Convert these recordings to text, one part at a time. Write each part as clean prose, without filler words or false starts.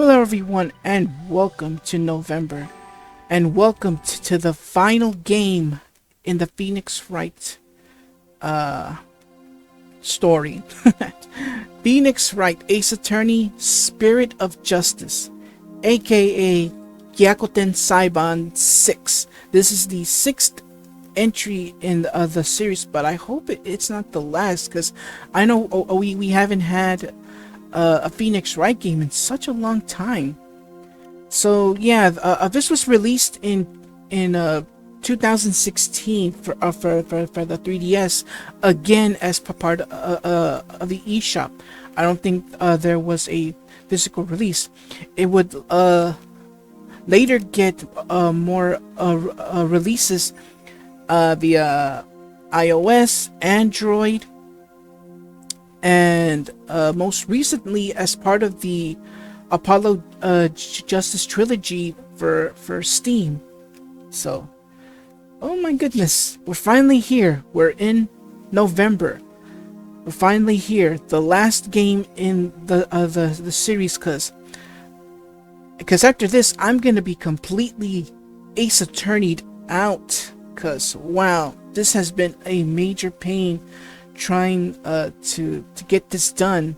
Hello, everyone, and welcome to November, and welcome to the final game in the Phoenix Wright story. Phoenix Wright, Ace Attorney, Spirit of Justice, aka Gyakuten Saiban 6. This is the sixth entry in the series, but I hope it's not the last, because I know we haven't had a Phoenix Wright game in such a long time. So yeah, this was released in 2016 for the 3DS, again as part of the eShop. I don't think there was a physical release. It would later get more releases via iOS, Android, and most recently as part of the Apollo Justice trilogy for Steam. So, oh my goodness, we're finally here. We're in November. We're finally here. The last game in the series, because after this I'm gonna be completely Ace Attorney'd out. Because wow, this has been a major pain trying to get this done.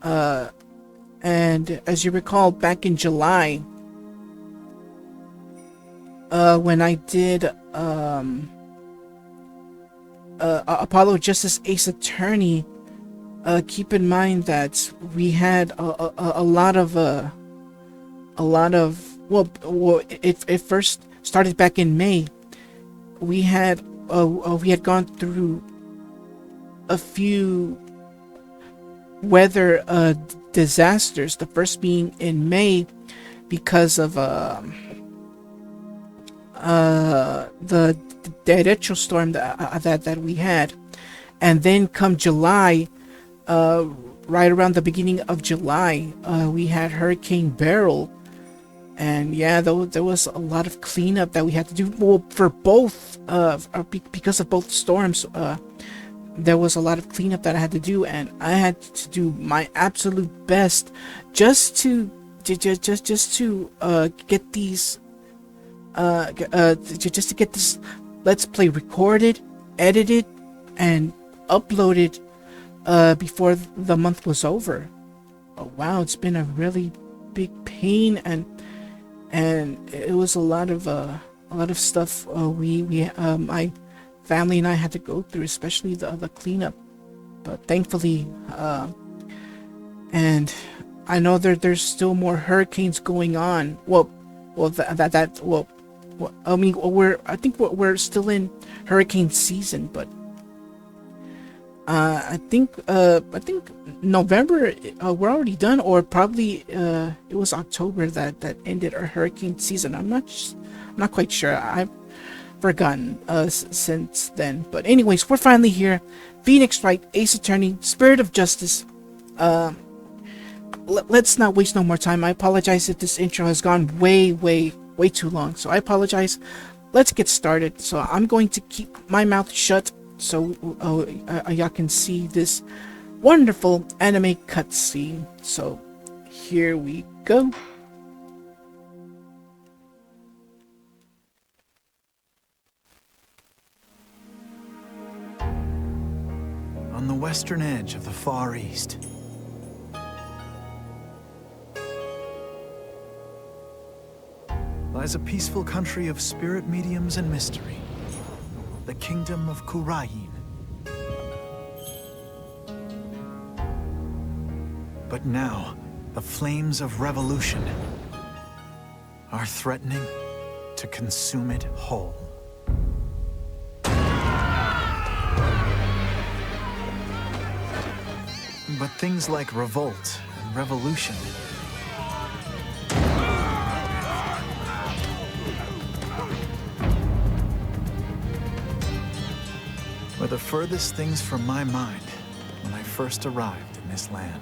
And as you recall, back in July, when I did Apollo Justice Ace Attorney, keep in mind that we had a lot of it first started back in May. We had gone through a few weather disasters. The first being in May because of the derecho storm that we had, and then come July, right around the beginning of July, we had Hurricane Beryl. And yeah, there was a lot of cleanup that we had to do. Well, for both, because of both storms, there was a lot of cleanup that I had to do, and I had to do my absolute best just to get these, just to get this Let's Play recorded, edited, and uploaded before the month was over. Oh wow, it's been a really big pain, and it was a lot of stuff my family and I had to go through, especially the cleanup. But thankfully, and I know there's still more hurricanes going on. I think we're still in hurricane season, but I think November, we're already done, or probably it was October that ended our hurricane season. I'm not quite sure. I've forgotten since then. But anyways, we're finally here. Phoenix Wright, Ace Attorney, Spirit of Justice. Let's not waste no more time. I apologize if this intro has gone way too long. So I apologize. Let's get started. So I'm going to keep my mouth shut so y'all can see this wonderful anime cutscene. So here we go. On the western edge of the Far East, lies a peaceful country of spirit mediums and mystery, the kingdom of Kura'in. But now, the flames of revolution are threatening to consume it whole. But things like revolt and revolution were the furthest things from my mind when I first arrived in this land.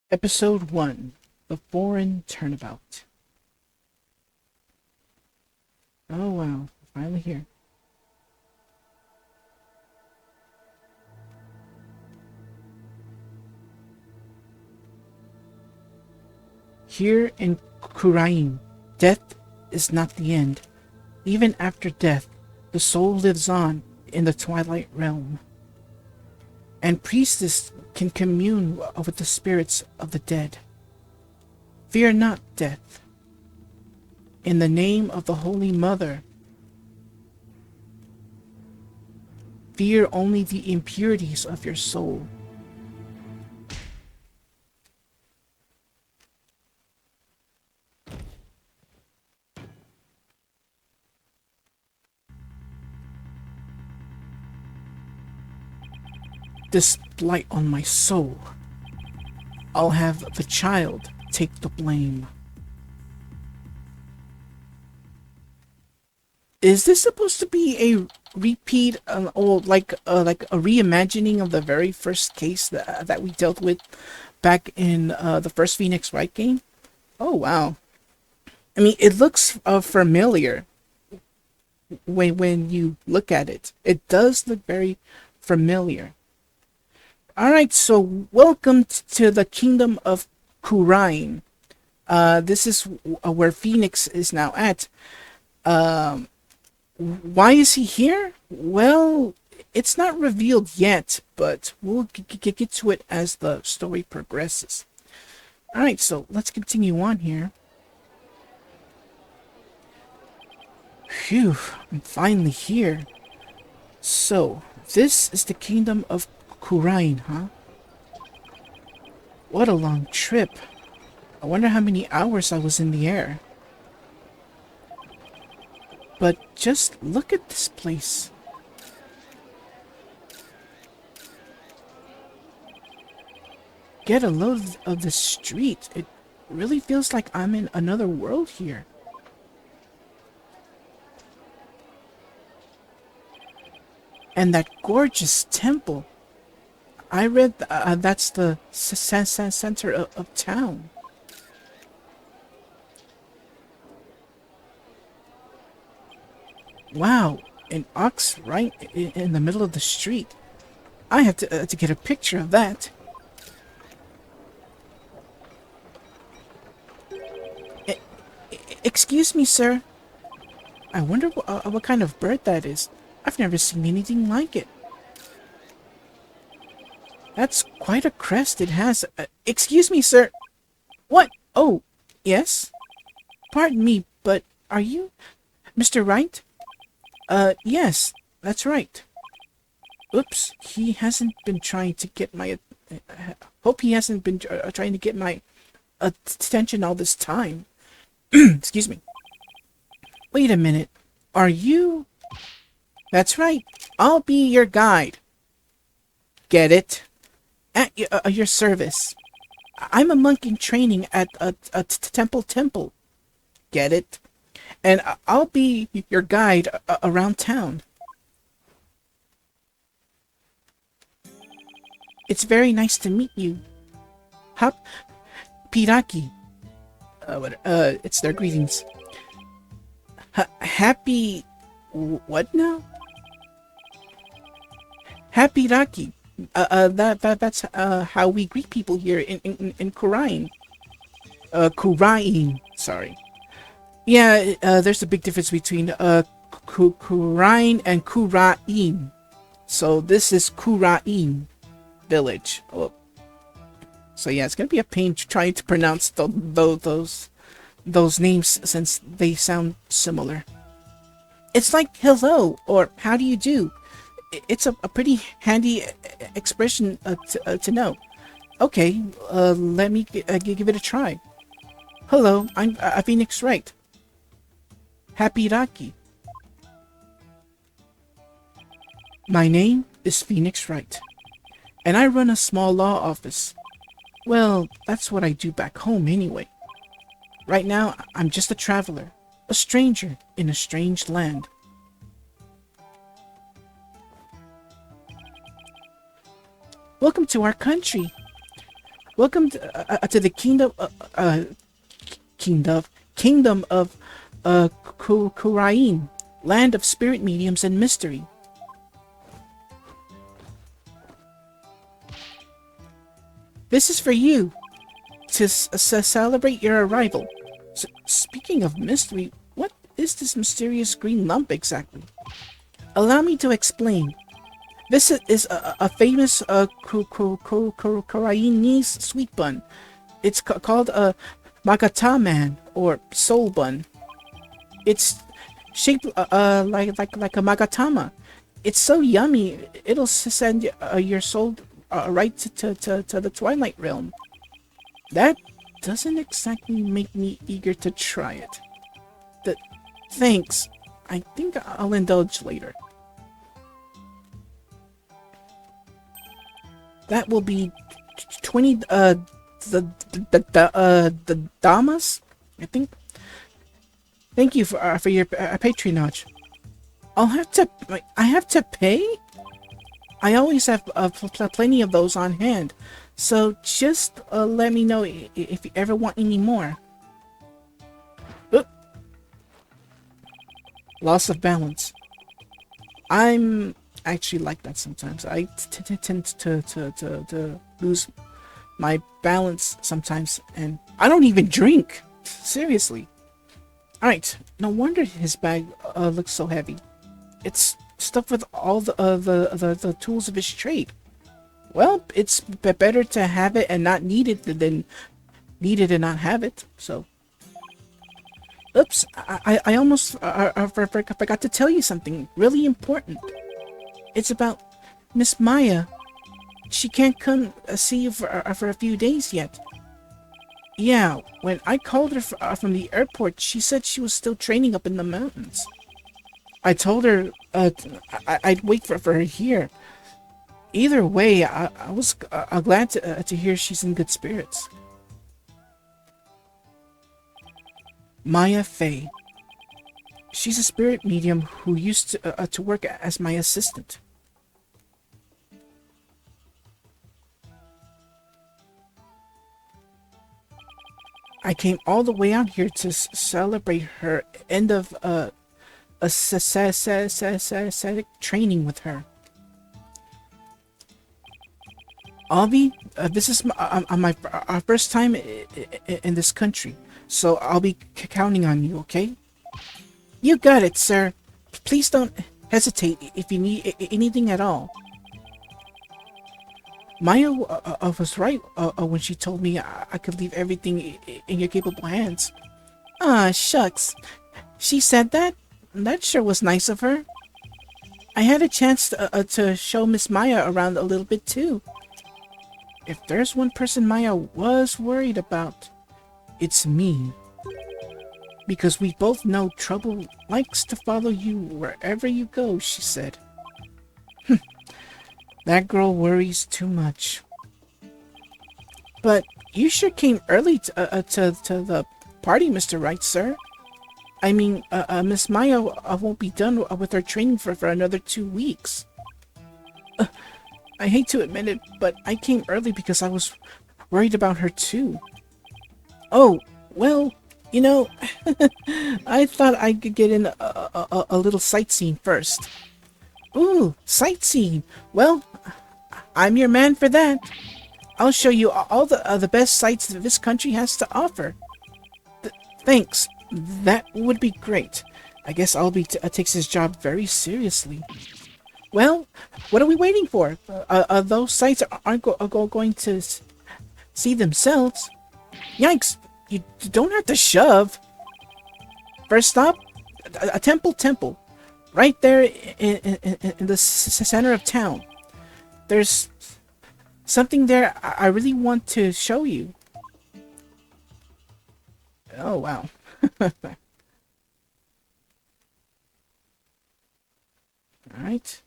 Episode 1, The Foreign Turnabout. Oh wow, finally here. Here in Kura'in, death is not the end. Even after death, the soul lives on in the Twilight Realm. And priestess can commune with the spirits of the dead. Fear not death. In the name of the Holy Mother, fear only the impurities of your soul. This blight on my soul. I'll have the child take the blame. Is this supposed to be a repeat, or like a reimagining of the very first case that we dealt with back in the first Phoenix Wright game? Oh wow! I mean, it looks familiar when you look at it. It does look very familiar. All right, so welcome to the kingdom of Kura'in. This is where Phoenix is now at. Why is he here? Well, it's not revealed yet, but we'll get to it as the story progresses. Alright, so let's continue on here. Phew, I'm finally here. So, this is the kingdom of Kura'in, huh? What a long trip. I wonder how many hours I was in the air. But just look at this place. Get a load of the street. It really feels like I'm in another world here. And that gorgeous temple. I read that's the center of town. Wow, an ox right in the middle of the street. I have to get a picture of that. Excuse me, sir. I wonder what kind of bird that is. I've never seen anything like it. That's quite a crest it has. Excuse me, sir. What? Oh, yes? Pardon me, but are you Mr. Wright? Yes, that's right. Oops, he hasn't been trying to get my... hope he hasn't been trying to get my attention all this time. Excuse me. Wait a minute. Are you... That's right. I'll be your guide. Get it? At your service. I'm a monk in training at a temple. Get it? And I'll be your guide around town. It's very nice to meet you. Hop Piraki. It's their greetings. Happy... what now? Happy Raki. That's how we greet people here in Kura'in. Kura'in, sorry. Yeah, there's a big difference between Kura'in and Kura'in. So this is Kura'in village. Oh. So yeah, it's gonna be a pain trying to pronounce those names since they sound similar. It's like hello or how do you do. It's a pretty handy expression to know. Okay, let me give it a try. Hello, I'm Phoenix Wright. Happy Raki. My name is Phoenix Wright, and I run a small law office. Well, that's what I do back home anyway. Right now, I'm just a traveler, a stranger in a strange land. Welcome to our country. Welcome to the kingdom kingdom of Kura'in, land of spirit mediums and mystery. This is for you to celebrate your arrival. Speaking of mystery, what is this mysterious green lump exactly? Allow me to explain. This is a famous Kura'inese sweet bun. It's called a Magata man or soul bun. It's shaped like a Magatama. It's so yummy. It'll send your soul right to the Twilight Realm. That doesn't exactly make me eager to try it. Thanks. I think I'll indulge later. That will be 20 the damas, I think. Thank you for your patronage. I have to pay? I always have plenty of those on hand, so just let me know if you ever want any more. Oop. Loss of balance. I'm actually like that sometimes. I tend to lose my balance sometimes, and I don't even drink. Seriously. Alright, no wonder his bag looks so heavy. It's stuffed with all the tools of his trade. Well, it's better to have it and not need it than need it and not have it, so. Oops, I almost forgot to tell you something really important. It's about Miss Maya. She can't come see you for a few days yet. Yeah, when I called her from the airport, she said she was still training up in the mountains. I told her I'd wait for her here. Either way, I was glad to hear she's in good spirits. Maya Fey. She's a spirit medium who used to work as my assistant. I came all the way out here to celebrate her end of a training with her. Avi, this is our first time in this country, so I'll be counting on you, okay? You got it, sir. Please don't hesitate if you need anything at all. Maya was right when she told me I could leave everything in your capable hands. Ah, shucks. She said that? That sure was nice of her. I had a chance to show Miss Maya around a little bit too. If there's one person Maya was worried about, it's me. Because we both know trouble likes to follow you wherever you go, she said. That girl worries too much. But you sure came early to the party, Mr. Right, sir. I mean, Miss Maya won't be done with her training for another 2 weeks. I hate to admit it, but I came early because I was worried about her too. Oh, well, you know, I thought I could get in a little sightseeing first. Ooh, sightseeing. Well, I'm your man for that. I'll show you all the best sights that this country has to offer. Thanks. That would be great. I guess Albie takes his job very seriously. Well, what are we waiting for? Those sights aren't going to see themselves. Yikes! You don't have to shove. First stop, a temple. Right there in the center of town. There's something there I really want to show you. Oh, wow. Alright.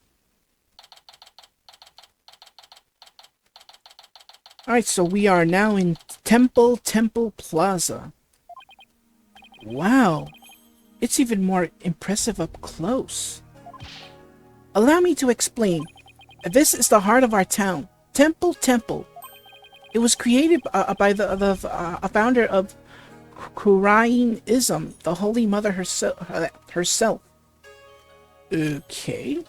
Alright, so we are now in Temple Plaza. Wow. It's even more impressive up close. Allow me to explain. This is the heart of our town. Temple. It was created by the founder of Kura'in-ism, the Holy Mother herself. Okay.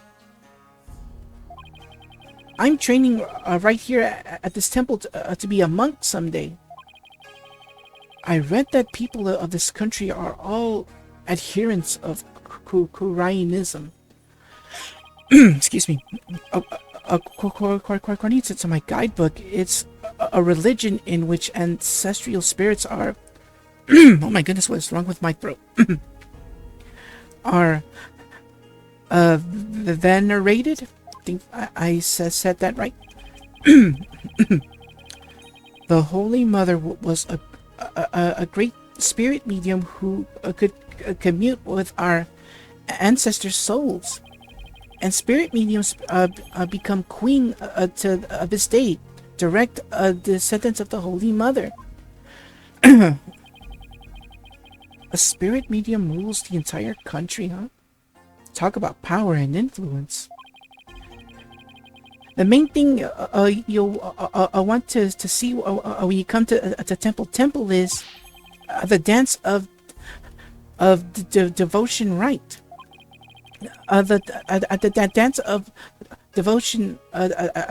I'm training right here at this temple to be a monk someday. I read that people of this country are all adherents of Kura'in-ism. Excuse me. According to my guidebook, it's a religion in which ancestral spirits are... oh my goodness, what is wrong with my throat? Are venerated? I think I said that right. The Holy Mother was a great spirit medium who could commute with our ancestors' souls. And spirit mediums become queen to this day, direct descendants of the Holy Mother. A spirit medium rules the entire country, huh? Talk about power and influence. The main thing you'll want to see when you come to temple is the dance of devotion rite. The dance of devotion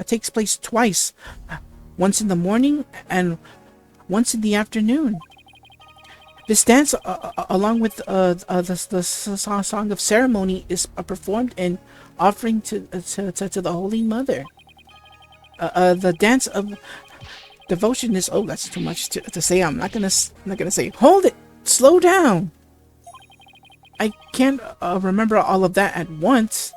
takes place twice, once in the morning and once in the afternoon. This dance, along with the song of ceremony, is performed in offering to the Holy Mother. The dance of devotion is... oh, that's too much to say. I'm not gonna say. Hold it. Slow down. I can't remember all of that at once.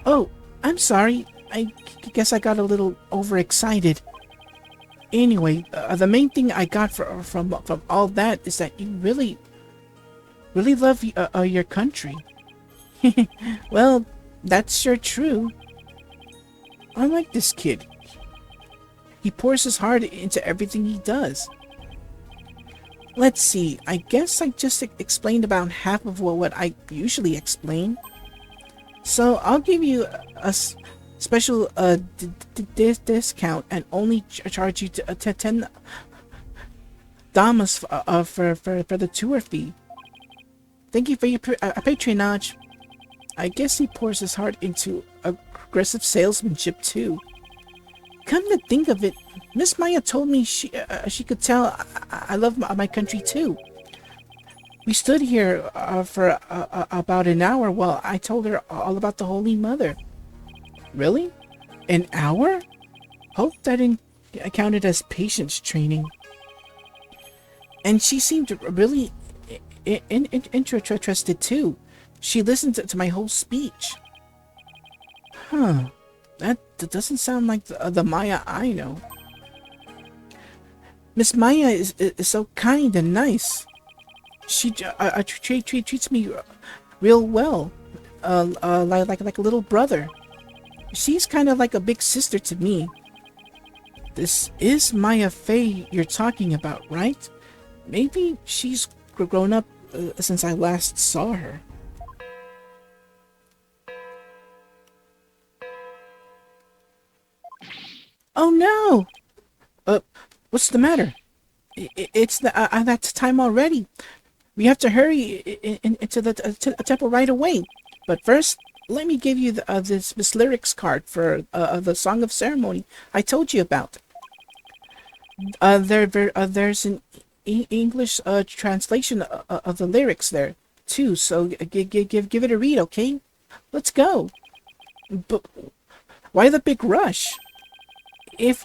Oh, I'm sorry. I guess I got a little overexcited. Anyway, the main thing I got from all that is that you really love your country. Well, that's sure true. I like this kid. He pours his heart into everything he does. Let's see, I guess I just explained about half of what I usually explain. So I'll give you a special discount and only charge you to 10 damas for the tour fee. Thank you for your patronage. I guess he pours his heart into aggressive salesmanship too. Come to think of it, Miss Maya told me she could tell I love my country too. We stood here for about an hour while I told her all about the Holy Mother. Really? An hour? Hope that counted as patience training. And she seemed really interested too. She listened to my whole speech. Huh. That doesn't sound like the Maya I know. Miss Maya is so kind and nice. She treats me real well, like a little brother. She's kind of like a big sister to me. This is Maya Fey you're talking about, right? Maybe she's grown up since I last saw her. Oh no! What's the matter? It's that time already. We have to hurry into the temple right away. But first, let me give you this lyrics card for the Song of Ceremony I told you about. There's an English translation of the lyrics there too. So give it a read, okay? Let's go. But why the big rush? If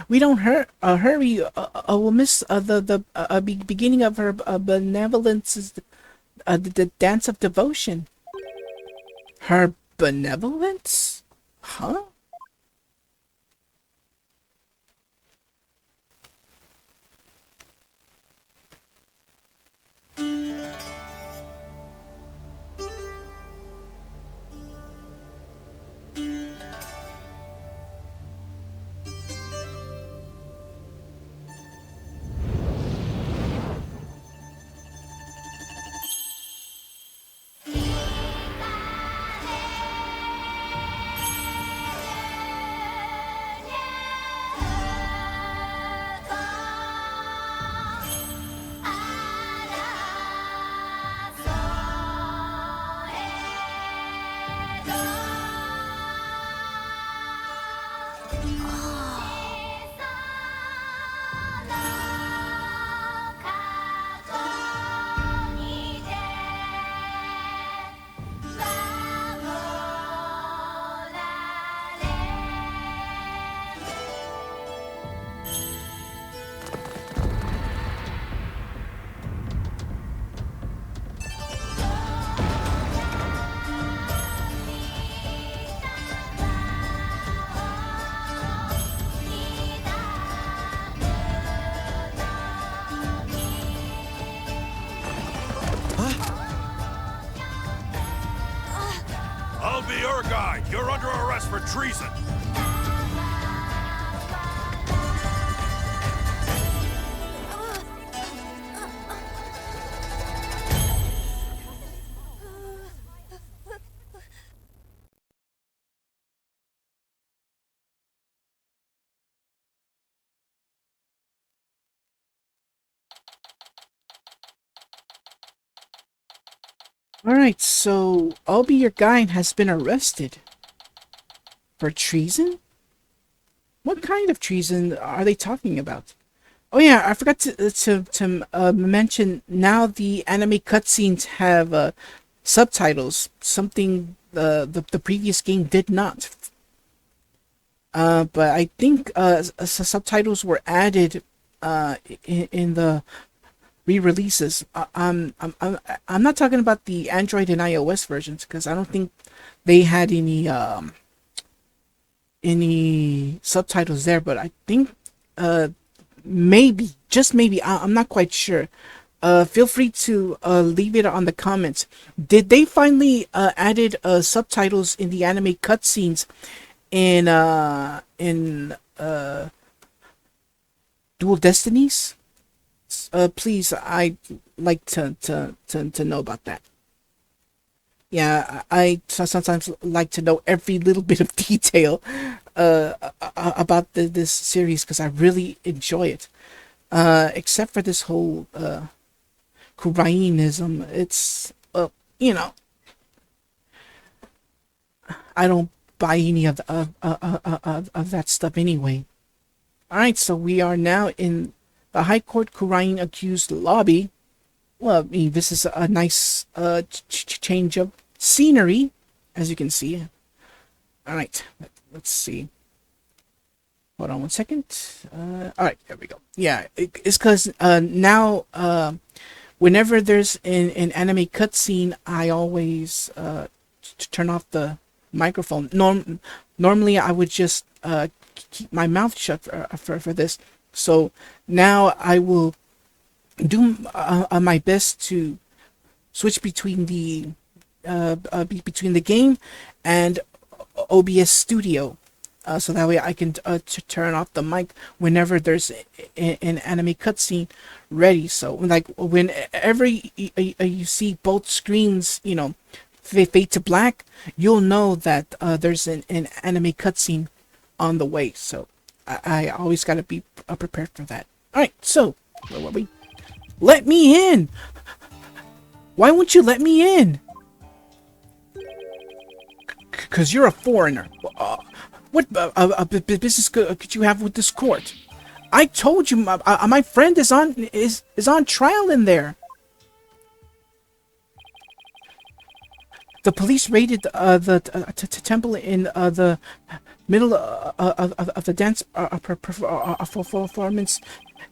we don't hurry, we'll miss the beginning of her benevolence, the dance of devotion. Her benevolence? Huh? for treason. Alright, so I'll be your guide has been arrested. For treason? What kind of treason are they talking about? Oh yeah, I forgot to mention, now the anime cutscenes have subtitles, something the previous game did not. But I think subtitles were added in the re-releases. I'm not talking about the Android and iOS versions, because I don't think they had any subtitles there. But I think maybe, just maybe, I'm not quite sure. Feel free to leave it on the comments. Did they finally added subtitles in the anime cutscenes in Dual Destinies? Please, I'd like to know about that. Yeah, I sometimes like to know every little bit of detail about this series, because I really enjoy it. Except for this whole Kurainism. It's, you know, I don't buy any of that stuff anyway. Alright, so we are now in the High Court Kura'in accused lobby. Well, I mean, this is a nice change of scenery, as you can see. Alright, let's see. Hold on one second. Alright, there we go. Yeah, it's because now, whenever there's an anime cutscene, I always turn off the microphone. Normally, I would just keep my mouth shut for this. So now I will do my best to switch between the game and OBS Studio, so that way I can turn off the mic whenever there's an anime cutscene ready. So like whenever you see both screens, you know, fade to black, you'll know that there's an anime cutscene on the way. So I always gotta be prepared for that. Alright, so where were we? Let me in! Why won't you let me in? Because you're a foreigner. What business could you have with this court? I told you my friend is on trial in there. The police raided the temple in the middle of the dance performance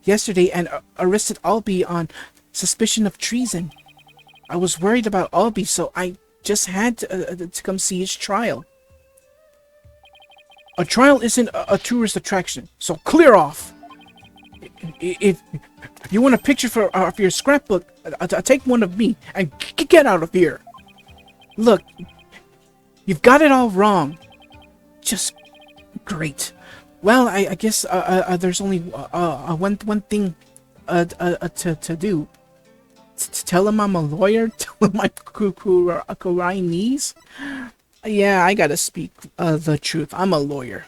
yesterday and arrested Albie on suspicion of treason. I was worried about Albie, so I just had to come see his trial. A trial isn't a tourist attraction, so clear off. If you want a picture for your scrapbook, take one of me and get out of here. Look, you've got it all wrong. Just great. Well, I guess there's only one thing to do. To tell him I'm a lawyer? Tell him I'm Kura'inese? Yeah, I gotta speak the truth. I'm a lawyer.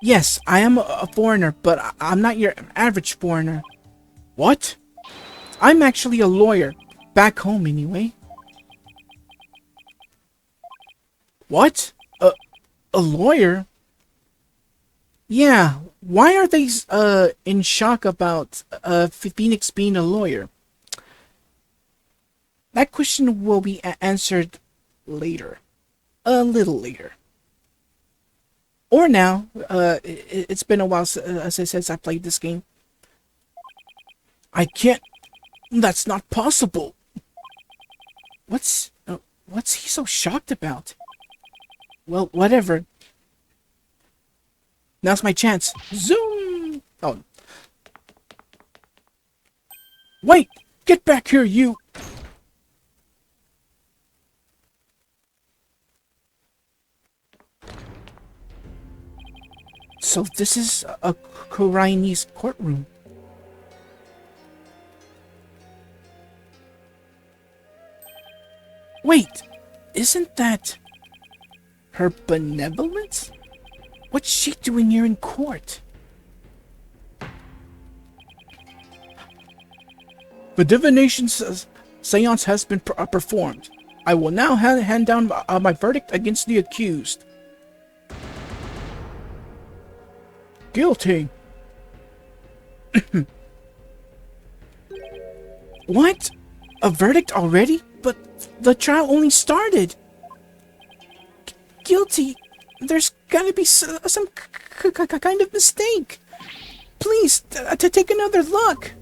Yes, I am a foreigner, but I'm not your average foreigner. What? I'm actually a lawyer. Back home, anyway. What? A lawyer? Yeah, why are they in shock about Phoenix being a lawyer? That question will be answered later. A little later. Or now. It's been a while since I played this game. I can't... That's not possible. What's he so shocked about? Well, whatever. Now's my chance. Zoom! Oh. Wait! Get back here, you! So this is a Kura'in's courtroom. Wait, isn't that her benevolence? What's she doing here in court? The divination seance has been performed. I will now hand down my verdict against the accused. Guilty. What? A verdict already? But the trial only started. Guilty? There's gotta be some kind of mistake. Please, to take another look.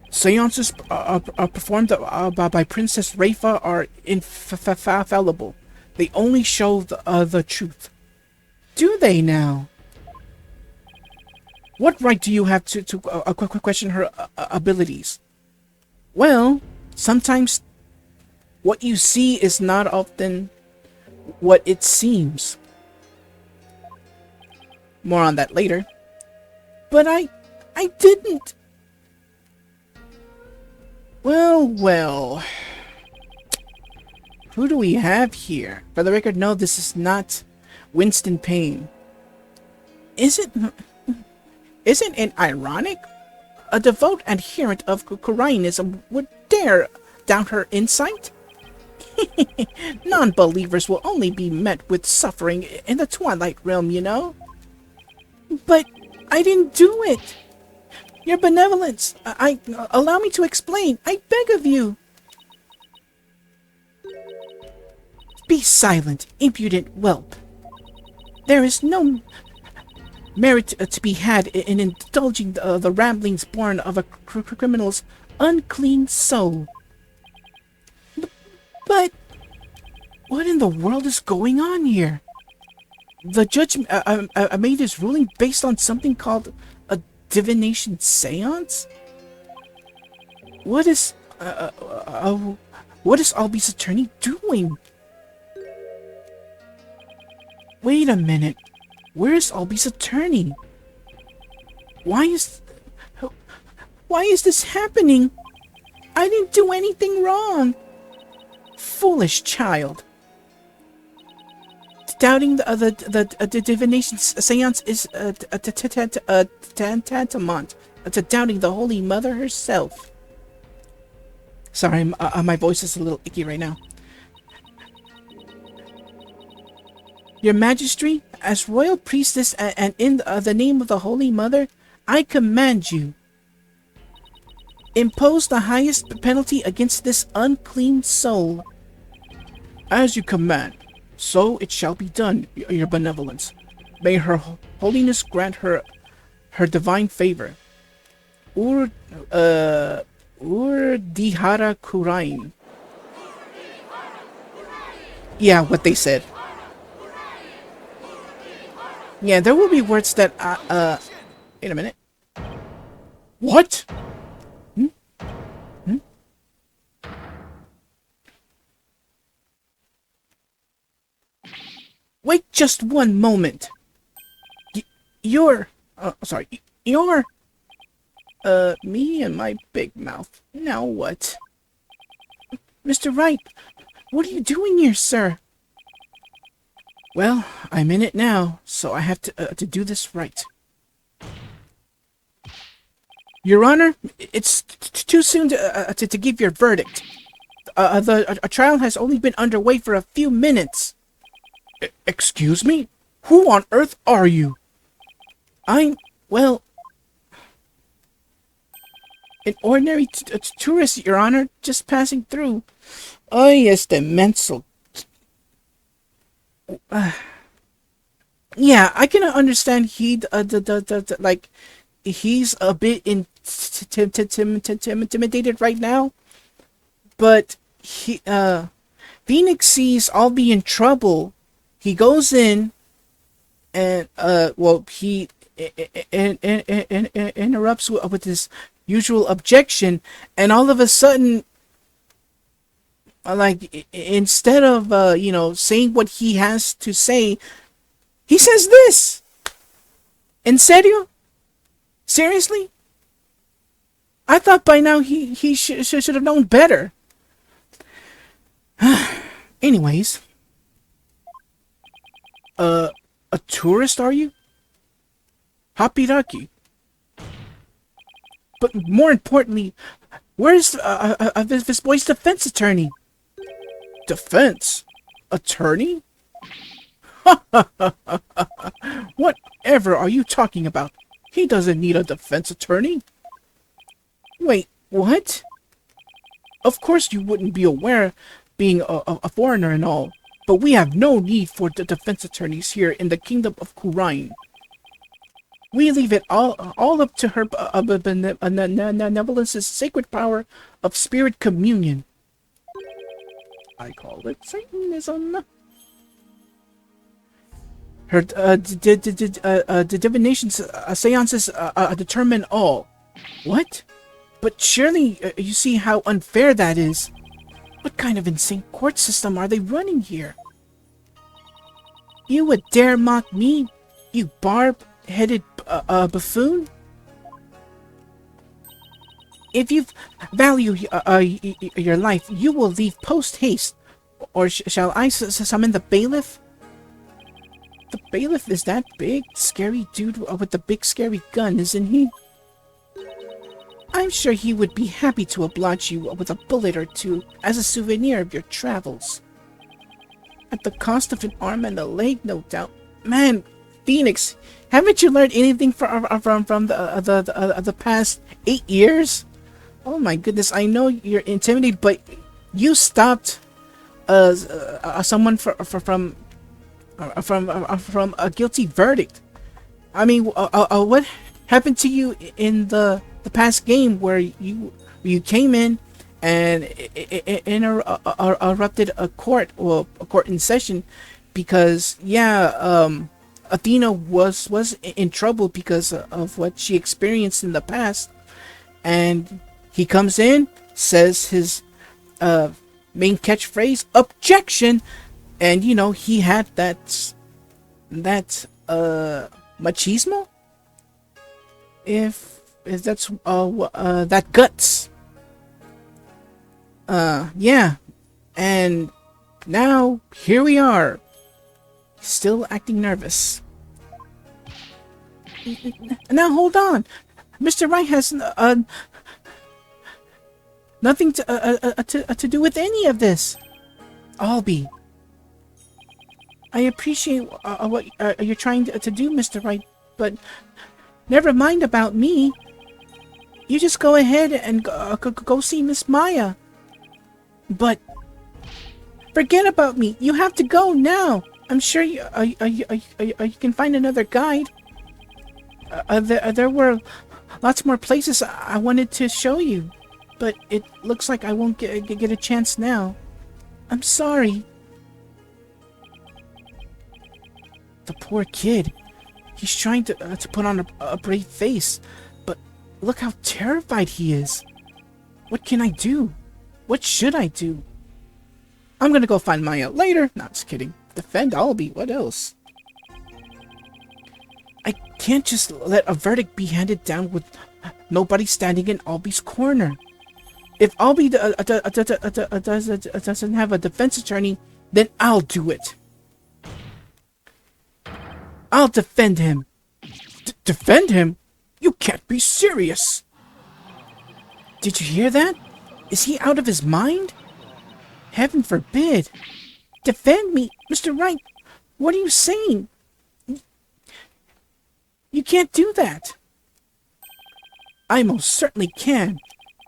Seances performed by Princess Rafa are infallible. They only show the truth. Do they now? What right do you have to question her abilities? Well, sometimes what you see is not often what it seems. More on that later. But I didn't. Well. Who do we have here? For the record, no, this is not Winston Payne. Isn't it ironic? A devout adherent of Kura'inism would dare doubt her insight? Non-believers will only be met with suffering in the Twilight Realm, you know? But I didn't do it! Your benevolence! Allow me to explain! I beg of you! Be silent, impudent whelp! There is no merit to be had in indulging the ramblings born of a criminal's unclean soul. But what in the world is going on here? The judge made his ruling based on something called a divination seance? What is Albie's attorney doing? Wait a minute. Where is Albie's attorney? Why is this happening? I didn't do anything wrong. Foolish child. Doubting the divination seance is tantamount to doubting the Holy Mother herself. Sorry, my voice is a little icky right now. Your Majesty, as royal priestess and in the name of the Holy Mother, I command you. Impose the highest penalty against this unclean soul. As you command, so it shall be done, your benevolence. May her holiness grant her divine favor. Dihara Kura'in. Yeah, what they said. Yeah, there will be words that, wait a minute. What? Wait just one moment. You're, me and my big mouth. Now what? Mr. Wright, what are you doing here, sir? Well, I'm in it now, so I have to do this right. Your Honor, it's too soon to give your verdict. The trial has only been underway for a few minutes. Excuse me? Who on earth are you? Well, an ordinary tourist, Your Honor, just passing through. Ay, este menso. Yeah, I can understand he's a bit intimidated right now, but Phoenix sees Albie in trouble. He goes in and he interrupts with his usual objection, and all of a sudden, like, instead of saying what he has to say, He says this! En serio? Seriously? I thought by now he should have known better. Anyways. A tourist, are you? Hapiraki. But more importantly, where's this boy's defense attorney? Defense? Attorney? Whatever are you talking about? He doesn't need a defense attorney. Wait, what? Of course you wouldn't be aware, being a foreigner and all, but we have no need for the defense attorneys here in the kingdom of Kura'in. We leave it all up to her benevolence's sacred power of spirit communion. I call it Satanism. Her the divinations, seances determine all. What? But surely you see how unfair that is. What kind of insane court system are they running here? You would dare mock me, you barb-headed buffoon? If you value your life, you will leave post-haste. Or shall I summon the bailiff? The bailiff is that big, scary dude with the big, scary gun, isn't he? I'm sure he would be happy to oblige you with a bullet or two as a souvenir of your travels. At the cost of an arm and a leg, no doubt. Man, Phoenix, haven't you learned anything from the past 8 years? Oh my goodness, I know you're intimidated, but you stopped someone from a guilty verdict. I mean, what happened to you in the past game where you came in and interrupted a court in session because Athena was in trouble because of what she experienced in the past, and he comes in, says his main catchphrase, objection, and he had that machismo, if that's that guts. Yeah, and now here we are, still acting nervous. Now hold on, Mr. Wright has nothing to do with any of this. Albie, I appreciate what you're trying to do, Mr. Wright, but never mind about me. You just go ahead and go see Miss Maya. But forget about me. You have to go now. I'm sure you can find another guide. There were lots more places I wanted to show you, but it looks like I won't get a chance now. I'm sorry. The poor kid. He's trying to put on a brave face, but look how terrified he is. What can I do? What should I do? I'm gonna go find Maya later. Not just kidding. Defend Albie. What else? I can't just let a verdict be handed down with nobody standing in Albie's corner. If Albie doesn't have a defense attorney, then I'll do it. I'll defend him. Defend him? You can't be serious. Did you hear that? Is he out of his mind? Heaven forbid. Defend me, Mr. Wright. What are you saying? You can't do that. I most certainly can.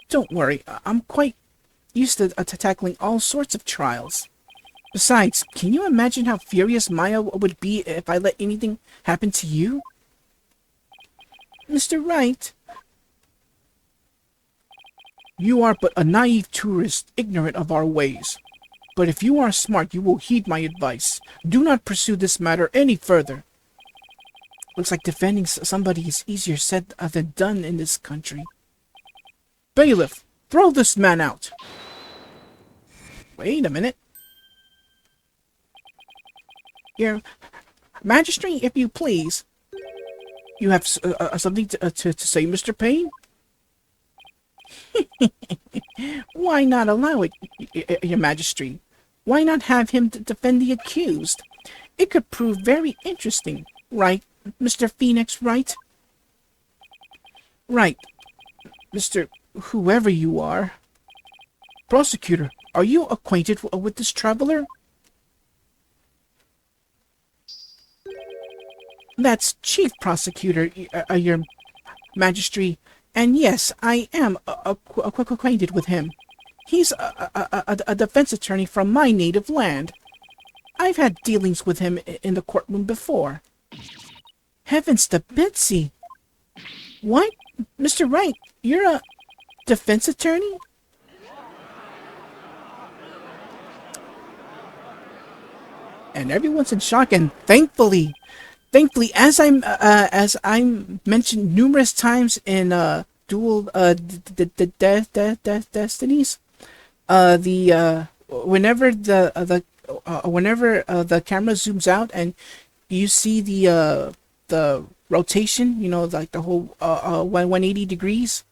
Don't worry, I'm quite used to tackling all sorts of trials. Besides, can you imagine how furious Maya would be if I let anything happen to you? Mr. Wright. You are but a naive tourist, ignorant of our ways. But if you are smart, you will heed my advice. Do not pursue this matter any further. Looks like defending somebody is easier said than done in this country. Bailiff, throw this man out! Wait a minute. Your Magistrate, if you please. You have something to say, Mr. Payne? Why not allow it, Your Majesty? Why not have him defend the accused? It could prove very interesting, right, Mr. Phoenix, right? Right, Mr. Whoever you are. Prosecutor, are you acquainted with this traveler? That's Chief Prosecutor, Your Majesty, and yes, I am acquainted with him. He's a defense attorney from my native land. I've had dealings with him in the courtroom before. Heavens to Betsy! What? Mr. Wright, you're a defense attorney? And everyone's in shock, and thankfully, as I'm mentioned numerous times in Dual Destinies, whenever the camera zooms out and you see the rotation, you know, like the whole 180 degrees,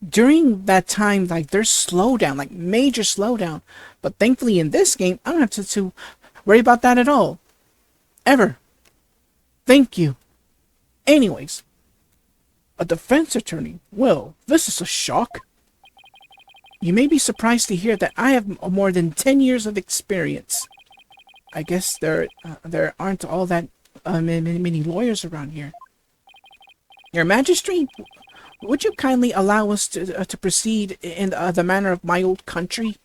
during that time, like, there's slowdown, like major slowdown. But thankfully in this game, I don't have to worry about that at all. Ever. Thank you. Anyways, a defense attorney. Well, this is a shock. You may be surprised to hear that I have more than 10 years of experience. I guess there aren't all that many lawyers around here. Your Majesty, would you kindly allow us to proceed in the manner of my old country?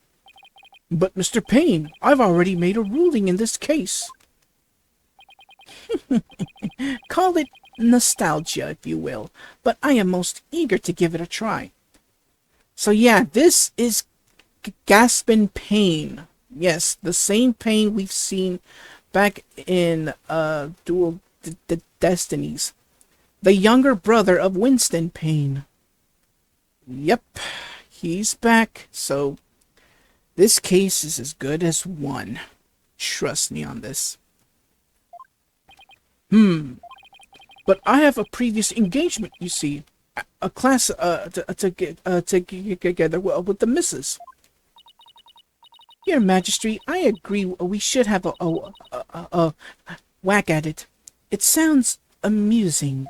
But Mr. Payne, I've already made a ruling in this case. Call it nostalgia, if you will, but I am most eager to give it a try. So yeah, this is Gaspin Payne. Yes, the same Payne we've seen back in Dual Destinies. The younger brother of Winston Payne. Yep, he's back, so this case is as good as won. Trust me on this. But I have a previous engagement, you see. A class to get together with the missus. Your Majesty, I agree we should have a whack at it. It sounds amusing.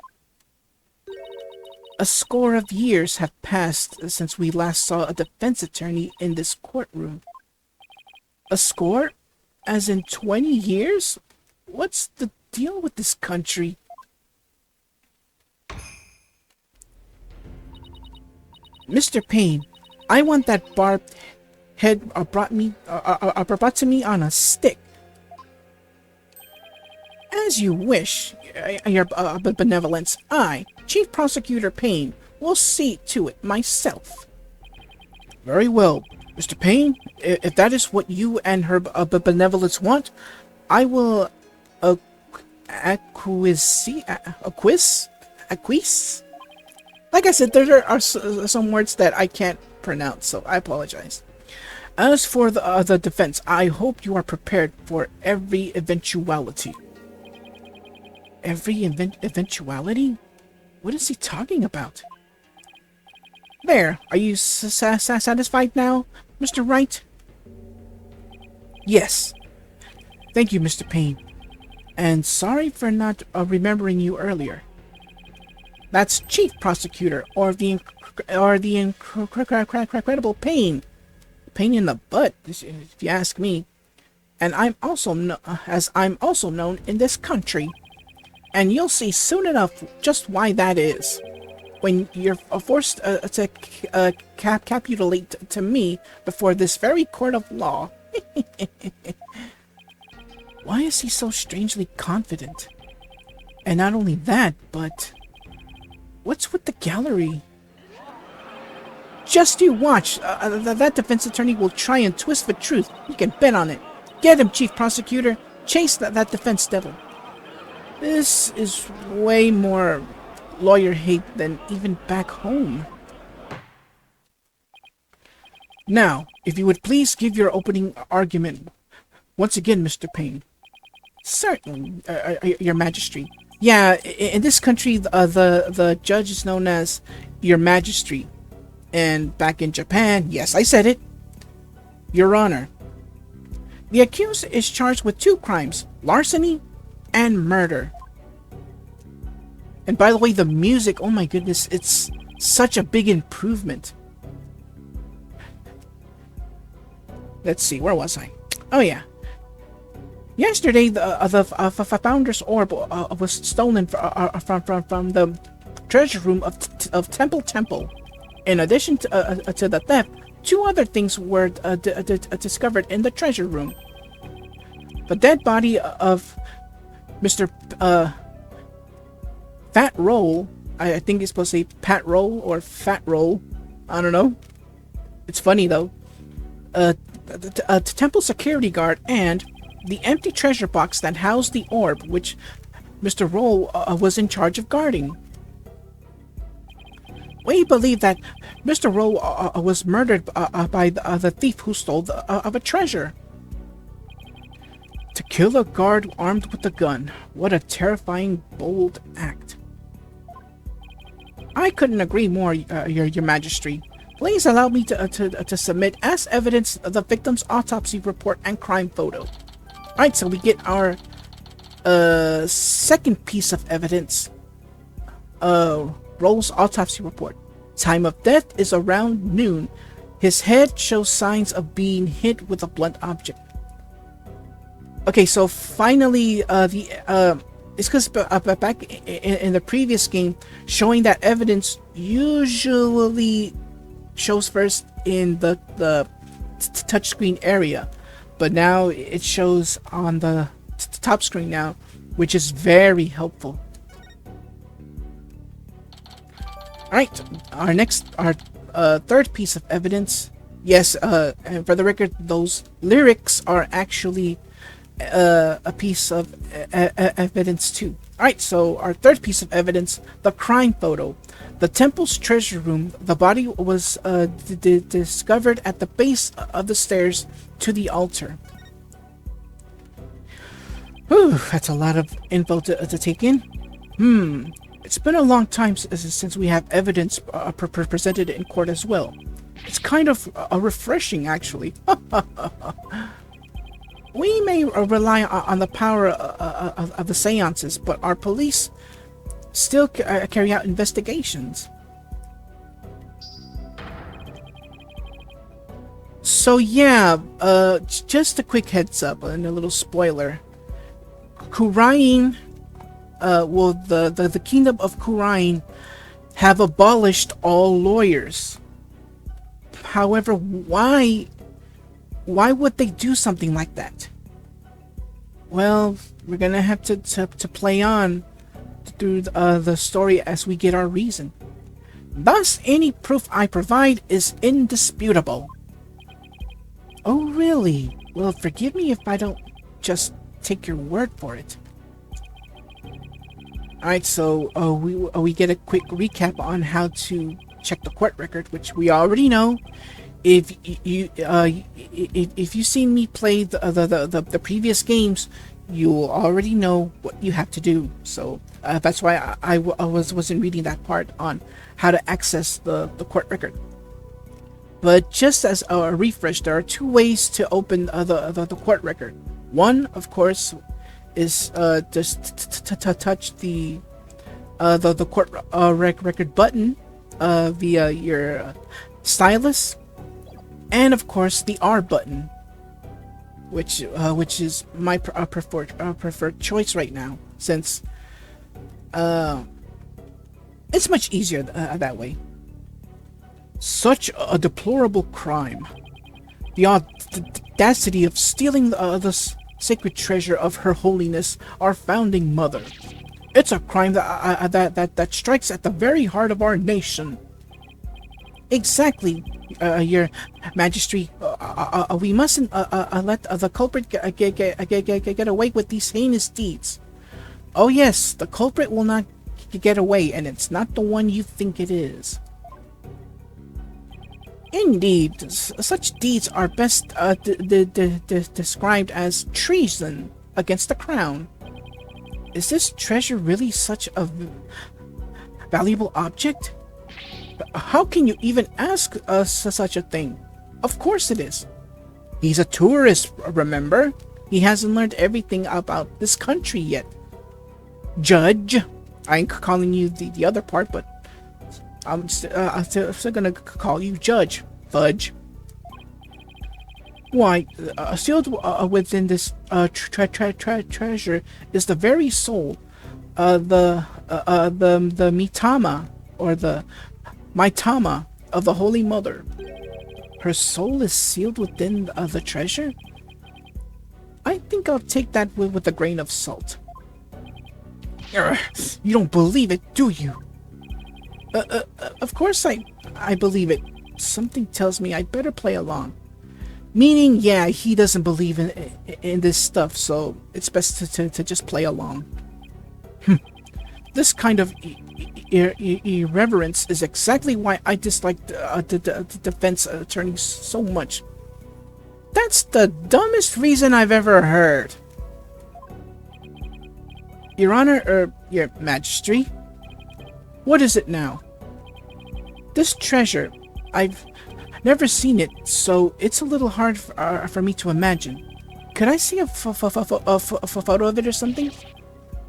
A score of years have passed since we last saw a defense attorney in this courtroom. A score? As in 20 years? What's the deal with this country? Mr. Payne, I want that barbed head brought to me on a stick. As you wish, your benevolence. I, Chief Prosecutor Payne, will see to it myself. Very well, Mr. Payne. If that is what you and her benevolence want, I will acquiesce. Like I said, there are some words that I can't pronounce, so I apologize. As for the defense, I hope you are prepared for every eventuality. Every eventuality? What is he talking about? There, are you satisfied now, Mr. Wright? Yes. Thank you, Mr. Payne. And sorry for not remembering you earlier. That's Chief Prosecutor, or the incredible Payne. Pain in the butt, if you ask me. And I'm also known in this country. And you'll see soon enough just why that is. When you're forced to capitulate to me before this very court of law. Why is he so strangely confident? And not only that, but what's with the gallery? Just you watch. That defense attorney will try and twist the truth. You can bet on it. Get him, Chief Prosecutor. Chase that defense devil. This is way more lawyer hate than even back home. Now, if you would please give your opening argument Once again, Mr. Payne. Certainly, Your Majesty. Yeah, in this country, the judge is known as Your Majesty. And back in Japan, yes, I said it, Your Honor. The accused is charged with 2 crimes, larceny and murder. And by the way, the music, oh my goodness, it's such a big improvement. Let's see, where was I? Oh yeah. Yesterday, the Founder's Orb was stolen from the treasure room of Temple. In addition to the theft, 2 other things were discovered in the treasure room. The dead body of Mr. Fat Roll, I think it's supposed to say Pat Roll or Fat Roll, I don't know. It's funny though. The temple security guard and the empty treasure box that housed the orb, which Mr. Roll was in charge of guarding. We believe that Mr. Roll was murdered by the thief who stole a treasure. To kill a guard armed with a gun. What a terrifying, bold act. I couldn't agree more, Your Majesty. Please allow me to submit as evidence the victim's autopsy report and crime photo. Alright, so we get our second piece of evidence. Roll's autopsy report. Time of death is around noon. His head shows signs of being hit with a blunt object. Okay, so finally, it's because back in the previous game, showing that evidence usually shows first in the touchscreen area, but now it shows on the top screen now, which is very helpful. Alright, our third piece of evidence. Yes, and for the record, those lyrics are actually a piece of evidence too. Alright, so our third piece of evidence, the crime photo. The temple's treasure room, the body was discovered at the base of the stairs to the altar. Whew, that's a lot of info to take in. It's been a long time since we have evidence presented in court as well. It's kind of refreshing, actually. We may rely on the power of the seances, but our police still carry out investigations. So yeah, just a quick heads up and a little spoiler. Kura'in, well, the kingdom of Kura'in have abolished all lawyers. However, why would they do something like that? Well, we're gonna have to play on through the story as we get our reason. Thus, any proof I provide is indisputable. Oh, really? Well, forgive me if I don't just take your word for it. Alright, so we get a quick recap on how to check the court record, which we already know. If you've seen me play the previous games, you'll already know what you have to do. So that's why I wasn't reading that part on how to access the court record. But just as a refresh, there are 2 ways to open the court record. One, of course, is just to touch the court record button via your stylus, and of course the R button, which is my preferred choice right now, since it's much easier that way. Such a deplorable crime. The audacity of stealing the sacred treasure of Her Holiness, our founding mother. It's a crime that strikes at the very heart of our nation. Exactly, Your Majesty. We mustn't let the culprit get away with these heinous deeds. Oh yes, the culprit will not get away, and it's not the one you think it is. Indeed, such deeds are best described as treason against the crown. Is this treasure really such a valuable object? How can you even ask us such a thing? Of course it is. He's a tourist, remember? He hasn't learned everything about this country yet. Judge. I ain't calling you the other part, but I'm still gonna call you Judge, Fudge. Why, sealed within this treasure is the very soul, the mitama, or the Maitama of the Holy Mother. Her soul is sealed within the treasure? I think I'll take that with a grain of salt. You don't believe it, do you? Of course I believe it. Something tells me I better play along. Meaning, yeah, he doesn't believe in this stuff, so it's best to just play along. This kind of irreverence is exactly why I dislike the defense attorneys so much. That's the dumbest reason I've ever heard. Your Honor, Your Majesty, what is it now? This treasure, I've never seen it, so it's a little hard for me to imagine. Could I see a photo of it or something?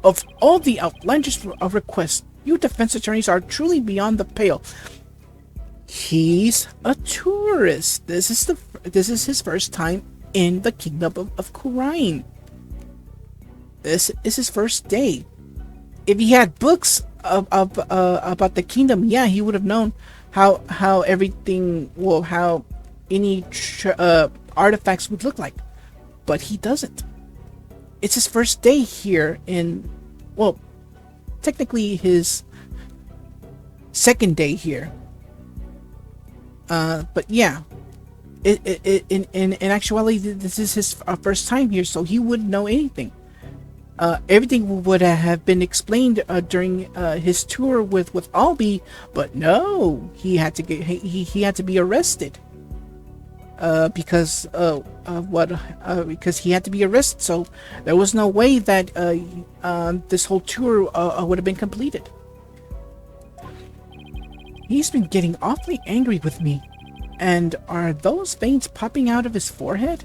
Of all the outlandish requests, you defense attorneys are truly beyond the pale. He's a tourist. This is his first time in the kingdom of Kura'in. This is his first day. If he had books about the kingdom, yeah, he would have known how everything, well, how any artifacts would look like. But he doesn't. It's his first day here in, well, technically his second day here. But yeah, in actuality, this is his first time here, so he wouldn't know anything. Everything would have been explained during his tour with Albie, but no, he had to be arrested. Because he had to be arrested, so there was no way that this whole tour would have been completed. He's been getting awfully angry with me. And are those veins popping out of his forehead?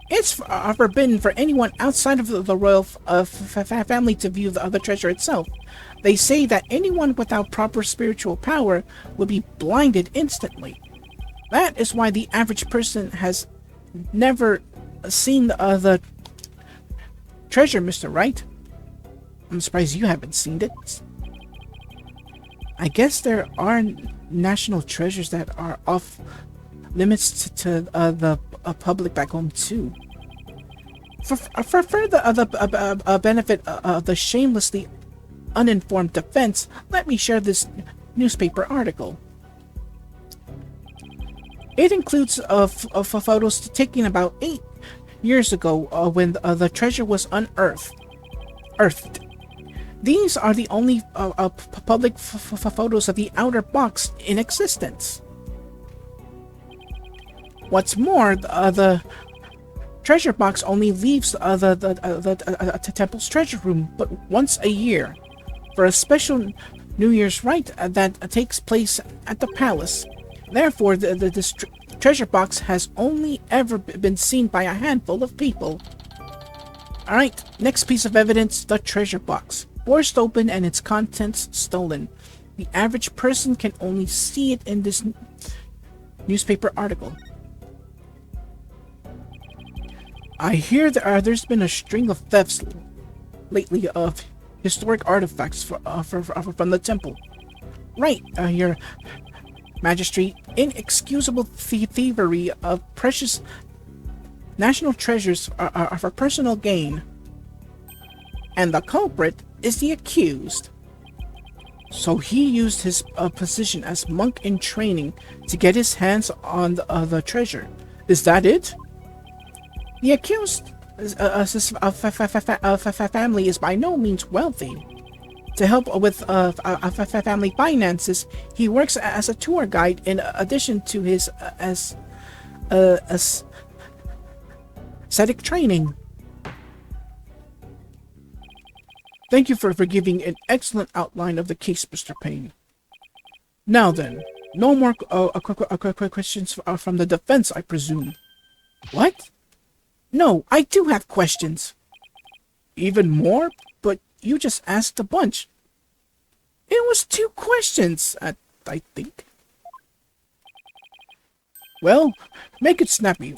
It's forbidden for anyone outside of the royal family to view the treasure itself. They say that anyone without proper spiritual power will be blinded instantly. That is why the average person has never seen the treasure, Mr. Wright. I'm surprised you haven't seen it. I guess there are national treasures that are off limits to the public back home too. For further benefit of the shamelessly uninformed defense, let me share this newspaper article. It includes photos taken about 8 years ago when the treasure was unearthed. These are the only public photos of the outer box in existence. What's more, the treasure box only leaves the temple's treasure room but once a year, for a special New Year's rite that takes place at the palace. Therefore, this treasure box has only ever been seen by a handful of people. Alright, next piece of evidence, the treasure box. Forced open and its contents stolen. The average person can only see it in this newspaper article. I hear there's been a string of thefts lately of historic artifacts from the temple. Right, Your Majesty, inexcusable thievery of precious national treasures are for personal gain. And the culprit is the accused. So he used his position as monk in training to get his hands on the treasure. Is that it? The accused family is by no means wealthy. To help with family finances, he works as a tour guide in addition to his ascetic training. Thank you for giving an excellent outline of the case, Mr. Payne. Now then, no more questions from the defense, I presume. What? No, I do have questions. Even more? But you just asked a bunch. It was 2 questions, I think. Well, make it snappy.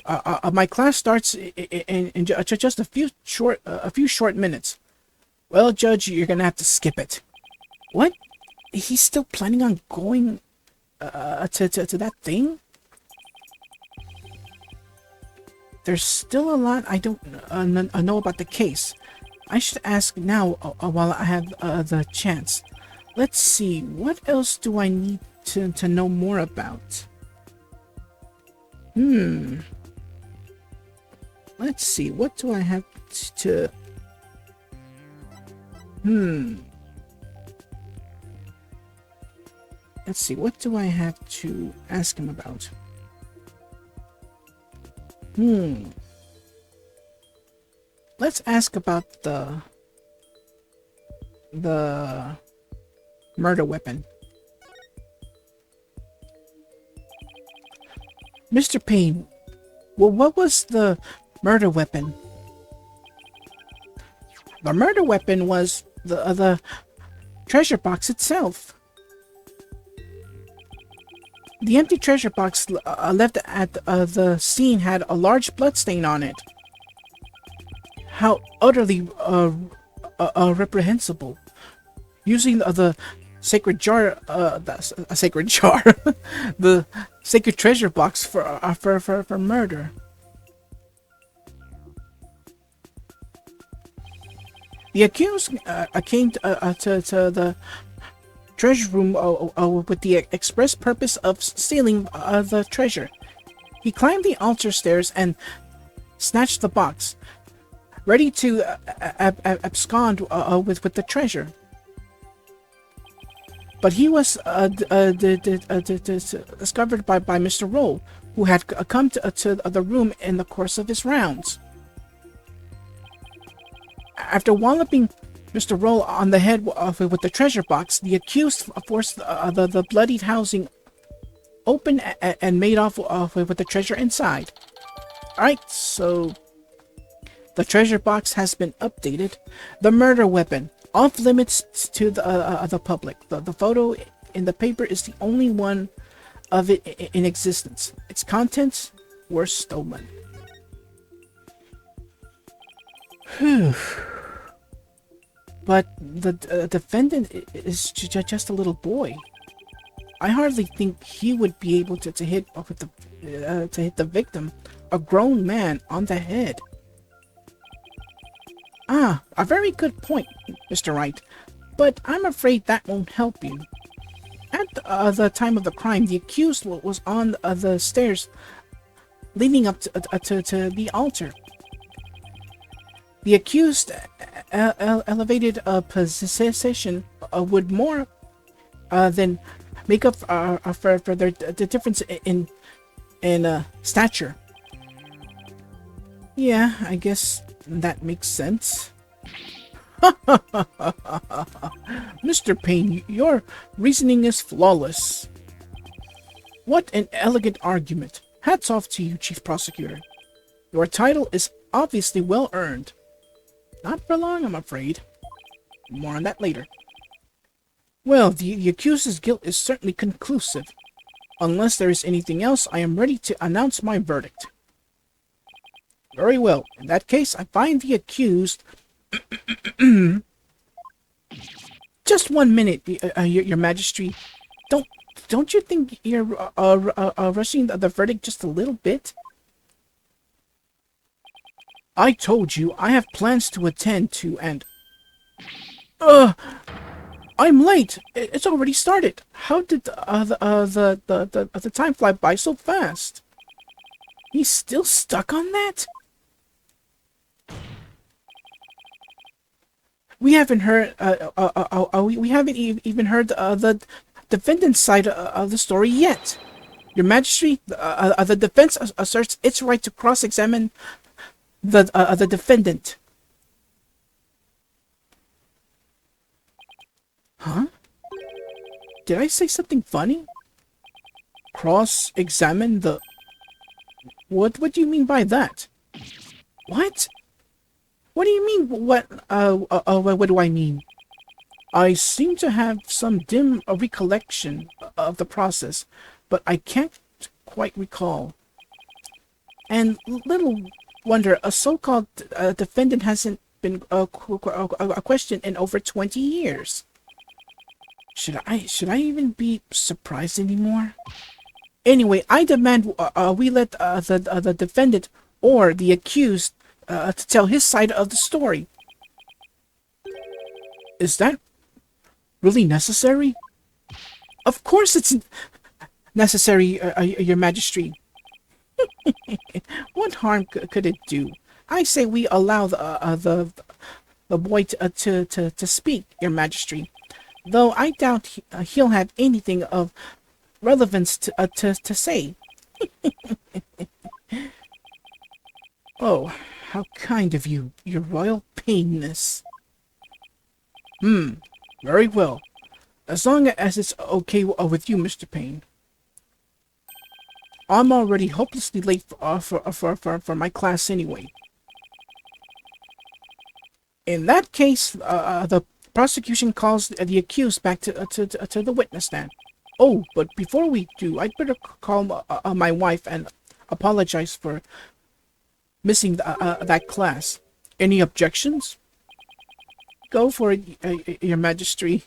My class starts in just a few short minutes. Well, Judge, you're gonna have to skip it. What? He's still planning on going to that thing? There's still a lot I don't know about the case. I should ask now while I have the chance. Let's see, what else do I need to know more about? Let's see, what do I have to... Let's see, what do I have to ask him about? Let's ask about the murder weapon. Mr. Payne, well, what was the murder weapon? The murder weapon was the treasure box itself. The empty treasure box left at the scene had a large bloodstain on it. How utterly reprehensible. Using the sacred jar, the sacred treasure box for murder. The accused came to the treasure room with the express purpose of stealing the treasure. He climbed the altar stairs and snatched the box, ready to abscond with the treasure. But he was discovered by Mr. Roll, who had come to the room in the course of his rounds. After walloping Mr. Roll on the head with the treasure box, the accused forced the bloodied housing open and made off with the treasure inside. Alright, so the treasure box has been updated. The murder weapon, off limits to the public. The photo in the paper is the only one of it in existence. Its contents were stolen. Whew. But the defendant is just a little boy. I hardly think he would be able to hit the victim, a grown man, on the head. Ah, a very good point, Mr. Wright, but I'm afraid that won't help you. At the time of the crime, the accused was on the stairs leading up to the altar. The accused elevated position would more than make up for the difference in stature. Yeah, I guess that makes sense. Mr. Payne, your reasoning is flawless. What an elegant argument. Hats off to you, Chief Prosecutor. Your title is obviously well earned. Not for long, I'm afraid. More on that later. Well, the accused's guilt is certainly conclusive. Unless there is anything else, I am ready to announce my verdict. Very well. In that case, I find the accused... Just 1 minute, Your Majesty. Don't you think you're rushing the verdict just a little bit? I told you I have plans to attend to, and... I'm late! It's already started! How did the time fly by so fast? He's still stuck on that? We haven't heard. We haven't even heard the defendant's side of the story yet. Your Majesty, the defense asserts its right to cross-examine the defendant. Huh? Did I say something funny? Cross-examine the... What do you mean by that? What? What do you mean? What do I mean? I seem to have some dim recollection of the process, but I can't quite recall. And little wonder, a so-called defendant hasn't been questioned in over 20 years. Should I even be surprised anymore? Anyway, I demand we let the defendant or the accused to tell his side of the story. Is that really necessary? Of course it's necessary, Your Majesty. What harm could it do? I say we allow the boy to speak, Your Majesty. Though I doubt he'll have anything of relevance to say. Oh, how kind of you, Your Royal Painness. Very well. As long as it's okay with you, Mr. Payne. I'm already hopelessly late for my class anyway. In that case, the prosecution calls the accused back to the witness stand. Oh, but before we do, I'd better call my wife and apologize for missing that class. Any objections? Go for it, Your Majesty.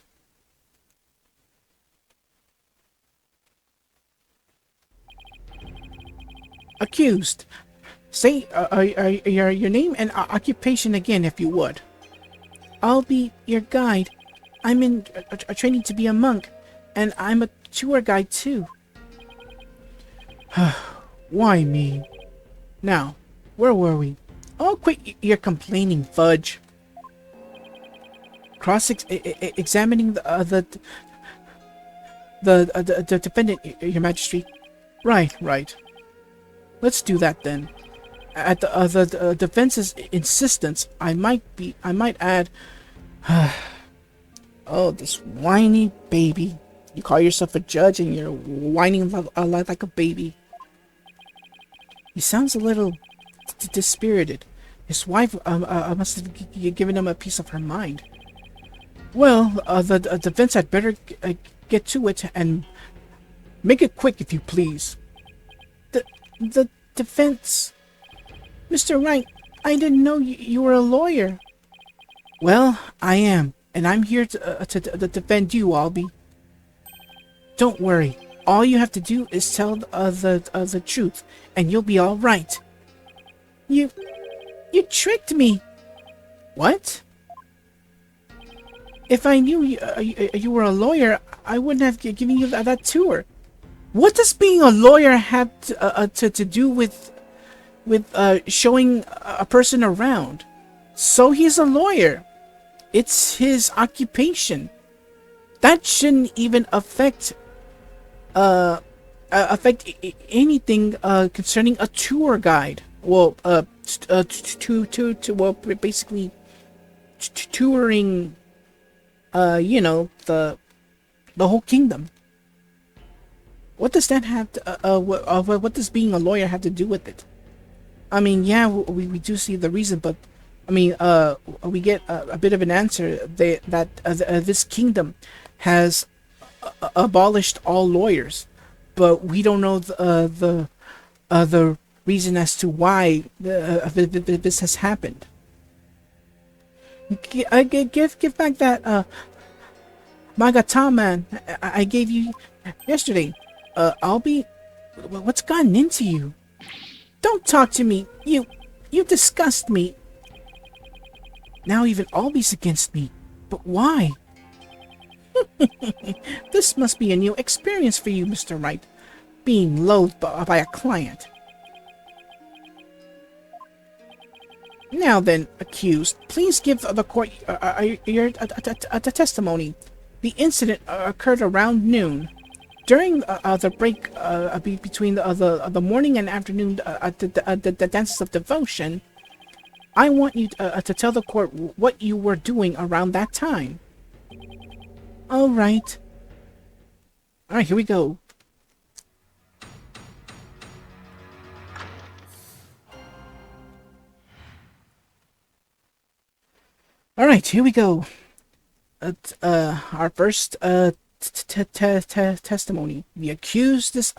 Accused, say your name and occupation again, if you would. I'll be your guide. I'm in training to be a monk, and I'm a tour guide too. Why me? Now, where were we? Oh, quit your complaining, Fudge. Examining the defendant, Your Majesty. Right. Let's do that then. At the defense's insistence, I might add. Oh, this whiny baby. You call yourself a judge and you're whining like a baby. He sounds a little dispirited. His wife must have given him a piece of her mind. Well, the defense had better get to it and make it quick, if you please. The defense... Mr. Wright, I didn't know you were a lawyer. Well, I am, and I'm here to defend you, Albie. Don't worry. All you have to do is tell the truth, and you'll be all right. You tricked me. What? If I knew you were a lawyer, I wouldn't have given you that tour. What does being a lawyer have to do with showing a person around? So he's a lawyer. It's his occupation. That shouldn't even affect anything concerning a tour guide. Well, basically touring, you know, the whole kingdom. What does that have to, what does being a lawyer have to do with it? I mean, yeah, we do see the reason, but I mean, we get a bit of an answer that this kingdom has abolished all lawyers, but we don't know the reason as to why this has happened. Give back that Magata man I gave you yesterday. Albie, what's gotten into you? Don't talk to me. You disgust me. Now even Albie's against me. But why? This must be a new experience for you, Mr. Wright. Being loathed by a client. Now then, accused, please give the court your testimony. The incident occurred around noon. During the break between the morning and afternoon the dances of devotion, I want you to tell the court what you were doing around that time. All right. All right, here we go. All right, here we go. Our first testimony. The accused's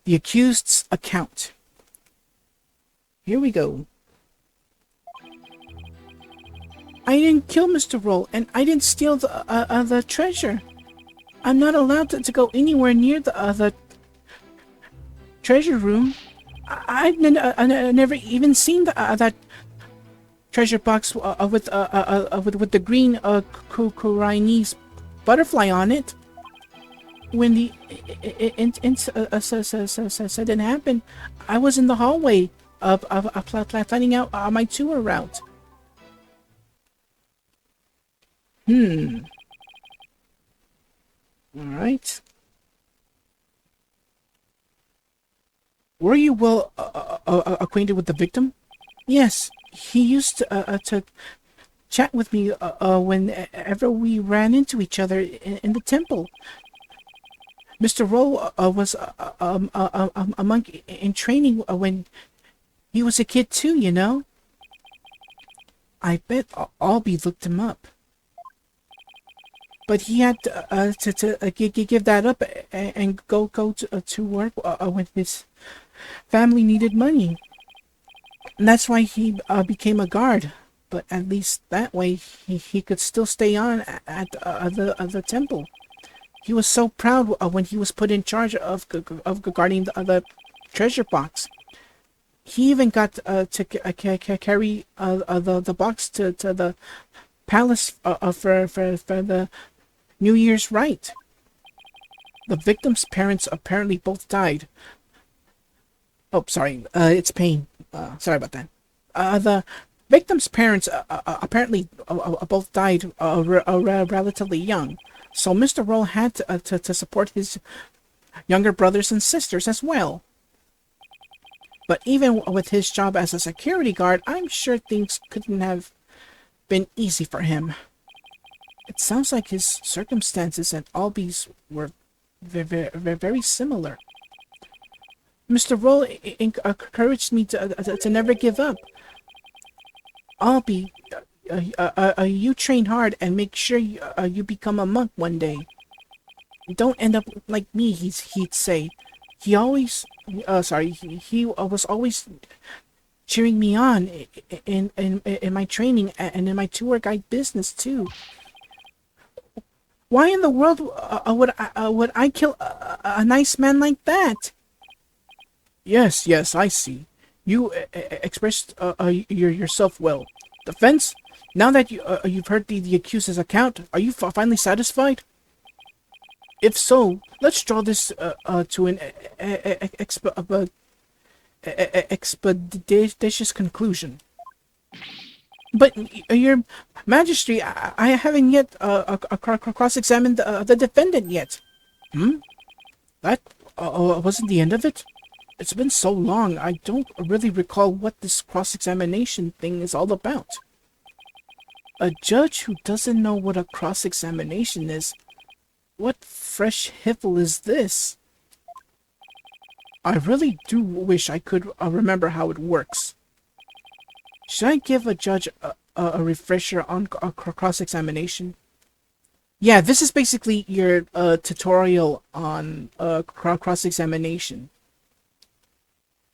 the accused's account. Here we go. I didn't kill Mr. Roll, and I didn't steal the treasure. I'm not allowed to go anywhere near the treasure room. I've never even seen that treasure box with the green Kura'in's butterfly on it. When the incident happened, I was in the hallway planning out my tour route. Alright. Were you well acquainted with the victim? Yes, he used to chat with me whenever we ran into each other in the temple. Mr. Rowe was a monk in training when he was a kid too, you know? I bet Albie looked him up. But he had to give that up and go to work when his family needed money. And that's why he became a guard. But at least that way he could still stay on at the temple. He was so proud when he was put in charge of guarding the treasure box. He even got to carry the box to the palace for the New Year's rite. The victim's parents apparently both died. Oh, sorry, it's Pain. Sorry about that. The victim's parents apparently both died relatively young, so Mr. Roll had to support his younger brothers and sisters as well. But even with his job as a security guard, I'm sure things couldn't have been easy for him. It sounds like his circumstances and Albie's were very similar. Mr. Roll encouraged me to never give up. Albie, you train hard and make sure you become a monk one day. Don't end up like me, he'd say. He always, he was always cheering me on in my training and in my tour guide business too. Why in the world would I kill a nice man like that? Yes, I see. You expressed yourself well. Defense, now that you've heard the accuser's account, are you finally satisfied? If so, let's draw this to an expeditious conclusion. But, Your Majesty, I haven't yet cross-examined the defendant yet. That wasn't the end of it? It's been so long, I don't really recall what this cross-examination thing is all about. A judge who doesn't know what a cross-examination is? What fresh hiffle is this? I really do wish I could remember how it works. Should I give a judge a refresher on cross-examination? Yeah, this is basically your tutorial on cross-examination.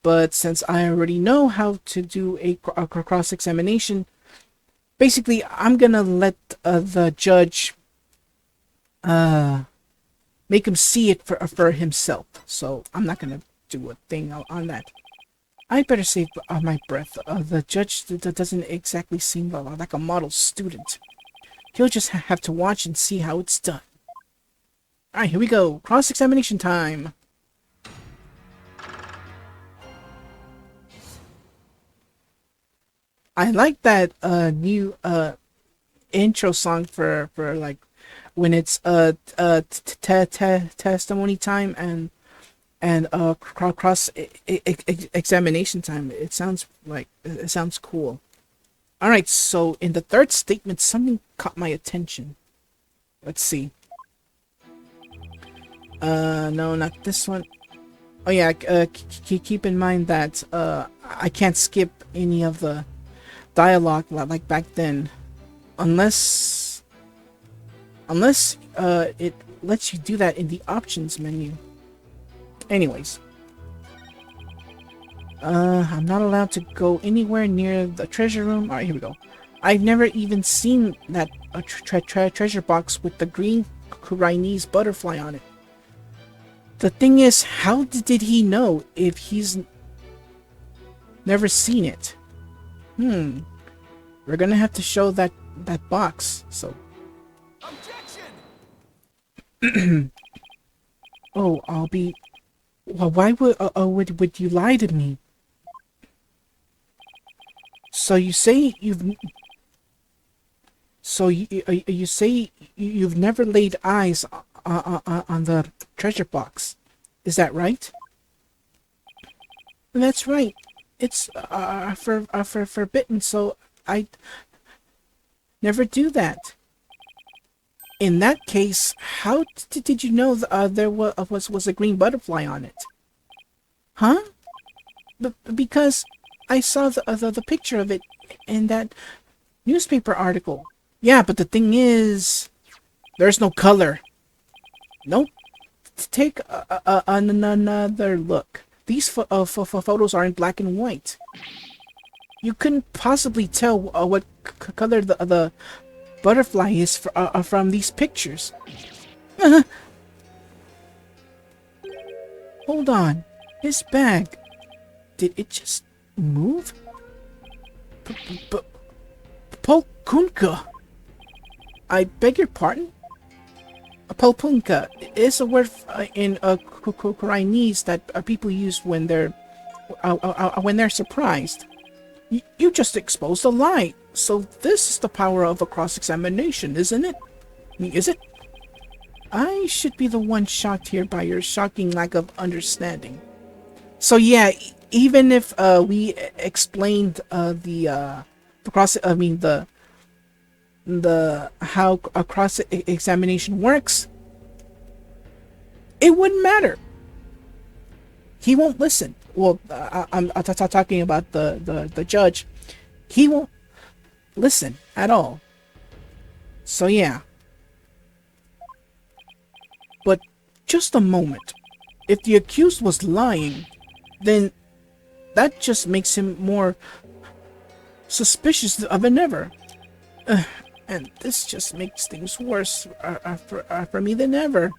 But since I already know how to do a cross-examination, basically I'm gonna let the judge make him see it for himself. So I'm not gonna do a thing on that. I better save my breath. The judge doesn't exactly seem like a model student. He'll just have to watch and see how it's done. Alright, here we go. Cross-examination time. I like that new intro song for like when it's testimony time and cross examination time. It sounds cool. All right, so in the third statement, something caught my attention. Let's see. No, not this one. Oh yeah, keep in mind that I can't skip any of the dialogue like back then, unless it lets you do that in the options menu. Anyways, I'm not allowed to go anywhere near the treasure room. All right, here we go. I've never even seen that treasure box with the green Kura'inese butterfly on it. The thing is, how did he know if he's never seen it? We're gonna have to show that box. So. Objection! Oh, I'll be. Well, why would you lie to me? So you say you've. So you say you've never laid eyes on the treasure box. Is that right? That's right. It's for forbidden, so I never do that. In that case, how did you know there was a green butterfly on it? Huh? Because I saw the picture of it in that newspaper article. Yeah, but the thing is, there's no color. Nope. Take another look. These photos are in black and white. You couldn't possibly tell what color the butterfly is from these pictures. Hold on. His bag. Did it just move? Polkunka. I beg your pardon? Polpunka is a word in Kura'inese that people use when they're surprised. You just exposed a lie. So this is the power of a cross-examination, isn't it? Is it? I should be the one shocked here by your shocking lack of understanding. So yeah, even if we explained the how a cross-examination works, it wouldn't matter. He won't listen. Well, I'm talking about the judge. He won't listen at all. So yeah. But just a moment. If the accused was lying, then that just makes him more suspicious than ever. And this just makes things worse for me than ever.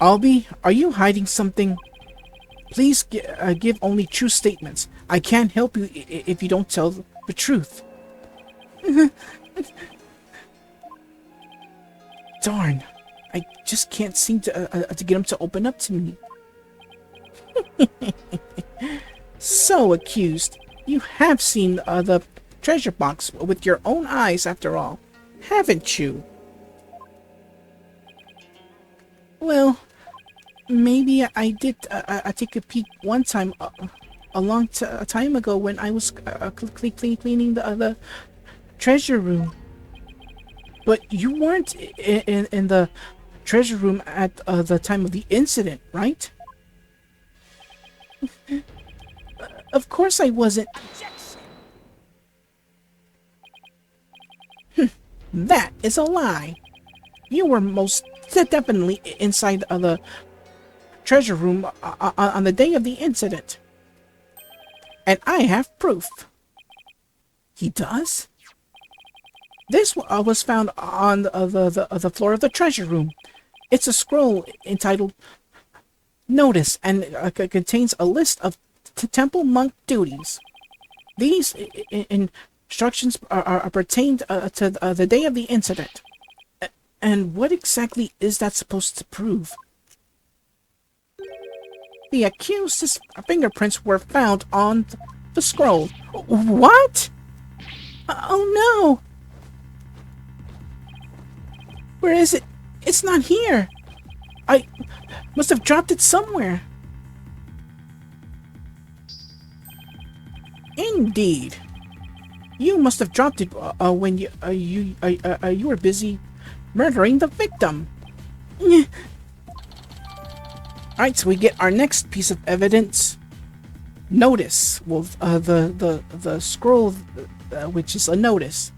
Albie, are you hiding something? Please give only true statements. I can't help you if you don't tell the truth. Darn, I just can't seem to get him to open up to me. So, accused, you have seen the treasure box with your own eyes after all, haven't you? Well, maybe I did take a peek one time a long time ago when I was cleaning the treasure room. But you weren't in the treasure room at the time of the incident, right? Of course I wasn't. That is a lie. You were most definitely inside the treasure room on the day of the incident. And I have proof. He does? This was found on the floor of the treasure room. It's a scroll entitled Notice and contains a list of temple monk duties. These instructions are pertained to the day of the incident. And what exactly is that supposed to prove? The accused's fingerprints were found on the scroll. What? Oh no! Where is it? It's not here. I must have dropped it somewhere. Indeed. You must have dropped it when you were busy murdering the victim. Alright, so we get our next piece of evidence. Notice. Well, the scroll, which is a notice.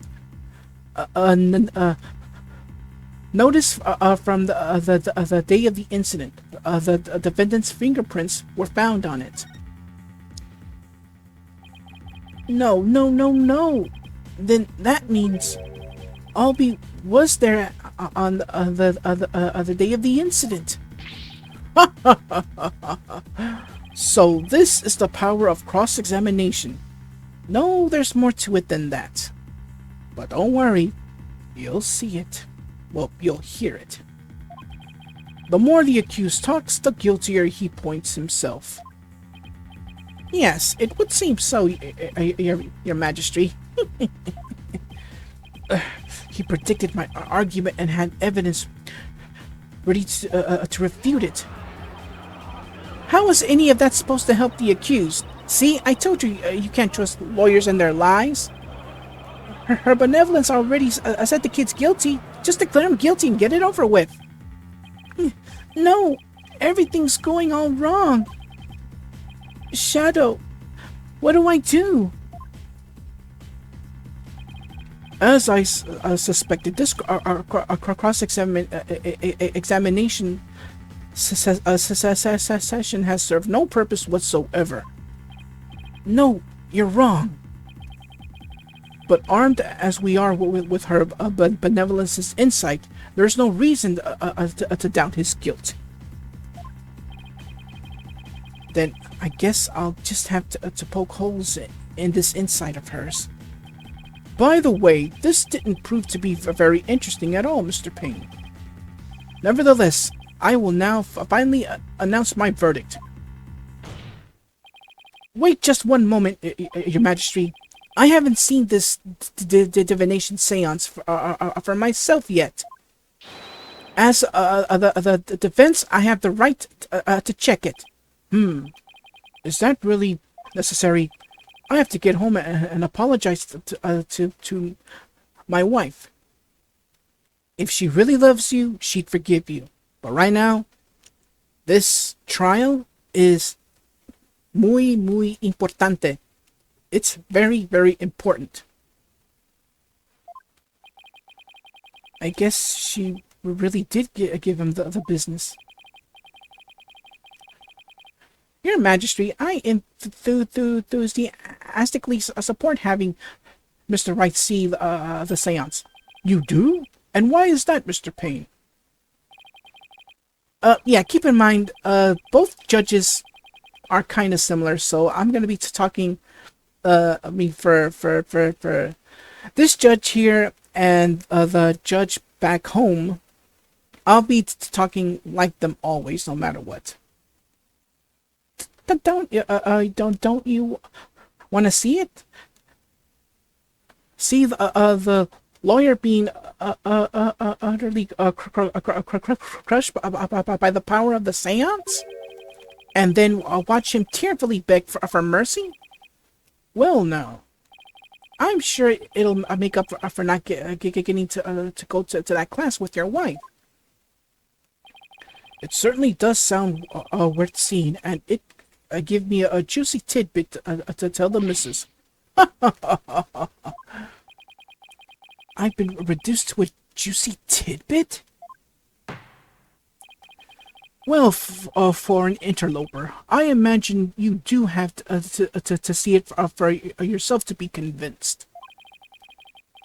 Notice from the day of the incident. The defendant's fingerprints were found on it. No. Then that means Albie was there on the day of the incident. So this is the power of cross-examination. No, there's more to it than that. But don't worry, you'll see it. Well, you'll hear it. The more the accused talks, the guiltier he points himself. Yes, it would seem so, your Majesty. He predicted my argument and had evidence ready to refute it. How is any of that supposed to help the accused? See, I told you you can't trust lawyers and their lies. Her benevolence already said the kid's guilty. Just declare him guilty and get it over with. No, everything's going all wrong. Shadow, what do I do? As I suspected, this cross-examination session has served no purpose whatsoever. No, you're wrong. But armed as we are with her benevolence's insight, there's no reason to doubt his guilt. Then I guess I'll just have to poke holes in this insight of hers. By the way, this didn't prove to be very interesting at all, Mr. Payne. Nevertheless, I will now finally announce my verdict. Wait just one moment, Your Majesty. I haven't seen this divination seance for myself yet. As the defense, I have the right to check it. Is that really necessary? I have to get home and apologize to my wife. If she really loves you, she'd forgive you. But right now, this trial is muy importante. It's very important. I guess she really did give him the business. Your Majesty, I enthusiastically support having Mr. Wright see the seance. You do? And why is that, Mr. Payne? Yeah, keep in mind, both judges are kind of similar, so I'm gonna be talking, for this judge here and the judge back home, I'll be talking like them always, no matter what. Don't you want to see it? See the lawyer being utterly crushed by the power of the seance, and then watch him tearfully beg for mercy? Well, no. I'm sure it'll make up for not getting to go to that class with your wife. It certainly does sound worth seeing, and it give me a juicy tidbit to tell the missus. I've been reduced to a juicy tidbit? Well, for an interloper, I imagine you do have to see it for yourself to be convinced.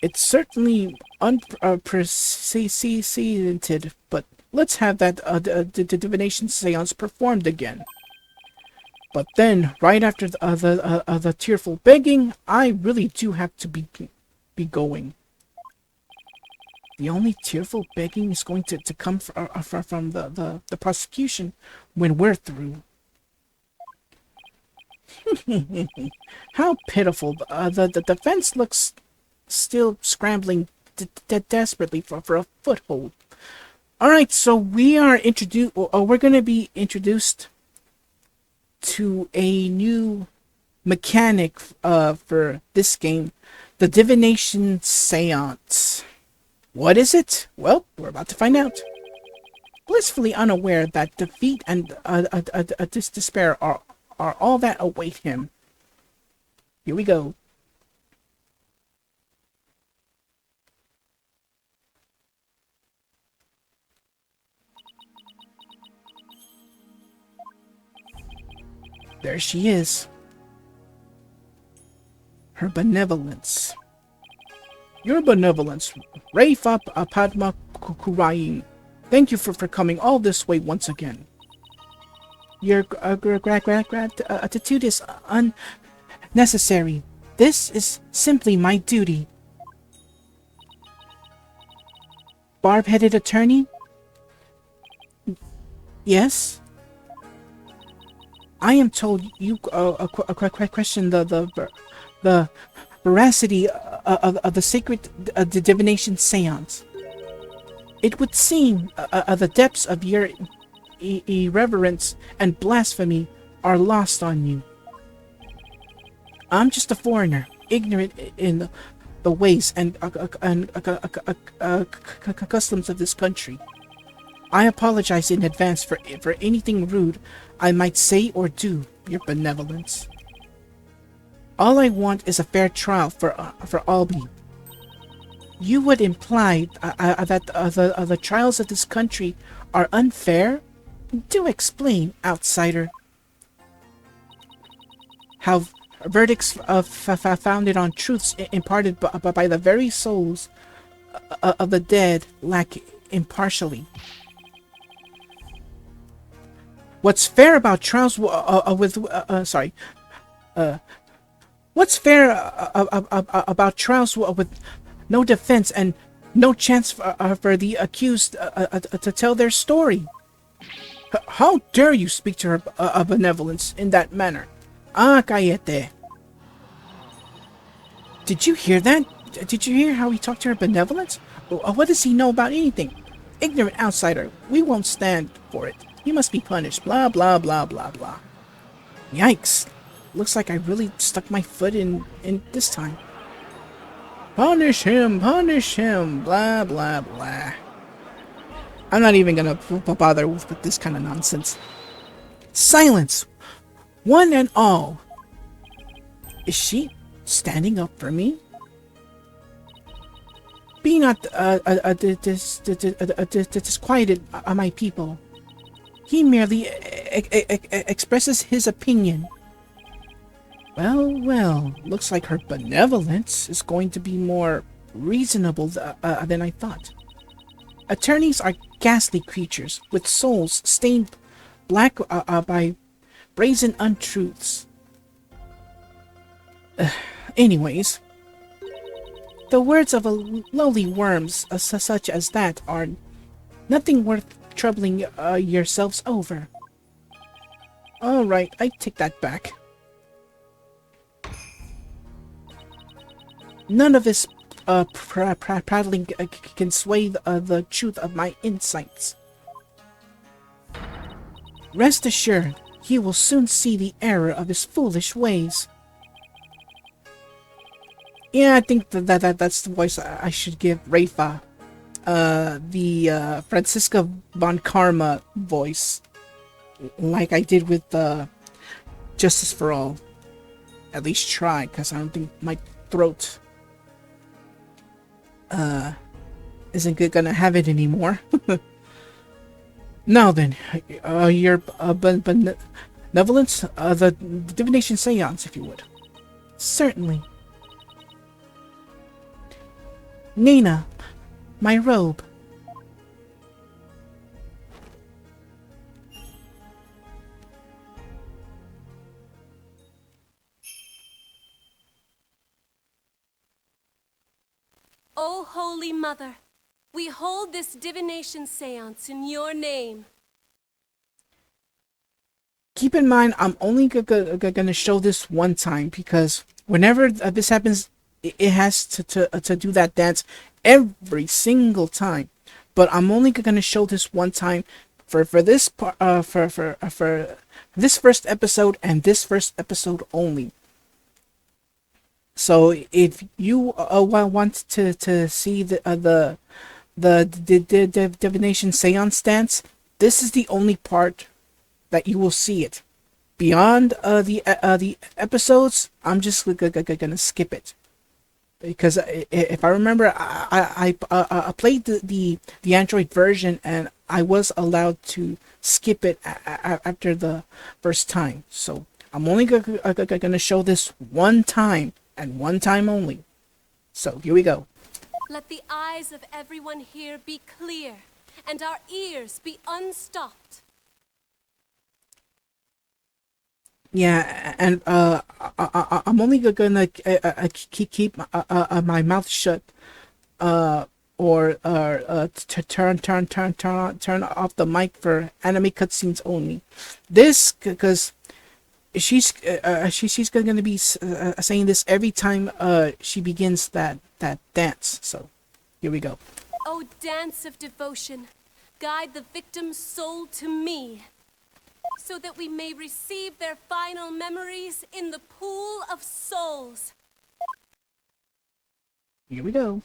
It's certainly unprecedented, but let's have that the divination seance performed again. But then, right after the tearful begging, I really do have to be going. The only tearful begging is going to come from the prosecution when we're through. How pitiful. The defense looks still scrambling desperately for a foothold. Alright, so we're gonna be introduced to a new mechanic for this game, the divination seance. What is it? Well, we're about to find out. Blissfully unaware that defeat and despair are all that await him. Here we go. There she is. Her benevolence. Your benevolence, Raifa Padma Kura'in. Thank you for coming all this way once again. Your gratitude is unnecessary. This is simply my duty. Barb-headed attorney? Yes? I am told you question the veracity of the sacred divination seance. It would seem the depths of your irreverence and blasphemy are lost on you. I'm just a foreigner, ignorant in the ways and customs of this country. I apologize in advance for anything rude I might say or do, your benevolence. All I want is a fair trial for Albany. You would imply that the trials of this country are unfair? Do explain, outsider. How verdicts founded on truths imparted by the very souls of the dead lack impartially. What's fair about trials what's fair about trials with no defense and no chance for the accused to tell their story? How dare you speak to her benevolence in that manner? Ah, cállate. Did you hear that? Did you hear how he talked to her benevolence? What does he know about anything? Ignorant outsider. We won't stand for it. He must be punished. Blah, blah, blah, blah, blah. Yikes. Looks like I really stuck my foot in this time. Punish him, blah, blah, blah. I'm not even gonna bother with this kind of nonsense. Silence! One and all! Is she standing up for me? Be not disquieted, my people. He merely expresses his opinion. Well, looks like her benevolence is going to be more reasonable than I thought. Attorneys are ghastly creatures with souls stained black by brazen untruths. Anyways, the words of a lowly worms such as that are nothing worth troubling yourselves over. Alright, I take that back. None of this prattling can sway the truth of my insights. Rest assured, he will soon see the error of his foolish ways. Yeah, I think that's the voice I should give Raifa. The Francisca von Karma voice. Like I did with Justice for All. At least try, because I don't think my throat isn't gonna have it anymore. Now then, your benevolence, the divination seance, if you would. Certainly. Nina, my robe. O Holy Mother, we hold this divination seance in your name. Keep in mind, I'm only gonna show this one time because whenever this happens, it has to do that dance every single time. But I'm only gonna show this one time for this part for this first episode and this first episode only. So if you want to see the divination seance dance, this is the only part that you will see it. Beyond the episodes, I'm just gonna skip it because if I remember, I played the Android version and I was allowed to skip it after the first time. So I'm only gonna show this one time and one time only. So here we go. Let the eyes of everyone here be clear, and our ears be unstopped. Yeah, and I'm only gonna keep my mouth shut, or to turn off the mic for anime cutscenes only. This because she's gonna be saying this every time she begins that dance. So here we go. O dance of devotion, guide the victim's soul to me, so that we may receive their final memories in the pool of souls. Here we go.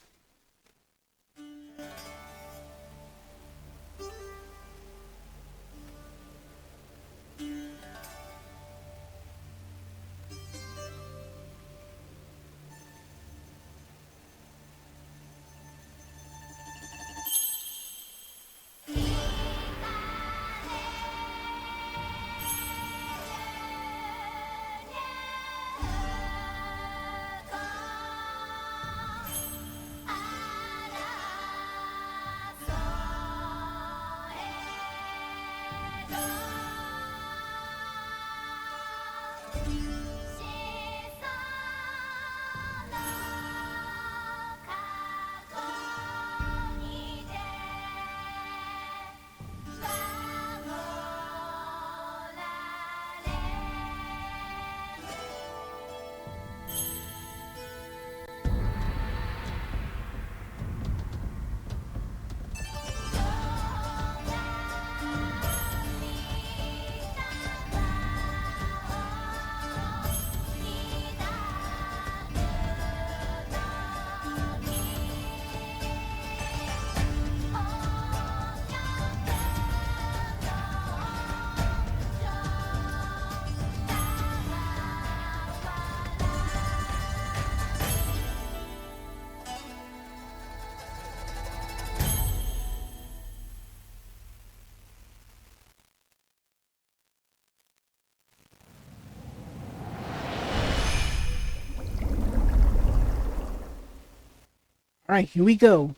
All right, here we go.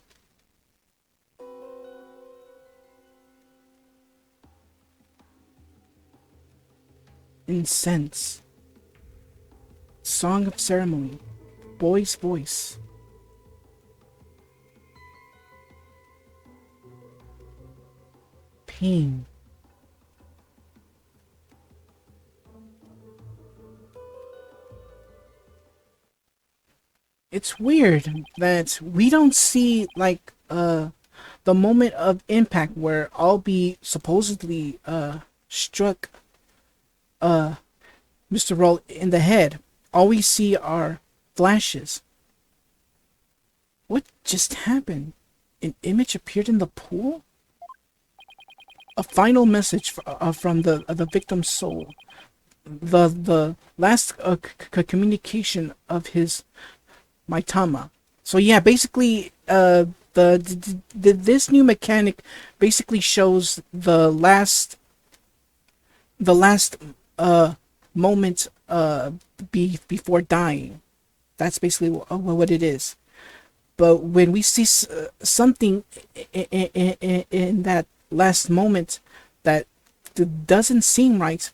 Incense. Song of ceremony. Boy's voice. Pain. It's weird that we don't see like the moment of impact where I'll be supposedly struck Mr. Roll in the head. All we see are flashes. What just happened? An image appeared in the pool? A final message from the victim's soul. The last communication of his Maitama. So yeah, basically, this new mechanic basically shows the last moment before dying. That's basically what it is. But when we see something in that last moment that doesn't seem right,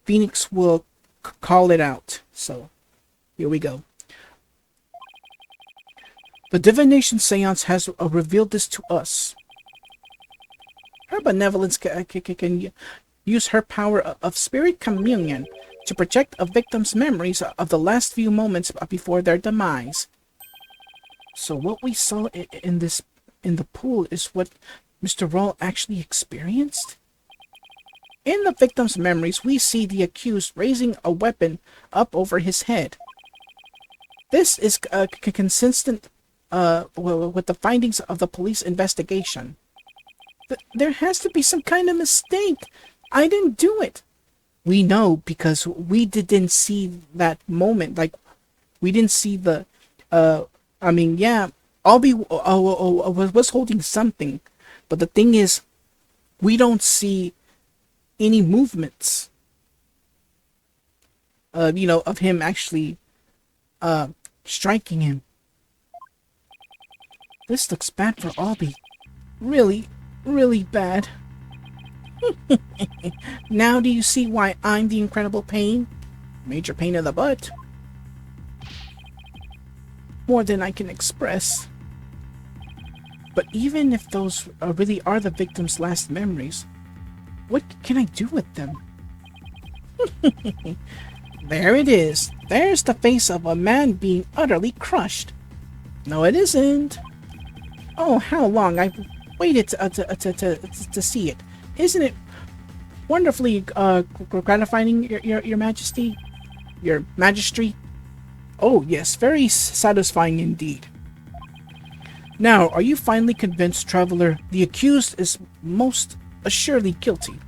Phoenix will call it out. So here we go. The divination seance has revealed this to us. Her benevolence can use her power of spirit communion to project a victim's memories of the last few moments before their demise. So what we saw in the pool is what Mr. Rawl actually experienced? In the victim's memories, we see the accused raising a weapon up over his head. This is consistent with the findings of the police investigation. There has to be some kind of mistake. I didn't do it. We know because we didn't see that moment. Like, we didn't see the... I mean, yeah, Albie was holding something. But the thing is, we don't see any movements. Of him actually striking him. This looks bad for Albie. Really, really bad. Now do you see why I'm the incredible pain? Major pain in the butt. More than I can express. But even if those really are the victim's last memories, what can I do with them? There it is. There's the face of a man being utterly crushed. No, it isn't. Oh, how long I've waited to see it. Isn't it wonderfully gratifying, your Majesty? Your Magistry? Oh, yes, very satisfying indeed. Now, are you finally convinced, Traveler, the accused is most assuredly guilty?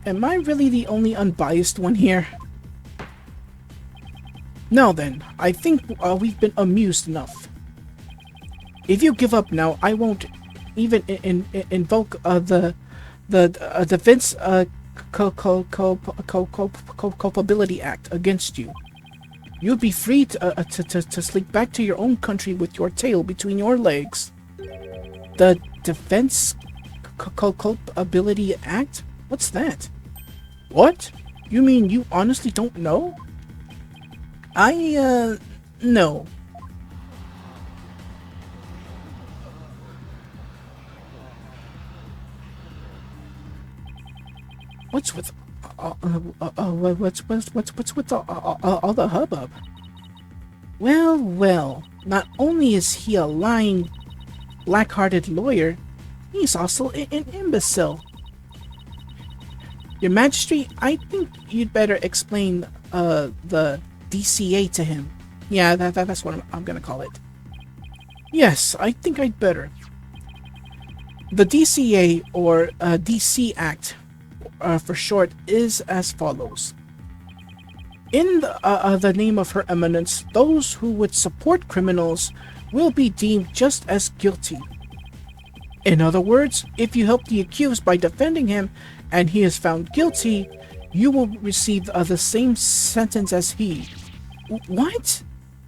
Am I really the only unbiased one here? Now then, I think we've been amused enough. If you give up now, I won't even invoke the Defense Culpability Act against you. You'd be free to slink back to your own country with your tail between your legs. The Defense Culpability Act? What's that? What? You mean you honestly don't know? No. What's with what's with all the hubbub? Well, not only is he a lying, black-hearted lawyer, he's also an imbecile. Your Majesty, I think you'd better explain the DCA to him. Yeah, that's what I'm gonna call it. Yes, I think I'd better. The DCA, or DC Act, for short, is as follows. In the name of Her Eminence, those who would support criminals will be deemed just as guilty. In other words, if you help the accused by defending him and he is found guilty, you will receive the same sentence as he. What?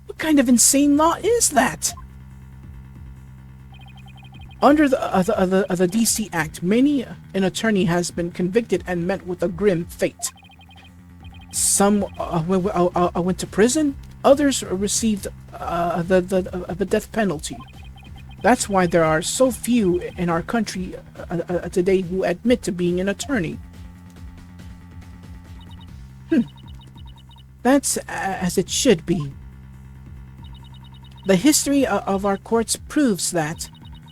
What kind of insane law is that? Under the DC Act, many an attorney has been convicted and met with a grim fate. Some went to prison, others received the death penalty. That's why there are so few in our country today who admit to being an attorney. That's as it should be. The history of our courts proves that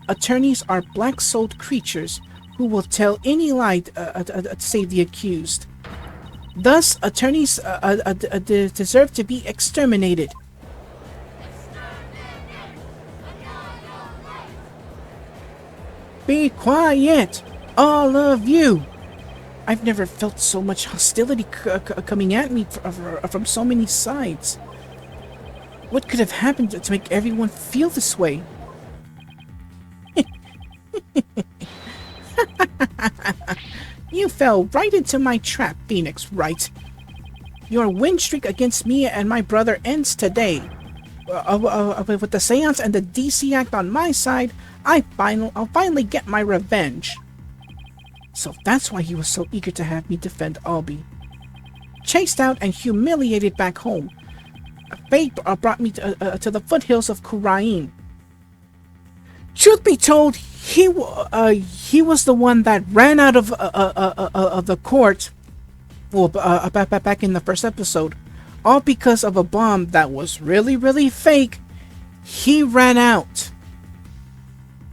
attorneys are black-souled creatures who will tell any lie to save the accused. Thus, attorneys deserve to be exterminated. Be quiet, all of you! I've never felt so much hostility coming at me from so many sides. What could have happened to make everyone feel this way? You fell right into my trap, Phoenix Wright. Your win streak against me and my brother ends today. With the seance and the DC Act on my side, I'll finally get my revenge. So that's why he was so eager to have me defend Albie. Chased out and humiliated back home, fate brought me to the foothills of Kura'in. Truth be told, he was the one that ran out of the court. Well, back in the first episode, all because of a bomb that was really fake. He ran out.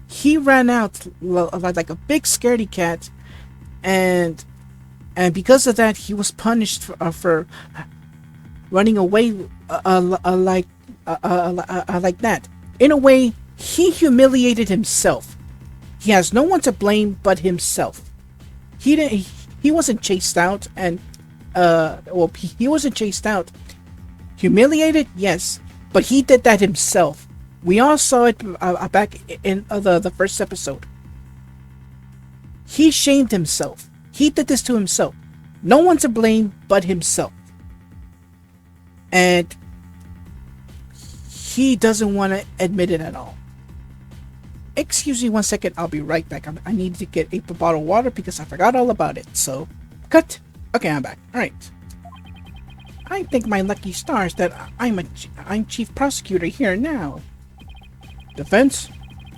He ran out like a big scaredy cat, and because of that, he was punished for running away like that. In a way, he humiliated himself. He has no one to blame but himself. He wasn't chased out, and he wasn't chased out. Humiliated, yes, but he did that himself. We all saw it back in the first episode. He shamed himself. He did this to himself. No one to blame but himself. And he doesn't want to admit it at all. Excuse me 1 second, I'll be right back. I need to get a bottle of water because I forgot all about it. So, cut. Okay, I'm back. Alright. I thank my lucky stars that I'm chief prosecutor here now. Defense?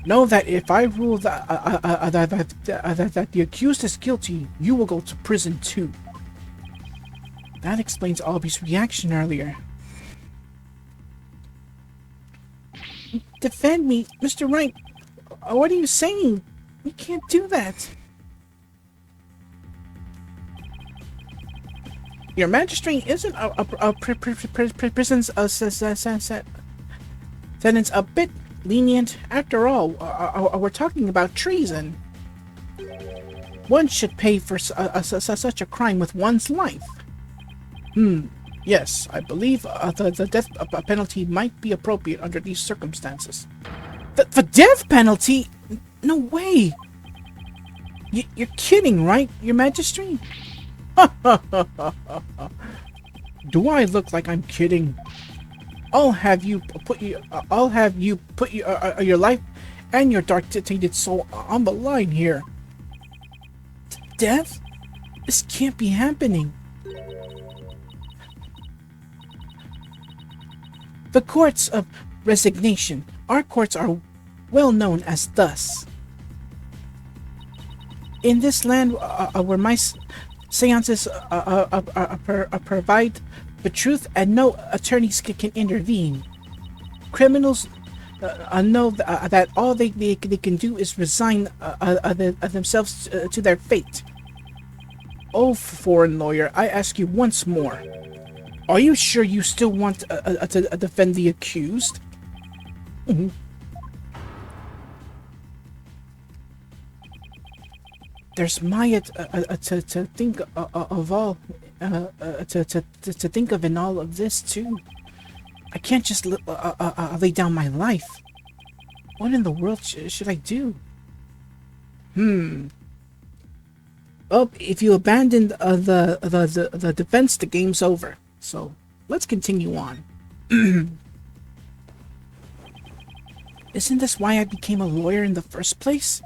Know that if I rule that the accused is guilty, you will go to prison too. That explains Albie's reaction earlier. Defend me, Mr. Wright. What are you saying? We can't do that. Your magistrate isn't a prison's sentence a bit lenient. After all, we're talking about treason. One should pay for such a crime with one's life. Yes, I believe the death penalty might be appropriate under these circumstances. The death penalty? No way! You're kidding, right, Your Majesty? Do I look like I'm kidding? I'll have you put your life and your dark tainted soul on the line here. Death? This can't be happening. The courts of resignation. Our courts are well known as thus. In this land where my seances provide the truth and no attorneys can intervene, criminals know that all they can do is resign themselves to their fate. Oh, foreign lawyer, I ask you once more. Are you sure you still want to defend the accused? There's Maya to think of all, to think of in all of this too. I can't just lay down my life. What in the world should I do? Oh, if you abandon the defense, the game's over. So let's continue on. Isn't this why I became a lawyer in the first place?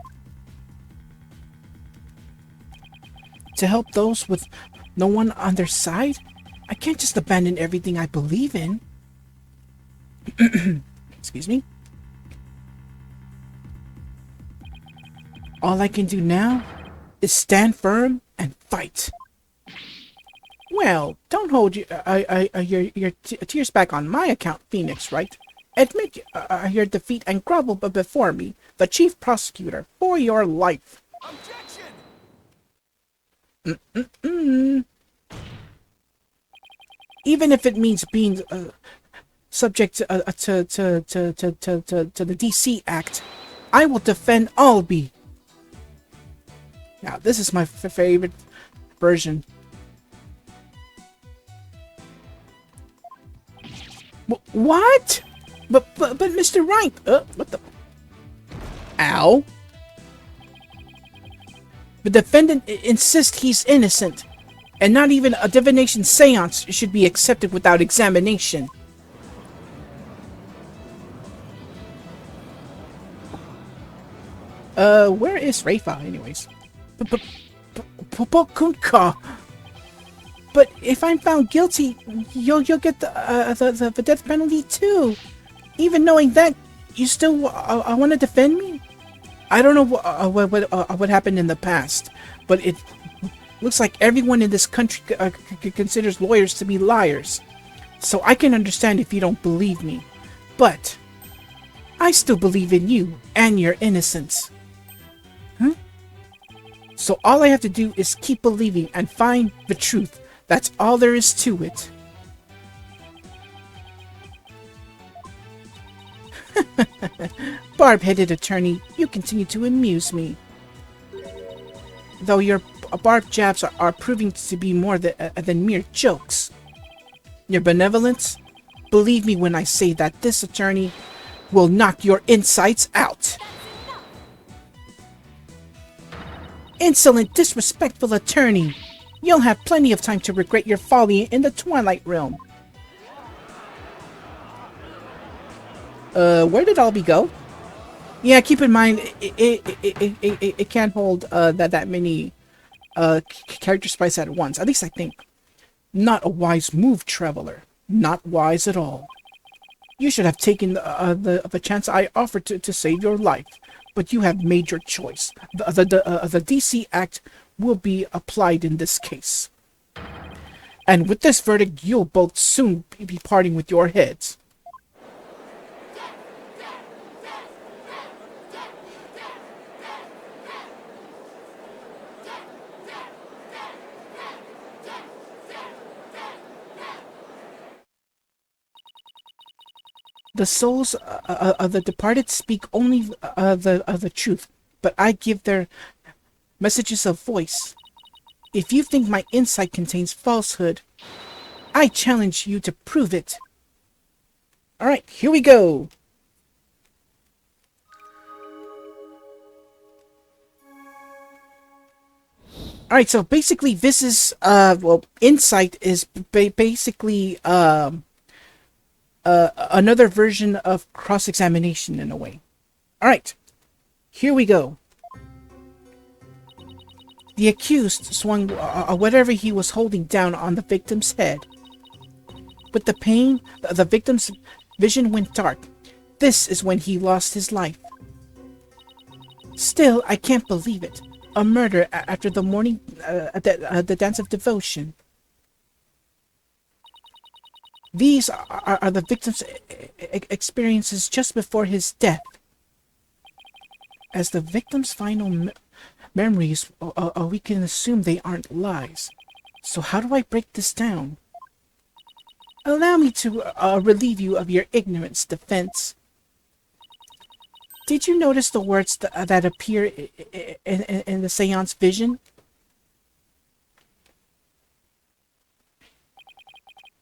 To help those with no one on their side? I can't just abandon everything I believe in. Excuse me? All I can do now is stand firm and fight. Well, don't hold your tears back on my account, Phoenix, right? Admit your defeat and grovel before me, the chief prosecutor, for your life. Objection! Even if it means being subject to the DC Act, I will defend Albie. Now, this is my favorite version. What? But Mr. Wright, what the? Ow! The defendant insists he's innocent, and not even a divination seance should be accepted without examination. Where is Rayfa, anyways? Pokunka. But if I'm found guilty, you'll get the death penalty too. Even knowing that, you still want to defend me? I don't know what happened in the past, but it looks like everyone in this country considers lawyers to be liars. So I can understand if you don't believe me, but I still believe in you and your innocence. Huh? So all I have to do is keep believing and find the truth. That's all there is to it. Barb-headed attorney, you continue to amuse me. Though your barb jabs are proving to be more than mere jokes. Your benevolence? Believe me when I say that this attorney will knock your insides out. Insolent, disrespectful attorney! You'll have plenty of time to regret your folly in the Twilight Realm. Where did Albie go? Yeah, keep in mind, it can't hold that many character sprites at once. At least I think. Not a wise move, Traveler. Not wise at all. You should have taken the chance I offered to save your life, but you have made your choice. The DC Act will be applied in this case. And with this verdict, you'll both soon be parting with your heads. The souls of the departed speak only the truth, but I give their messages a voice. If you think my insight contains falsehood, I challenge you to prove it. Alright, here we go! Alright, so basically this is, insight is basically, another version of cross-examination in a way. Alright, here we go. The accused swung whatever he was holding down on the victim's head. With the pain, the victim's vision went dark. This is when he lost his life. Still, I can't believe it. A murder after the morning, the dance of devotion. These are the victim's experiences just before his death. As the victim's final memories, we can assume they aren't lies. So how do I break this down? Allow me to relieve you of your ignorance, defense. Did you notice the words that appear in the seance vision?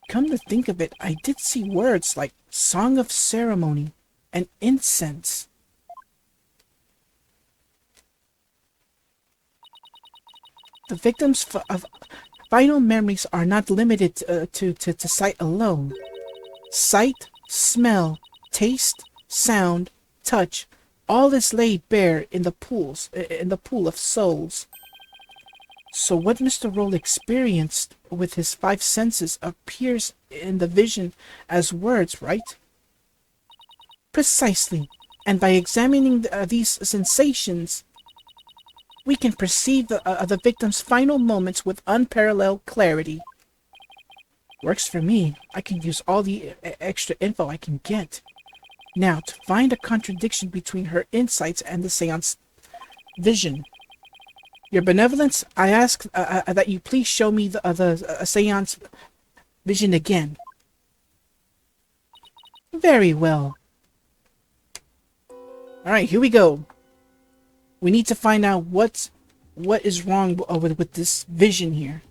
Come to think of it, I did see words like Song of Ceremony and Incense. The victim's final memories are not limited to sight alone. Sight, smell, taste, sound, touch, all is laid bare in the pool of souls. So what Mr. Roll experienced with his 5 senses appears in the vision as words, right? Precisely. And by examining these sensations, we can perceive the victim's final moments with unparalleled clarity. Works for me. I can use all the extra info I can get. Now, to find a contradiction between her insights and the seance vision. Your benevolence, I ask that you please show me the seance vision again. Very well. Alright, here we go. We need to find out what is wrong with this vision here.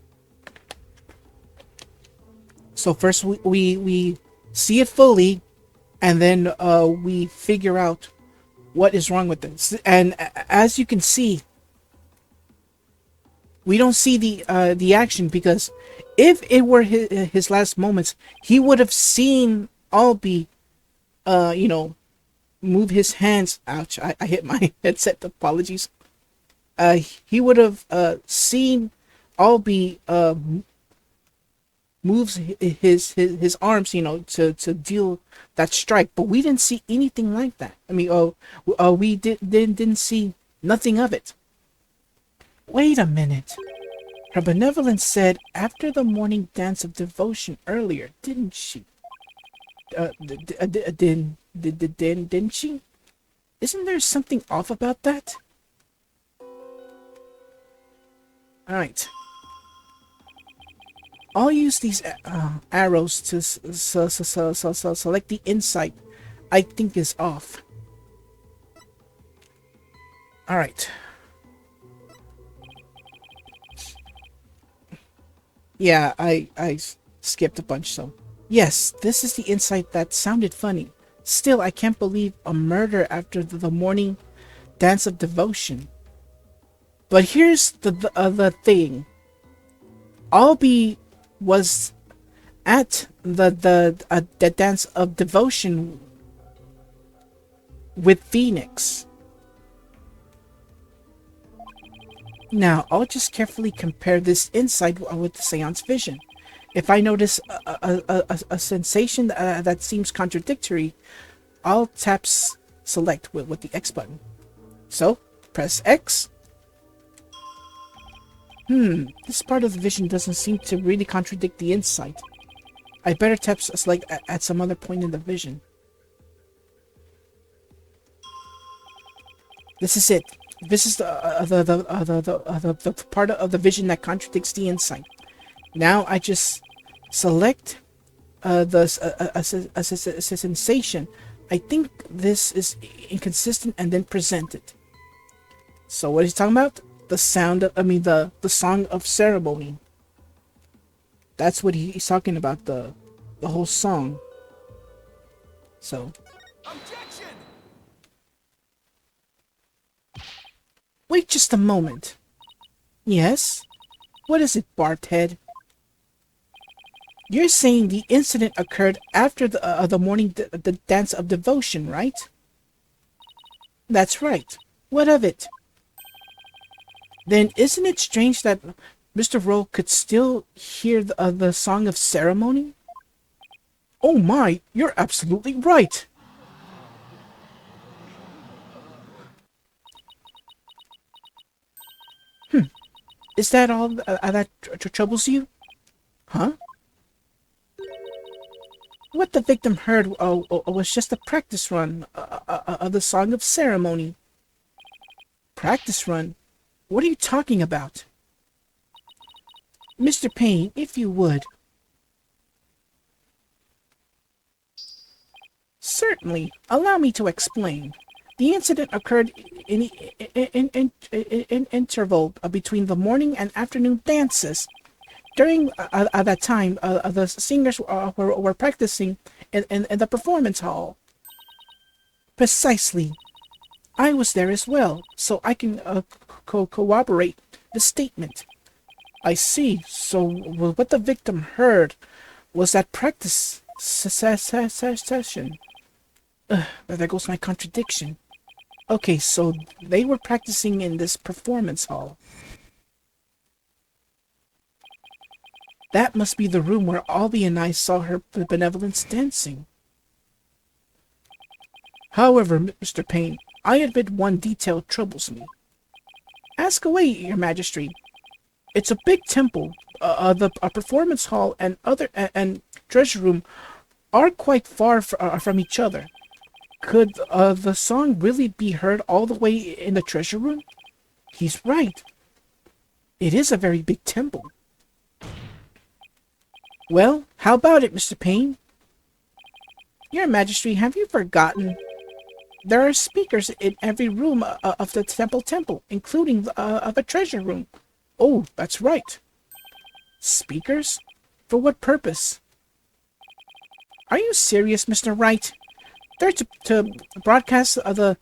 So first we see it fully, and then we figure out what is wrong with this. And as you can see, we don't see the action, because if it were his last moments, he would have seen Albie, move his hands. Ouch! I hit my headset. Apologies. He would have seen Albie moves his arms, to deal that strike. But we didn't see anything like that. I mean, we didn't see nothing of it. Wait a minute. Her benevolence said after the morning dance of devotion earlier, didn't she? Didn't she? Isn't there something off about that? Alright. I'll use these arrows to select the insight I think is off. Alright. Yeah, I skipped a bunch, so. Yes, this is the insight that sounded funny. Still, I can't believe a murder after the morning dance of devotion. But here's the thing. Albie was at the dance of devotion with Phoenix. Now, I'll just carefully compare this insight with the seance vision. If I notice a sensation that seems contradictory, I'll tap select with the X button. So, press X. This part of the vision doesn't seem to really contradict the insight. I better tap select at some other point in the vision. This is it. This is the part of the vision that contradicts the insight. Now I just select a sensation. I think this is inconsistent, and then present it. So what he's talking about? The song of ceremony. That's what he's talking about, the whole song. So. Objection! Wait just a moment. Yes? What is it, Barbed Head? You're saying the incident occurred after the morning the dance of devotion, right? That's right. What of it? Then isn't it strange that Mr. Rowe could still hear the song of ceremony? Oh my, you're absolutely right. Is that all that troubles you? Huh? What the victim heard was just a practice run of the Song of Ceremony. Practice run? What are you talking about? Mr. Payne, if you would. Certainly. Allow me to explain. The incident occurred in interval between the morning and afternoon dances. During that time, the singers were practicing in the performance hall. Precisely. I was there as well, so I can corroborate the statement. I see. So what the victim heard was that practice session. There goes my contradiction. Okay, so they were practicing in this performance hall. That must be the room where Albie and I saw her benevolence dancing. However, Mr. Payne, I admit one detail troubles me. Ask away, Your Majesty. It's a big temple. The performance hall and treasure room are quite far from each other. Could the song really be heard all the way in the treasure room? He's right. It is a very big temple. Well, how about it, Mr. Payne? Your Majesty, have you forgotten? There are speakers in every room of the temple, including the treasure room. Oh, that's right. Speakers? For what purpose? Are you serious, Mr. Wright? They're to broadcast the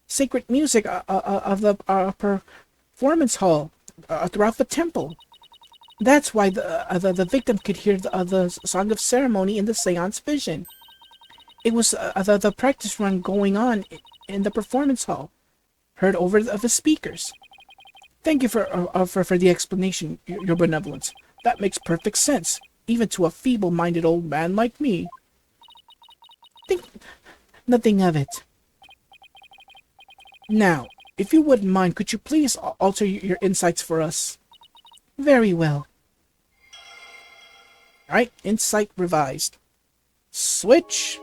sacred music of the performance hall throughout the temple. That's why the victim could hear the Song of Ceremony in the seance vision. It was the practice run going on in the performance hall, heard over the speakers. Thank you for the explanation, Your Benevolence. That makes perfect sense. even to a feeble-minded old man like me. Think nothing of it. Now, if you wouldn't mind, could you please alter your insights for us? Very well. Alright, insight revised. Switch.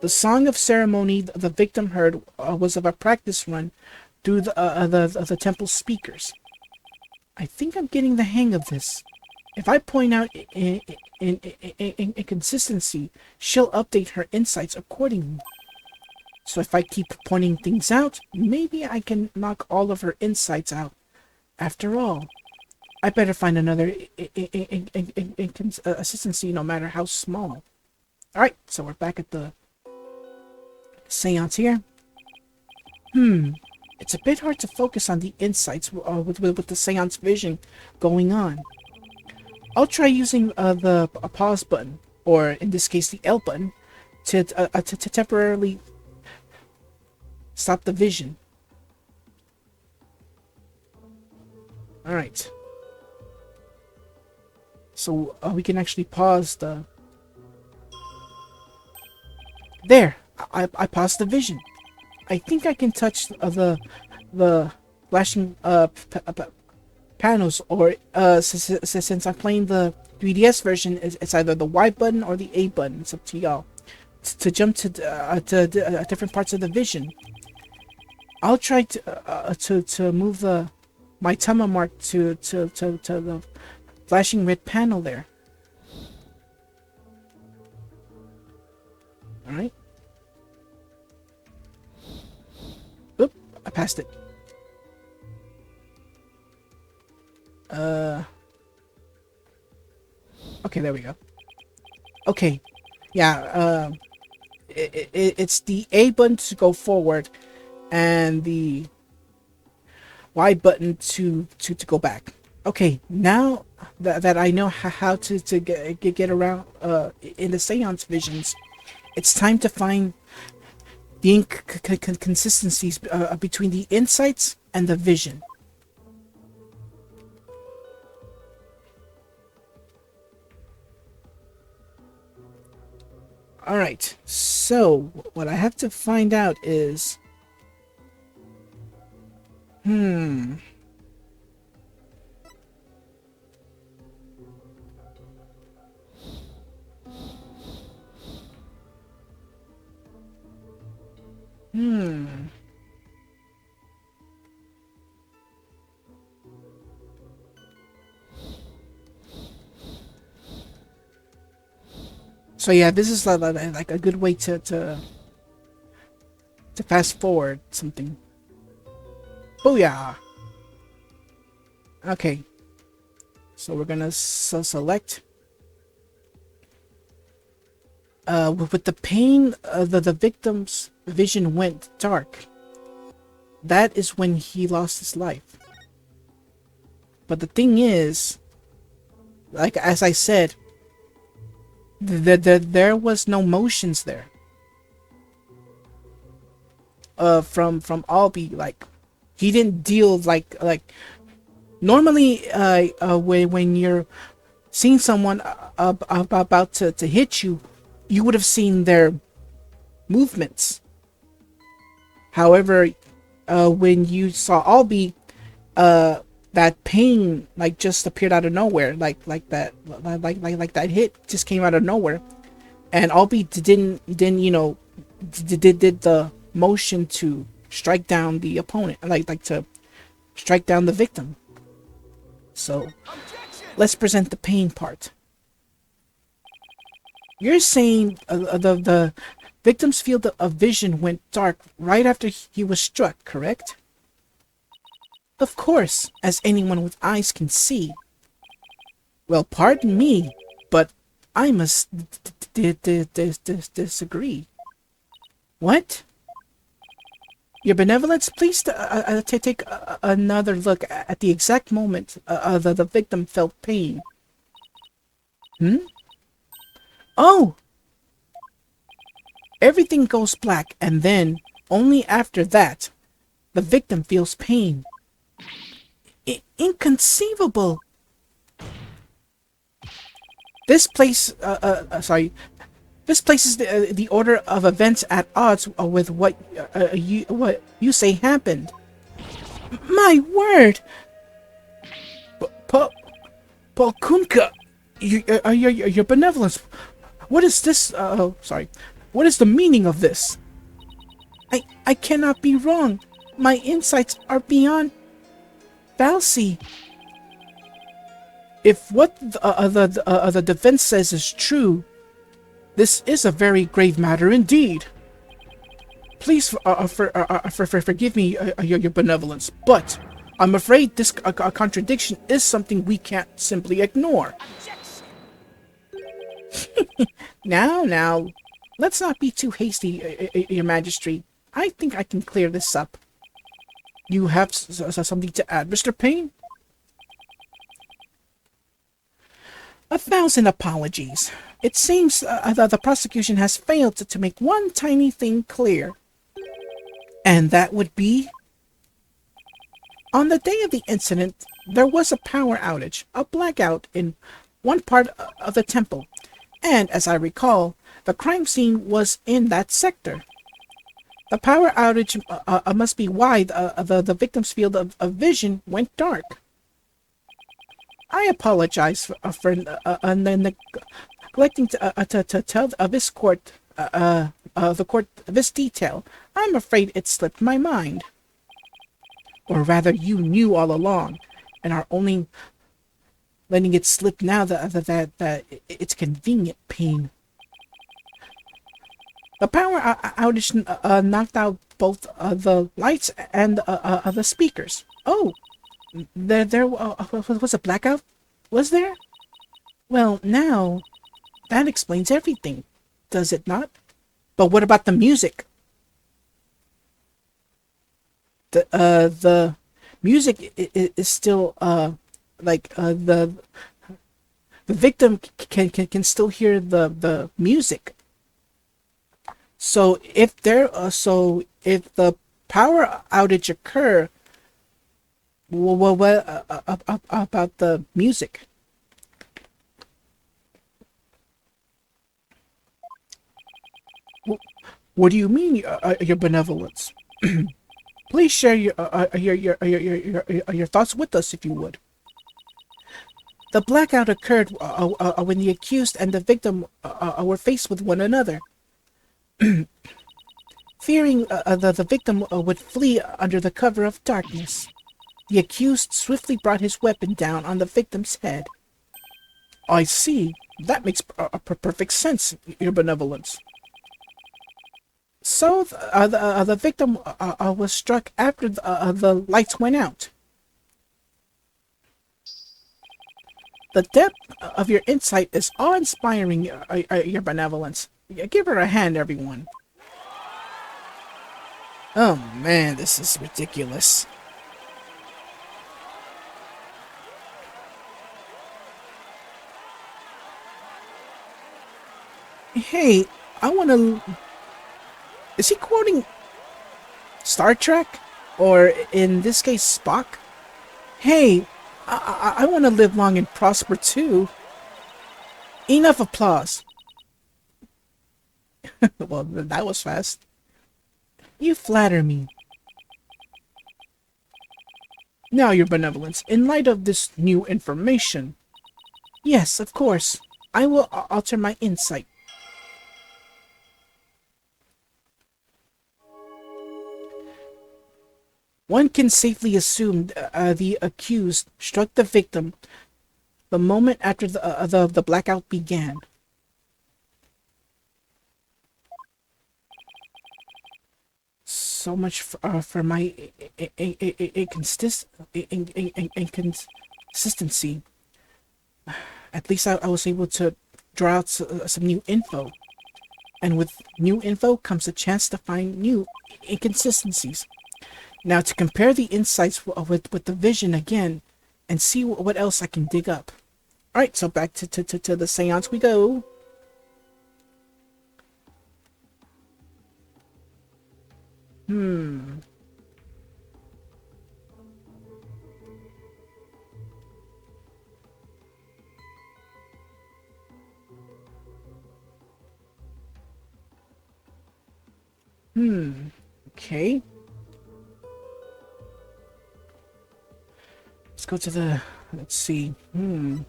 The song of ceremony the victim heard was of a practice run through the temple speakers. I think I'm getting the hang of this. If I point out inconsistency, she'll update her insights accordingly. So if I keep pointing things out, maybe I can knock all of her insights out. After all, I better find another inconsistency, no matter how small. Alright, so we're back at the seance here. It's a bit hard to focus on the insights with the seance vision going on. I'll try using the pause button, or in this case the L button, to temporarily stop the vision. Alright. So we can actually pause the... There! I paused the vision. I think I can touch the flashing panels, or since I'm playing the 3DS version, it's either the Y button or the A button. It's up to y'all to jump to different parts of the vision. I'll try to move my Tama mark to the flashing red panel there. All right. Oop! I passed it. Okay, there we go. Okay, yeah. It's the A button to go forward, and the Y button to go back. Okay, now that I know how to get around in the seance visions, it's time to find the inconsistencies between the insights and the vision. Alright, so what I have to find out is... So yeah, this is like a good way to fast forward something. Booyah! Okay, so we're gonna select. With the pain, the victim's vision went dark. That is when he lost his life. But the thing is, like as I said, there was no motions there. From Albie, like he didn't deal like normally when you're seeing someone about to hit you, you would have seen their movements. However, when you saw Albie, that pain like just appeared out of nowhere, like that hit just came out of nowhere, and Albie didn't did the motion to strike down the opponent, like to strike down the victim. So let's present the pain part. You're saying the victim's field of vision went dark right after he was struck, correct? Of course, as anyone with eyes can see. Well, pardon me, but I must disagree. What? Your benevolence, please take another look at the exact moment the victim felt pain. Oh! Everything goes black, and then, only after that, the victim feels pain. Inconceivable! This place, sorry, this places the order of events at odds with what you say happened. My word! Pa Palkunka, your benevolence. What is this? Sorry. What is the meaning of this? I cannot be wrong. My insights are beyond falsy. If what the defense says is true, this is a very grave matter indeed. Please forgive me your benevolence, but I'm afraid this contradiction is something we can't simply ignore. Now, let's not be too hasty, your majesty. I think I can clear this up. You have something to add, Mr. Payne? 1,000 apologies. It seems that the prosecution has failed to make one tiny thing clear. And that would be? On the day of the incident, there was a power outage, a blackout in one part of the temple. And as I recall, the crime scene was in that sector. The power outage must be why the victim's field of vision went dark. I apologize for neglecting to tell this court, the court this detail. I'm afraid it slipped my mind. Or rather, you knew all along, and are only letting it slip now that it's convenient, Payne. The power outage knocked out both the lights and the speakers. Oh, there was a blackout? Was there? Well, now, that explains everything, does it not? But what about the music? The music is still, the victim can still hear the music. So if if the power outage occur, what about the music? What do you mean, your benevolence? Please share your thoughts with us, if you would. The blackout occurred when the accused and the victim were faced with one another. Fearing the victim would flee under the cover of darkness, the accused swiftly brought his weapon down on the victim's head. I see. That makes perfect sense, your benevolence. So the victim was struck after the lights went out. The depth of your insight is awe-inspiring, your benevolence. Give her a hand, everyone. Oh man, this is ridiculous. Hey, I want to... Is he quoting Star Trek? Or in this case, Spock? Hey, I want to live long and prosper too. Enough applause. Well, that was fast. You flatter me. Now, your benevolence, in light of this new information... Yes, of course. I will alter my insight. One can safely assume the accused struck the victim the moment after the blackout began. So much for my inconsistency. At least I was able to draw out some new info. And with new info comes a chance to find new inconsistencies. Now to compare the insights with the vision again and see what else I can dig up. Alright, so back to the seance we go. Okay. Let's go to the... Let's see. The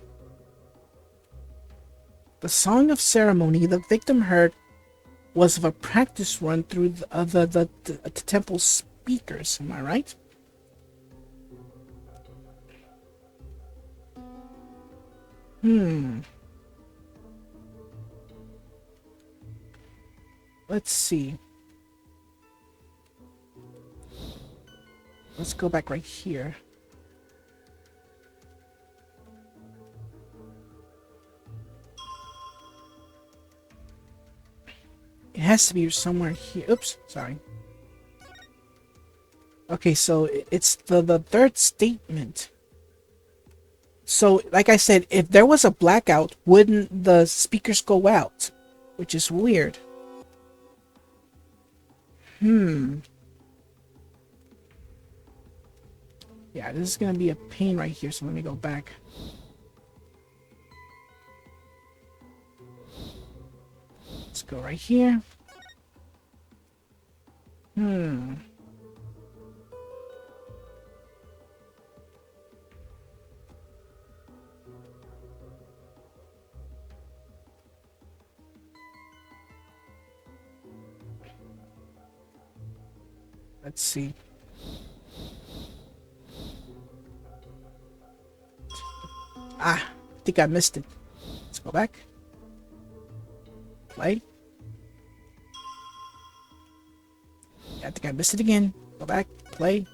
Song of Ceremony the victim heard was of a practice run through the temple speakers. Am I right? Let's see. Let's go back right here. It has to be somewhere here. Oops, sorry. Okay, so it's the third statement. So, like I said, if there was a blackout, wouldn't the speakers go out? Which is weird. Yeah, this is gonna be a pain right here, so let me go back. Let's go right here. Let's see. I think I missed it. Let's go back. Play. I think I missed it again. Go back. Play.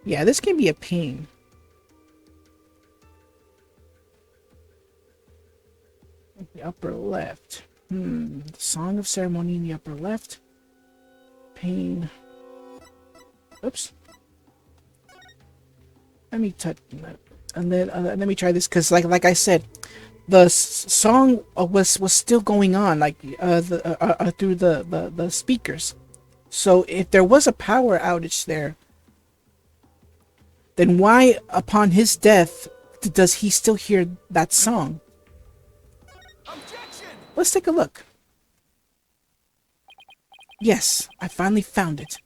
Yeah, this can be a pain. The upper left. The Song of Ceremony in the upper left. Pain. Oops. Let me touch, and then let me try this, because like I said, the song was still going on, like through the speakers. So if there was a power outage there, then why, upon his death, does he still hear that song? Objection! Let's take a look. Yes, I finally found it.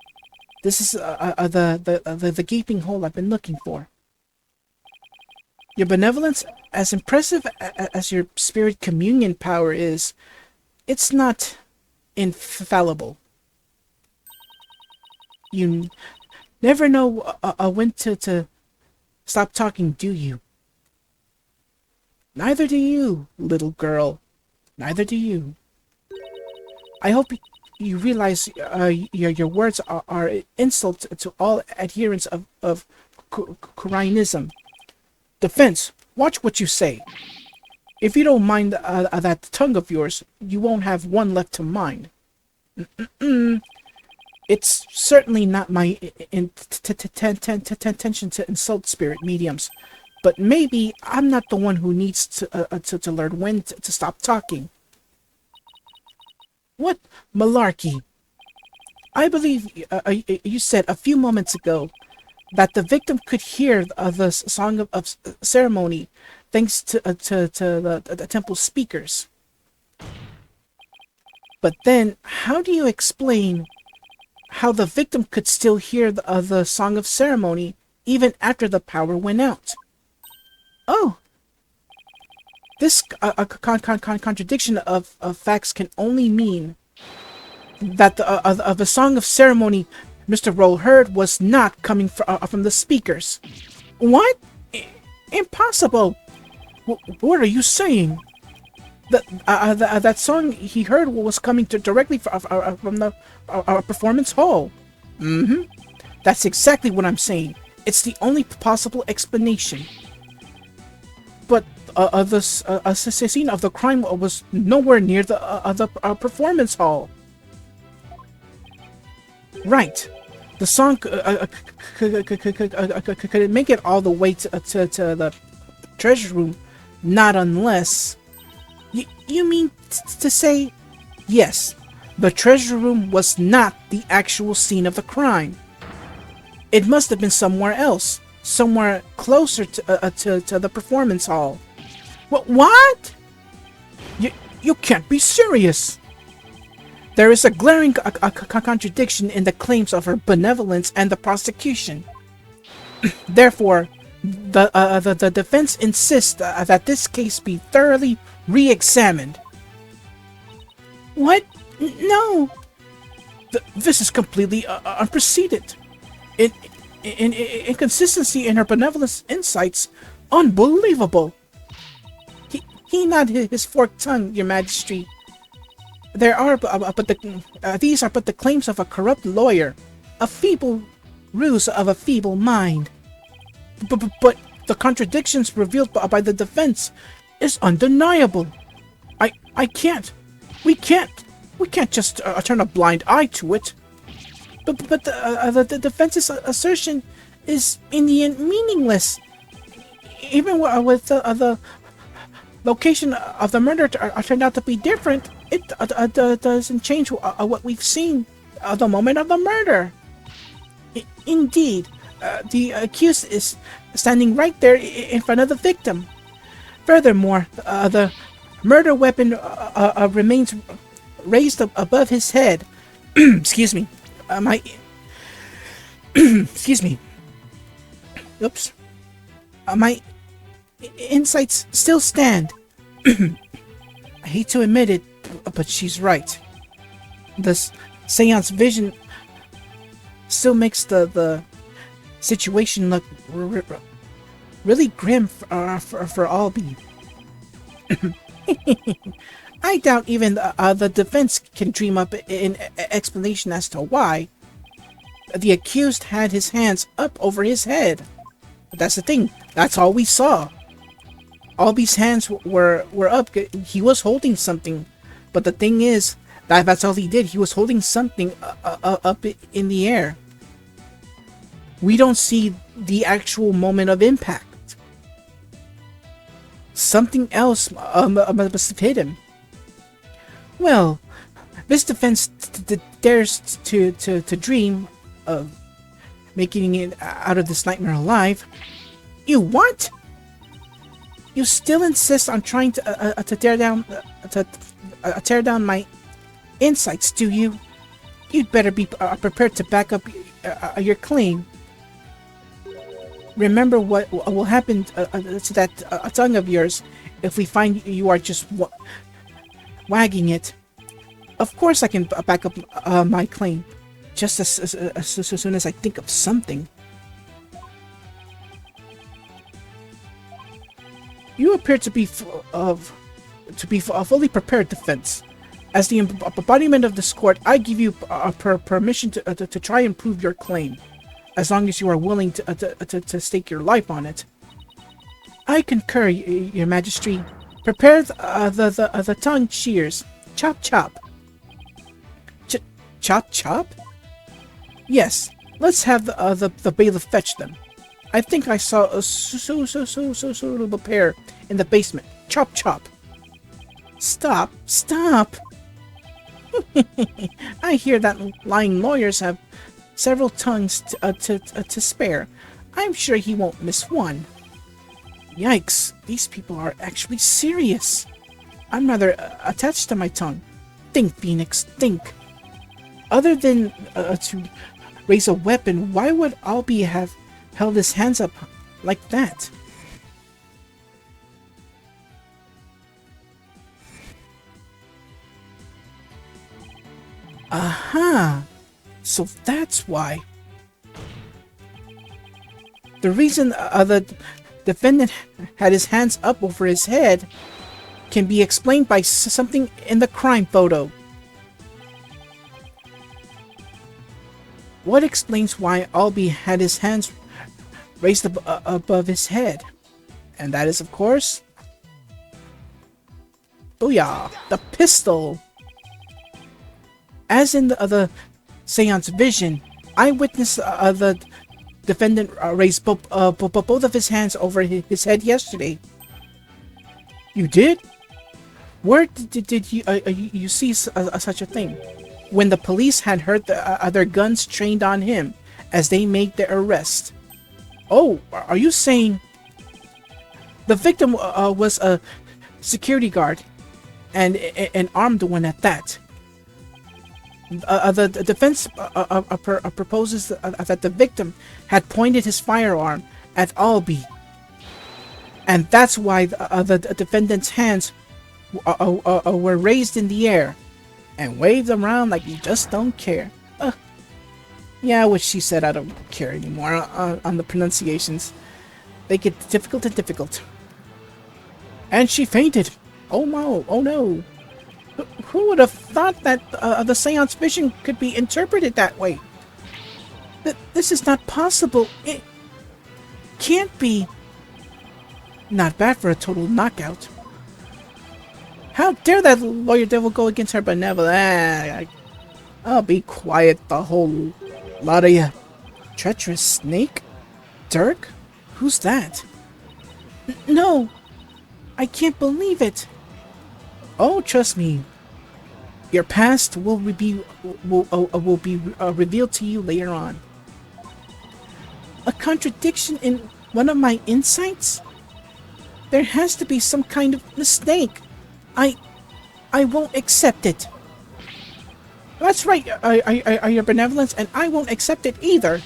This is the gaping hole I've been looking for. Your benevolence, as impressive as your spirit communion power is, it's not infallible. You never know when to stop talking, do you? Neither do you, little girl. Neither do you. I hope you realize your words are insult to all adherents of Kura'inism. Defense, watch what you say. If you don't mind that tongue of yours, you won't have one left to mind. It's certainly not my intention to insult spirit mediums, but maybe I'm not the one who needs to learn when to stop talking. What malarkey? I believe you said a few moments ago that the victim could hear the Song of Ceremony thanks to the temple speakers. But then, how do you explain how the victim could still hear the Song of Ceremony even after the power went out? Oh! This contradiction of facts can only mean that the Song of Ceremony Mr. Roll heard was not coming from the speakers. What? Impossible! What are you saying? That song he heard was coming directly from the performance hall. That's exactly what I'm saying. It's the only possible explanation. But the scene of the crime was nowhere near the performance hall. Right. The song could make it all the way to the treasure room, not unless... You mean to say... Yes, the treasure room was not the actual scene of the crime. It must have been somewhere else, somewhere closer to the performance hall. What? You can't be serious! There is a glaring contradiction in the claims of her benevolence and the prosecution. Therefore, the defense insists that this case be thoroughly re-examined. What? No! This is completely unprecedented. Inconsistency in her benevolence insights, unbelievable. He nodded his forked tongue, Your Majesty. These are but the claims of a corrupt lawyer, a feeble ruse of a feeble mind. But the contradictions revealed by the defense is undeniable. We can't just turn a blind eye to it. But the defense's assertion is in the end meaningless. Even with the location of the murder turned out to be different, it doesn't change what we've seen at the moment of the murder. Indeed, the accused is standing right there in front of the victim. Furthermore, the murder weapon remains raised above his head. Excuse me. Excuse me. Oops. My insights still stand. I hate to admit it, but she's right. This seance vision still makes the situation look really grim for Albie. I doubt even the defense can dream up an explanation as to why the accused had his hands up over his head. But that's the thing. That's all we saw. Albie's hands were up. He was holding something. But the thing is, that's all he did. He was holding something up in the air. We don't see the actual moment of impact. Something else must have hit him. Well, this defense dares to dream of making it out of this nightmare alive. You what? You still insist on trying to tear down my insights, do you? You'd better be prepared to back up your claim. Remember what will happen to that tongue of yours if we find you are just wagging it. Of course I can back up my claim, just as soon as I think of something. You appear to be a fully prepared defense. As the embodiment of this court, I give you permission to try and prove your claim, as long as you are willing to stake your life on it. I concur, Your Majesty. Prepare the tongue shears. Chop chop. Chop chop? Yes. Let's have the bailiff fetch them. I think I saw a suitable pair in the basement. Chop chop. Stop. I hear that lying lawyers have several tongues to spare. I'm sure he won't miss one. Yikes, these people are actually serious. I'm rather attached to my tongue. Think, Phoenix, think. Other than to raise a weapon, why would Albie have held his hands up like that? Aha! So that's why. The reason the defendant had his hands up over his head can be explained by something in the crime photo. What explains why Albie had his hands raised above his head? And that is, of course, booyah, the pistol! As in the seance vision, I witnessed the defendant raise both of his hands over his head yesterday. You did? Where did you see such a thing? When the police had heard their guns trained on him, as they made their arrest. Oh, are you saying the victim was a security guard, and an armed one at that? The defense proposes that the victim had pointed his firearm at Albie, and that's why the defendant's hands were raised in the air and waved around like he just don't care. Yeah, what she said, I don't care anymore on the pronunciations. They get difficult and difficult. And she fainted. Oh no, oh no. Who would have thought that the seance vision could be interpreted that way? This is not possible. It can't be. Not bad for a total knockout. How dare that lawyer devil go against her benevolence? I'll be quiet, the whole lot of you. Treacherous snake? Dirk? Who's that? No, I can't believe it. Oh, trust me. Your past will be revealed to you later on. A contradiction in one of my insights? There has to be some kind of mistake. I won't accept it. That's right, your benevolence, and I won't accept it either.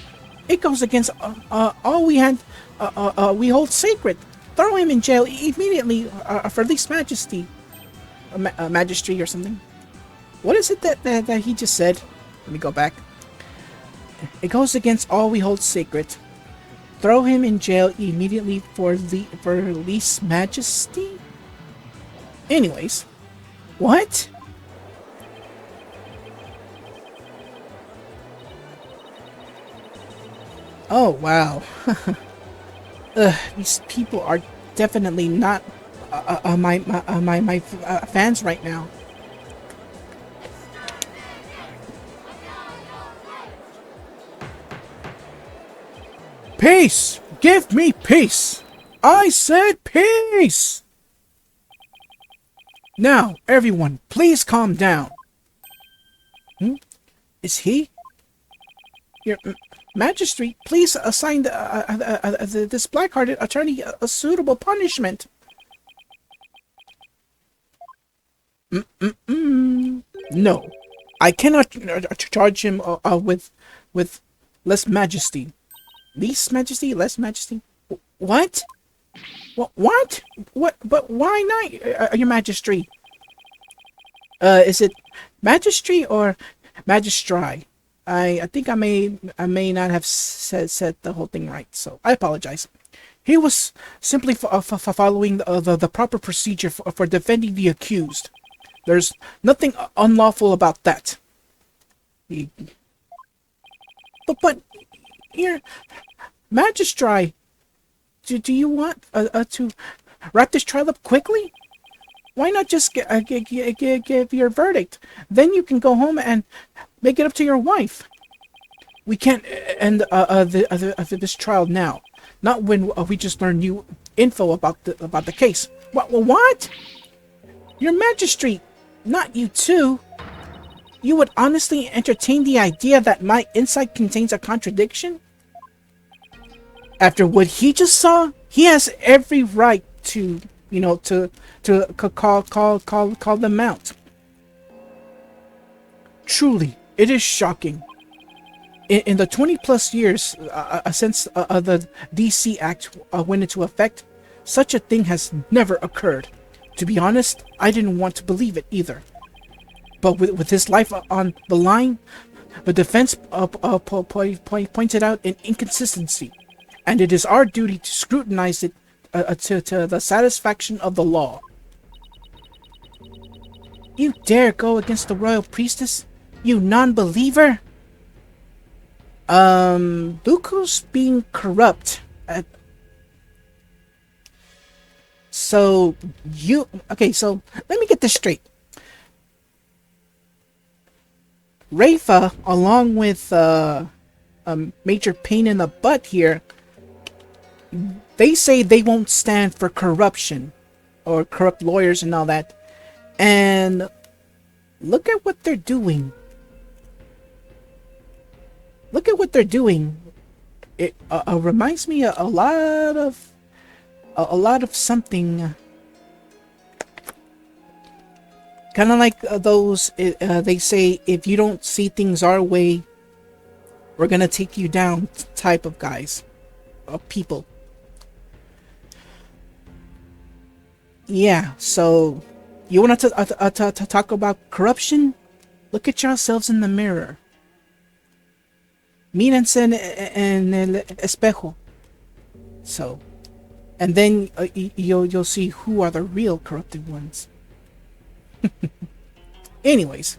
It goes against all we hold sacred. Throw him in jail immediately for least majesty. Magistry or something. What is it that he just said? Let me go back. It goes against all we hold sacred. Throw him in jail immediately for least majesty? Anyways. What? Oh, wow. These people are definitely not my fans right now. Peace! Give me peace! I said peace! Now, everyone, please calm down. Is he? Your Majesty, please assign this black-hearted attorney a suitable punishment. No, I cannot charge him with less majesty. Least majesty, less majesty. What? What? What? But why not, your Majesty? Is it Magistry or Magistri? I think I may not have said the whole thing right, so I apologize. He was simply following the proper procedure for defending the accused. There's nothing unlawful about that. But here, Magistri, do you want to wrap this trial up quickly? Why not just give your verdict? Then you can go home and make it up to your wife. We can't end this trial now. Not when we just learn new info about the case. What? Your Majesty, not you too. You would honestly entertain the idea that my insight contains a contradiction? After what he just saw, he has every right to, call them out. Truly, it is shocking. In the 20+ years since the DC Act went into effect, such a thing has never occurred. To be honest, I didn't want to believe it either. But with his life on the line, the defense pointed out an inconsistency, and it is our duty to scrutinize it to the satisfaction of the law. You dare go against the royal priestess? You non-believer? Luku's being corrupt. So let me get this straight. Rafa, along with a major pain in the butt here, they say they won't stand for corruption or corrupt lawyers and all that. And look at what they're doing. Look at what they're doing. It reminds me a lot of something. Kind of like those. They say, if you don't see things our way, we're gonna take you down. Type of guys, of people. Yeah. So, you want to talk about corruption? Look at yourselves in the mirror. Mírense en el espejo. So, and then you'll see who are the real corrupted ones. Anyways.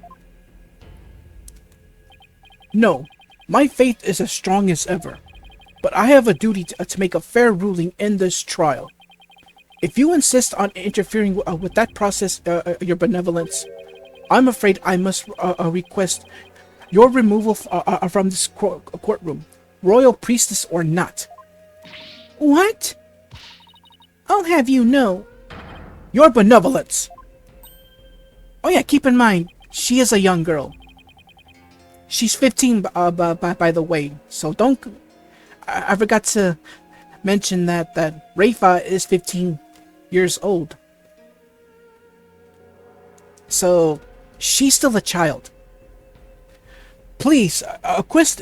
No, my faith is as strong as ever, but I have a duty to make a fair ruling in this trial. If you insist on interfering with that process, your benevolence, I'm afraid I must request your removal from this courtroom, royal priestess or not. What? I'll have you know. Your benevolence. Oh yeah, keep in mind, she is a young girl. She's 15, by the way. So don't. I forgot to mention that Rafa is 15 years old. So she's still a child. Please, acquist,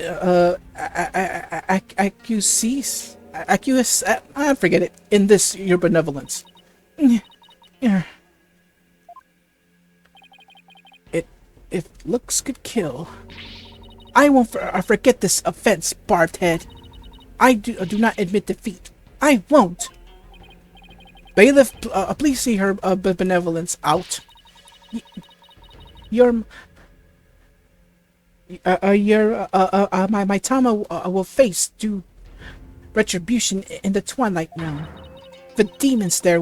I forget it. In this, your benevolence. If looks could kill, I won't forget this offense, barbed head. I do not admit defeat. I won't. Bailiff, please see her benevolence out. My Tama will face due retribution in the Twilight Realm. The demons there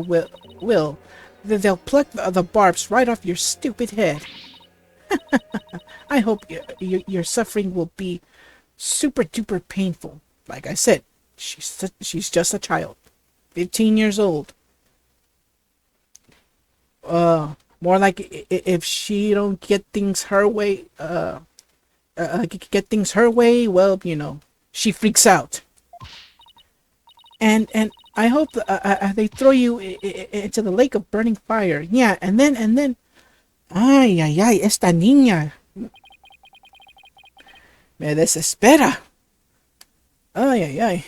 they'll pluck the barbs right off your stupid head. I hope your suffering will be super duper painful. Like I said, she's just a child, 15 years old. More like if she don't get things her way, well, you know, she freaks out. And I hope they throw you into the lake of burning fire. Yeah, and then, ay, esta niña me desespera. Ay.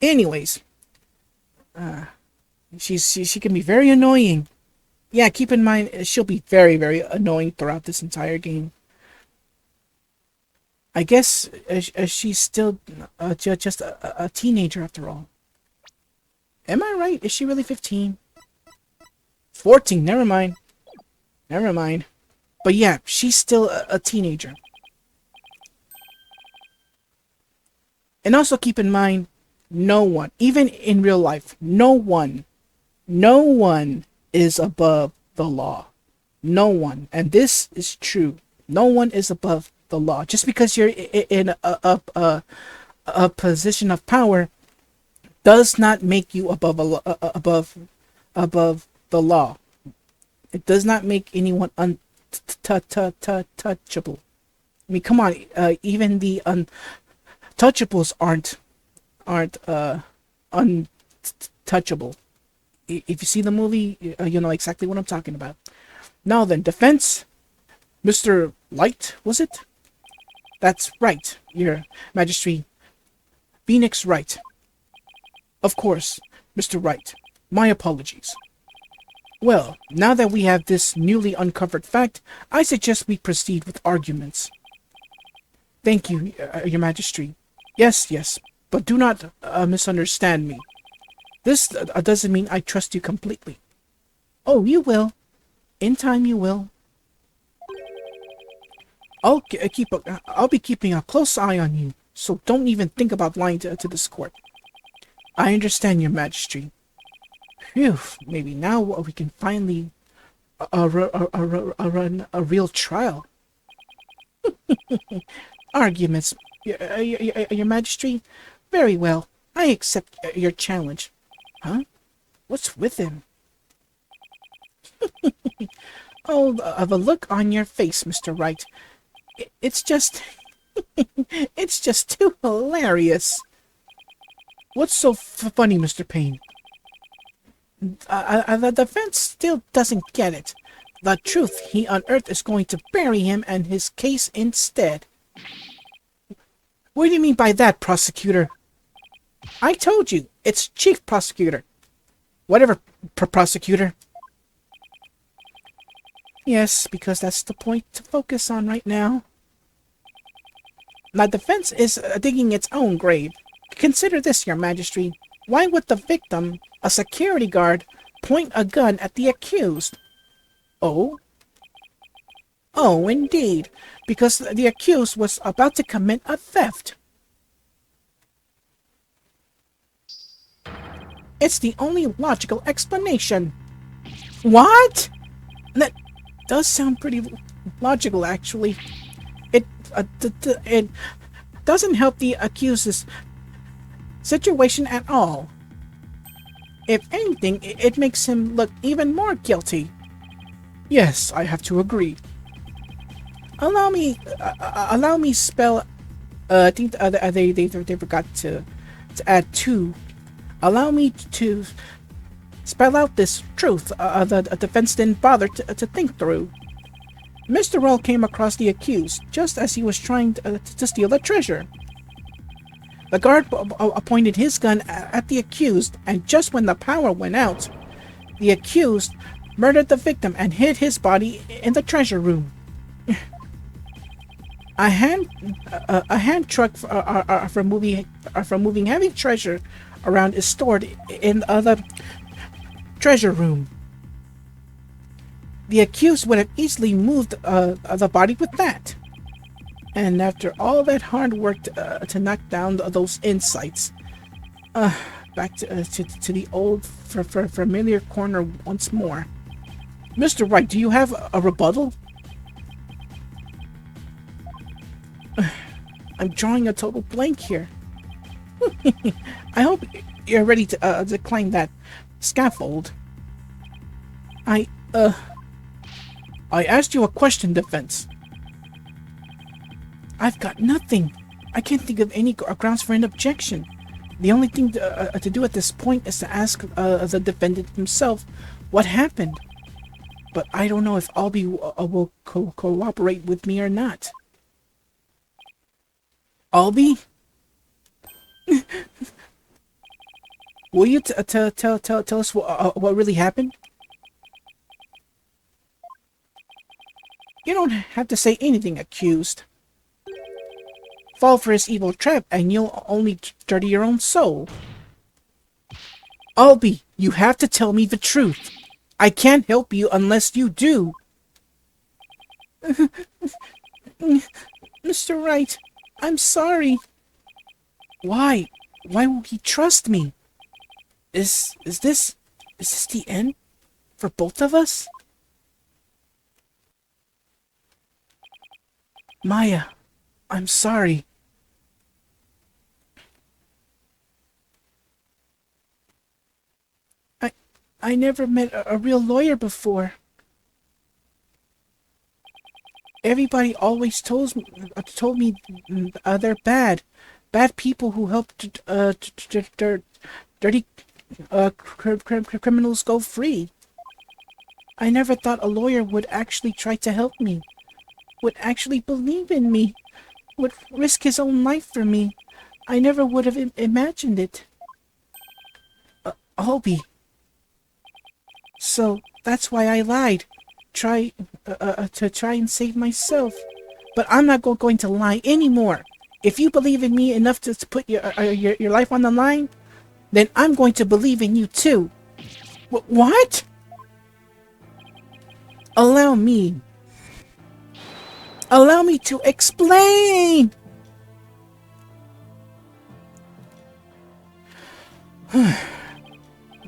Anyways, she can be very annoying. Yeah, keep in mind, she'll be very, very annoying throughout this entire game. I guess she's still just a teenager after all. Am I right? Is she really 15? 14, never mind. But yeah, she's still a teenager. And also keep in mind, no one, even in real life, no one is above the law. No one. And this is true. No one is above the law. Just because you're in a position of power does not make you above the law. It does not make anyone untouchable. I mean, come on, even the untouchables aren't untouchable. If you see the movie, you know exactly what I'm talking about. Now then, defense, Mr. Light, was it? That's right, Your Majesty. Phoenix Wright. Of course, Mr. Wright. My apologies. Well, now that we have this newly uncovered fact, I suggest we proceed with arguments. Thank you, Your Majesty. Yes, but do not misunderstand me. This doesn't mean I trust you completely. Oh, you will. In time, you will. I'll be keeping a close eye on you, so don't even think about lying to this court. I understand, Your Majesty. Phew, maybe now we can finally run a real trial. Arguments, Your Majesty? Very well, I accept your challenge. Huh? What's with him? Oh, the look on your face, Mr. Wright. It's just... it's just too hilarious. What's so funny, Mr. Payne? The defense still doesn't get it. The truth he unearthed is going to bury him and his case instead. What do you mean by that, prosecutor? I told you, it's chief prosecutor. Whatever, prosecutor. Yes, because that's the point to focus on right now. The defense is digging its own grave. Consider this, your majesty. Why would the victim, a security guard, point a gun at the accused? Oh? Oh, indeed. Because the accused was about to commit a theft. It's the only logical explanation. What? That does sound pretty logical, actually. It doesn't help the accused's situation at all. If anything, it makes him look even more guilty. Yes, I have to agree. Allow me spell. I think they forgot to add two. Allow me to spell out this truth the defense didn't bother to think through. Mr. Roll came across the accused just as he was trying to steal the treasure. The guard pointed his gun at the accused, and just when the power went out, the accused murdered the victim and hid his body in the treasure room. A hand truck for moving heavy treasure around is stored in the treasure room. The accused would have easily moved the body with that. And after all that hard work to knock down those insights, back to the old familiar corner once more. Mr. Wright, do you have a rebuttal? I'm drawing a total blank here. I hope you're ready to climb that scaffold. I asked you a question, defense. I've got nothing. I can't think of any grounds for an objection. The only thing to do at this point is to ask the defendant himself what happened. But I don't know if Albie will cooperate with me or not. Albie? Will you tell us what really happened? You don't have to say anything, accused. Fall for his evil trap and you'll only dirty your own soul. Albie, you have to tell me the truth. I can't help you unless you do. Mr. Wright, I'm sorry. Why? Why won't he trust me? Is this the end for both of us? Maya, I'm sorry. I never met a real lawyer before. Everybody always told me they're bad people who help dirty criminals go free. I never thought a lawyer would actually try to help me, would actually believe in me, would risk his own life for me. I never would have imagined it. Albie. So that's why I lied. To try and save myself. But I'm not going to lie anymore. If you believe in me enough to put your life on the line, then I'm going to believe in you too. What? Allow me to explain.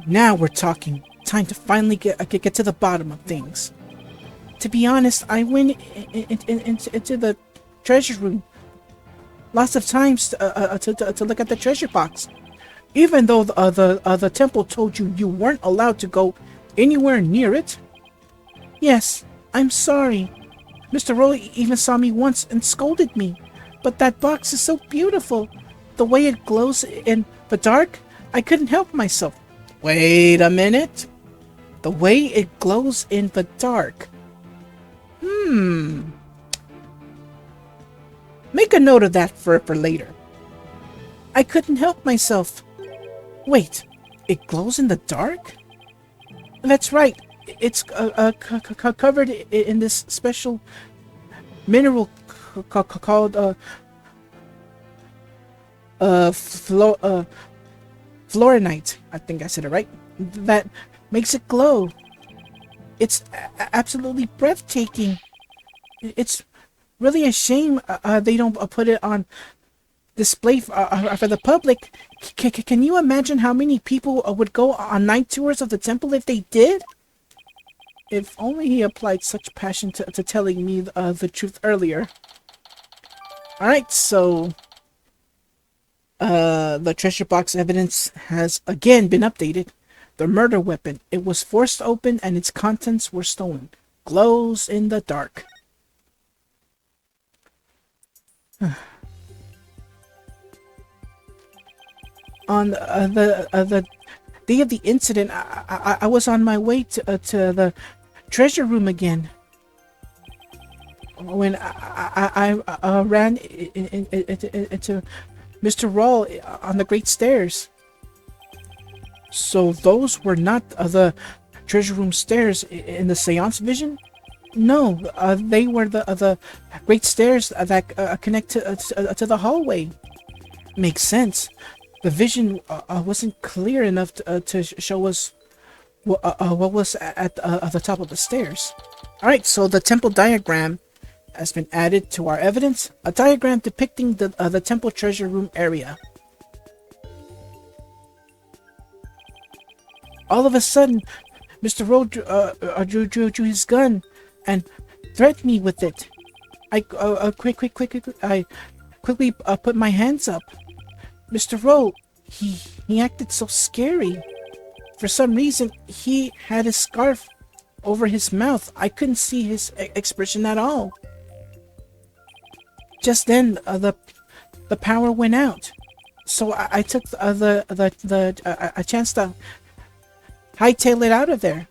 Now we're talking. Time to finally get to the bottom of things. To be honest, I went into the treasure room lots of times to look at the treasure box. Even though the temple told you weren't allowed to go anywhere near it. Yes, I'm sorry. Mr. Roll even saw me once and scolded me. But that box is so beautiful. The way it glows in the dark, I couldn't help myself. Wait a minute. The way it glows in the dark. Make a note of that for later. I couldn't help myself. Wait, it glows in the dark? That's right. It's covered in this special mineral called fluorinite. I think I said it right. That makes it glow. It's absolutely breathtaking. It's really a shame they don't put it on display for the public. Can you imagine how many people would go on night tours of the temple if they did? If only he applied such passion to telling me the truth earlier. Alright, so the treasure box evidence has again been updated. The murder weapon, it was forced open and its contents were stolen. Glows in the dark. On the day of the incident, I was on my way to the treasure room again. When I ran into Mr. Rawl on the great stairs. So those were not the treasure room stairs in the seance vision? No, they were the great stairs that connect to the hallway. Makes sense. The vision wasn't clear enough to show us what was at the top of the stairs. Alright, so the temple diagram has been added to our evidence. A diagram depicting the temple treasure room area. All of a sudden, Mr. Rowe drew his gun and threatened me with it. I quickly put my hands up. Mr. Rowe, he acted so scary. For some reason, he had his scarf over his mouth. I couldn't see his expression at all. Just then, the power went out. So I took a chance to hightail it out of there.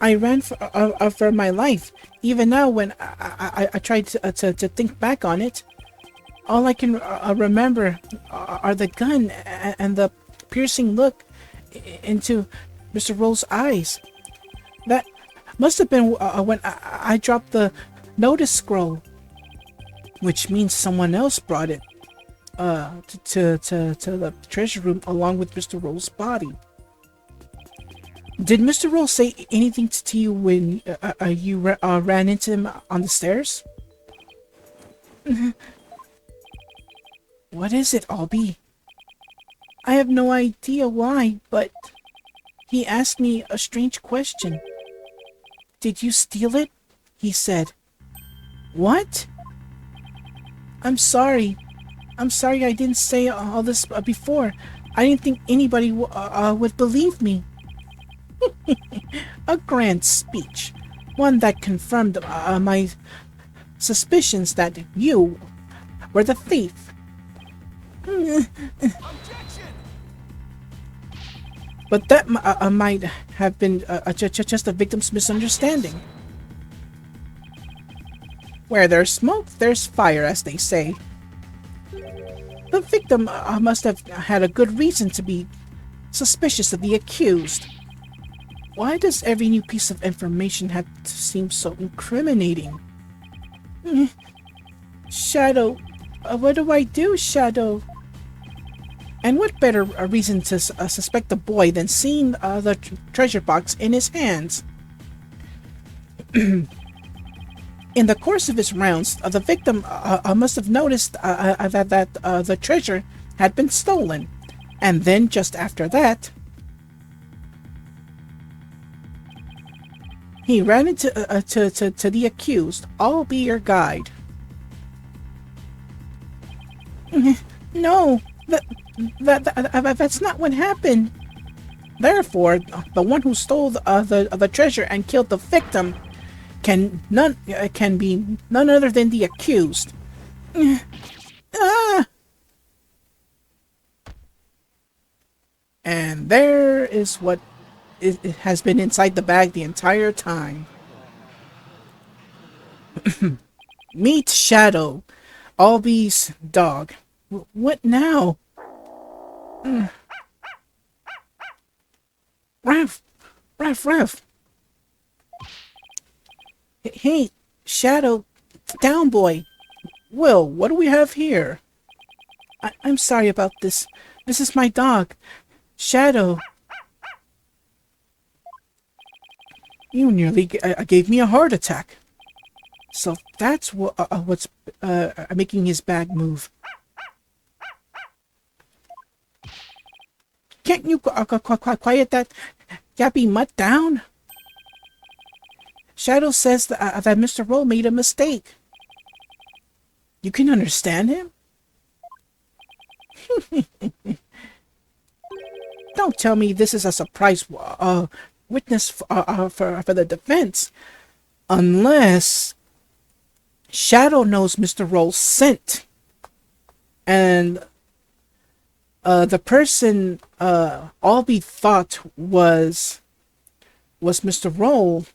I ran for my life. Even now, when I tried to think back on it, all I can remember are the gun and the piercing look into Mr. Roll's eyes. That must have been when I dropped the notice scroll, which means someone else brought it to the treasure room along with Mr. Roll's body. Did Mr. Roll say anything to you when you ran into him on the stairs? What is it, Albie? I have no idea why, but he asked me a strange question. Did you steal it? He said. What? I'm sorry. I'm sorry I didn't say all this before. I didn't think anybody would believe me. A grand speech. One that confirmed my suspicions that you were the thief. But that might have been just a victim's misunderstanding. Where there's smoke, there's fire, as they say. The victim must have had a good reason to be suspicious of the accused. Why does every new piece of information have to seem so incriminating? Shadow, what do I do, Shadow? And what better reason to suspect the boy than seeing the treasure box in his hands? In the course of his rounds, the victim must have noticed that the treasure had been stolen. And then, just after that, he ran into to the accused. I'll be your guide. No, that's not what happened. Therefore, the one who stole the treasure and killed the victim, can be none other than the accused. Ah! And there is what it has been inside the bag the entire time. Meet Shadow, Alby's dog. What now? Ref! Ref! Hey, Shadow, down boy. Will, what do we have here? I'm sorry about this. This is my dog, Shadow. You nearly gave me a heart attack. So that's what's making his bag move. Can't you quiet that yappy mutt down? Shadow says that Mr. Roll made a mistake. You can understand him? Don't tell me this is a surprise witness for the defense. Unless Shadow knows Mr. Roll's scent. And the person Albie thought was Mr. Roll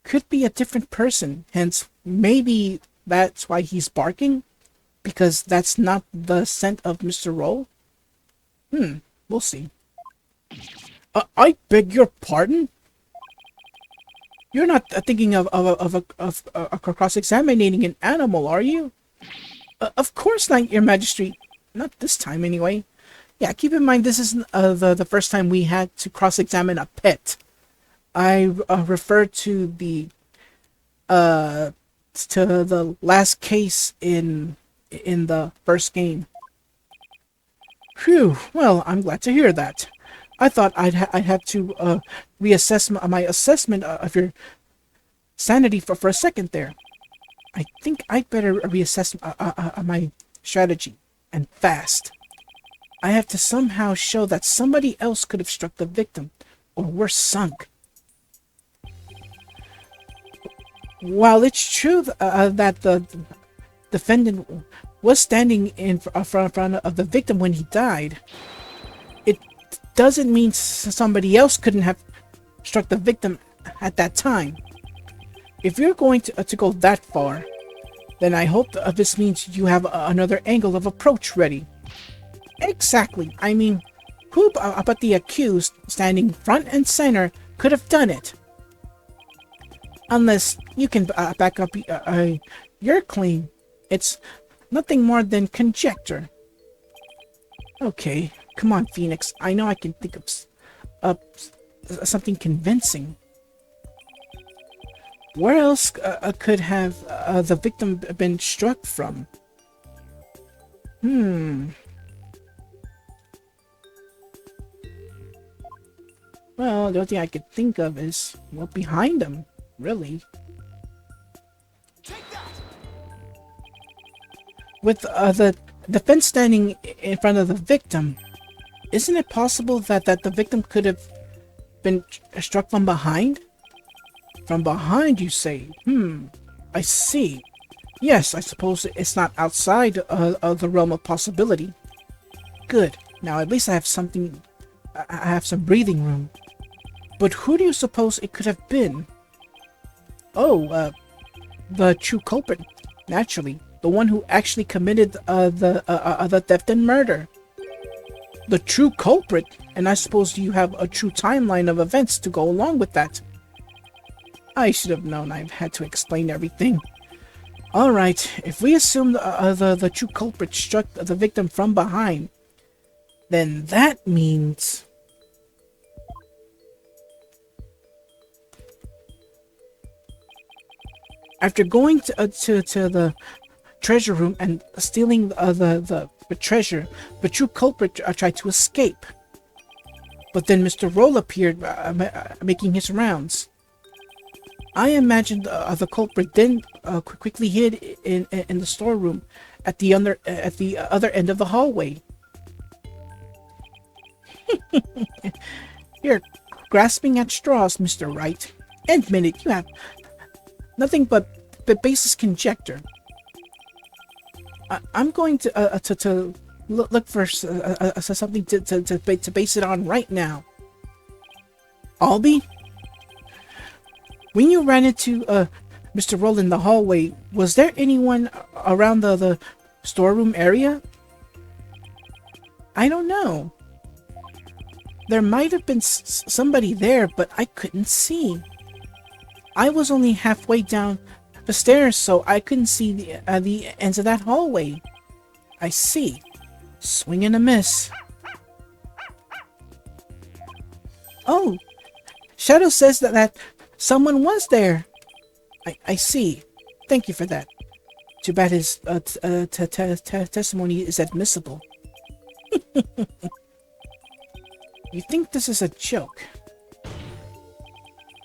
could be a different person. Hence, maybe that's why he's barking. Because that's not the scent of Mr. Roll. We'll see. I beg your pardon? You're not thinking of cross-examining an animal, are you? Of course not, Your Majesty. Not this time, anyway. Yeah, keep in mind this isn't the first time we had to cross-examine a pet. I refer to the last case in the first game. Phew. Well, I'm glad to hear that. I thought I'd have to reassess my assessment of your sanity for a second there. I think I'd better reassess my strategy, and fast. I have to somehow show that somebody else could have struck the victim, or worse, sunk. While it's true that the defendant was standing in front of the victim when he died, it doesn't mean somebody else couldn't have struck the victim at that time. If you're going to go that far, then I hope this means you have another angle of approach ready. Exactly. I mean, who but the accused, standing front and center, could have done it? Unless you can back up your claim. It's nothing more than conjecture. Okay, come on, Phoenix. I know I can think of something convincing. Where else could have the victim been struck from? Well, the only thing I could think of is, well, behind him, really. With the defense standing in front of the victim, isn't it possible that the victim could have been struck from behind? From behind, you say? I see. Yes, I suppose it's not outside of the realm of possibility. Good. Now at least I have something. I have some breathing room. But who do you suppose it could have been? Oh, the true culprit. Naturally, the one who actually committed the theft and murder. The true culprit, and I suppose you have a true timeline of events to go along with that. I should have known I've had to explain everything. Alright, if we assume the true culprit struck the victim from behind, then that means... After going to the treasure room and stealing the treasure, the true culprit tried to escape. But then Mr. Roll appeared, making his rounds. I imagined the culprit then quickly hid in the storeroom at the other end of the hallway. You're grasping at straws, Mr. Wright. Admit it, you have nothing but baseless conjecture. I'm going to look for something to base it on right now. Albie? When you ran into Mr. Roll in the hallway, was there anyone around the storeroom area? I don't know. There might have been somebody there, but I couldn't see. I was only halfway down the stairs, so I couldn't see the ends of that hallway. I see. Swing and a miss. Oh, Shadow says that someone was there. I see. Thank you for that. Too bad his testimony is admissible. You think this is a joke?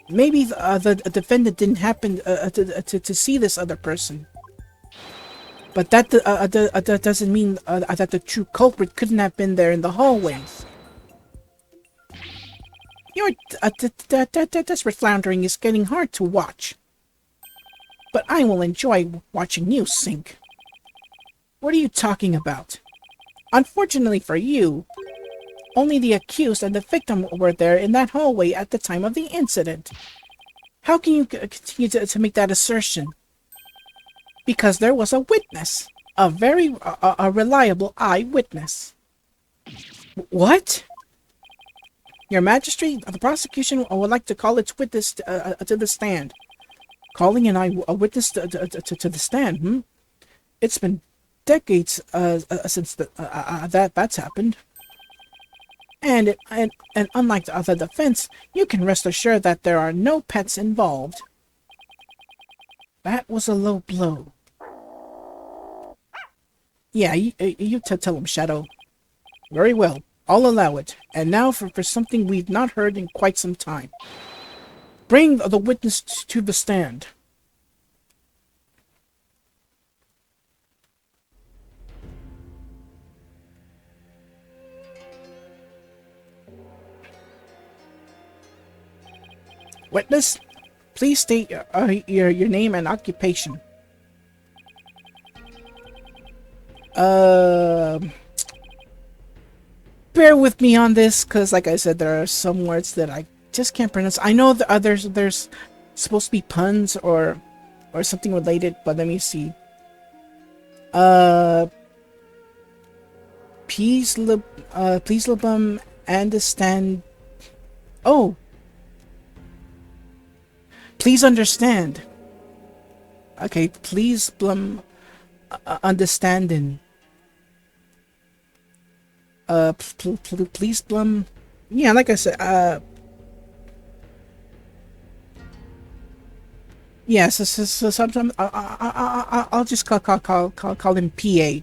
Maybe the defendant didn't happen to see this other person. But that doesn't mean that the true culprit couldn't have been there in the hallways. Your desperate floundering is getting hard to watch. But I will enjoy watching you sink. What are you talking about? Unfortunately for you, only the accused and the victim were there in that hallway at the time of the incident. How can you continue to make that assertion? Because there was a witness. A very reliable eyewitness. What? Your Majesty, the prosecution would like to call its witness to the stand. Calling a witness to the stand, hmm? It's been decades since that's happened. And unlike the other defense, you can rest assured that there are no pets involved. That was a low blow. Yeah, you tell him, Shadow. Very well, I'll allow it. And now for something we've not heard in quite some time. Bring the witness to the stand. Witness, please state your name and occupation. Bear with me on this, because like I said, there are some words that I just can't pronounce. I know that there's supposed to be puns or something related, but let me see. Please understand. Oh. Please understand. Okay, please understanding. Please yeah, like I said, yeah, so sometimes I'll just call him PA.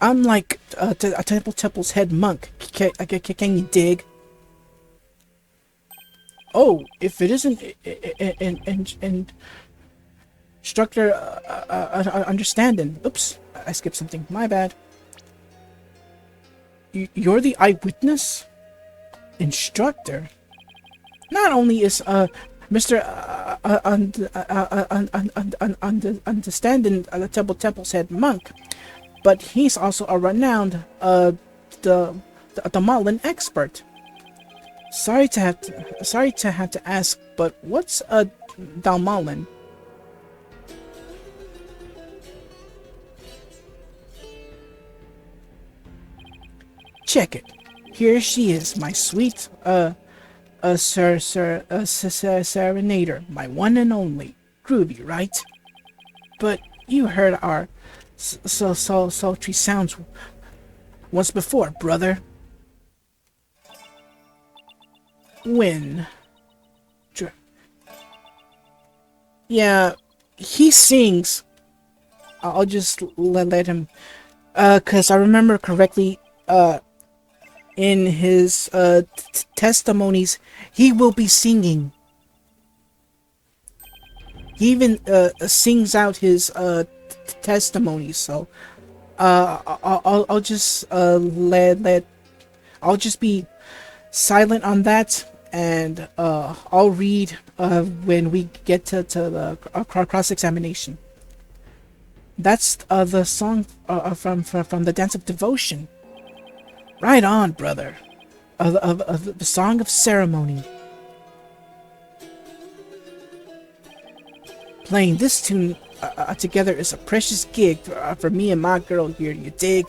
I'm like a Temple's head monk. Can you dig? Oh, if it isn't instructor understanding. Oops, I skipped something. My bad. You're the eyewitness? Instructor? Not only is Mr. Understanding Temple's head monk, but he's also a renowned the Malin expert. Sorry to have to ask, but what's a Dalmalin? Check it. Here she is, my sweet serenader, my one and only. Groovy, right? But you heard our sultry sounds once before, brother. When? Yeah, he sings. I'll just let him. Cause I remember correctly. In his testimonies, he will be singing. He even sings out his testimonies. So, I'll just I'll just be silent on that, and I'll read when we get to the cross examination. That's the song from the Dance of Devotion. Right on, brother. The Song of Ceremony. Playing this tune together is a precious gig for me and my girl here, you dig?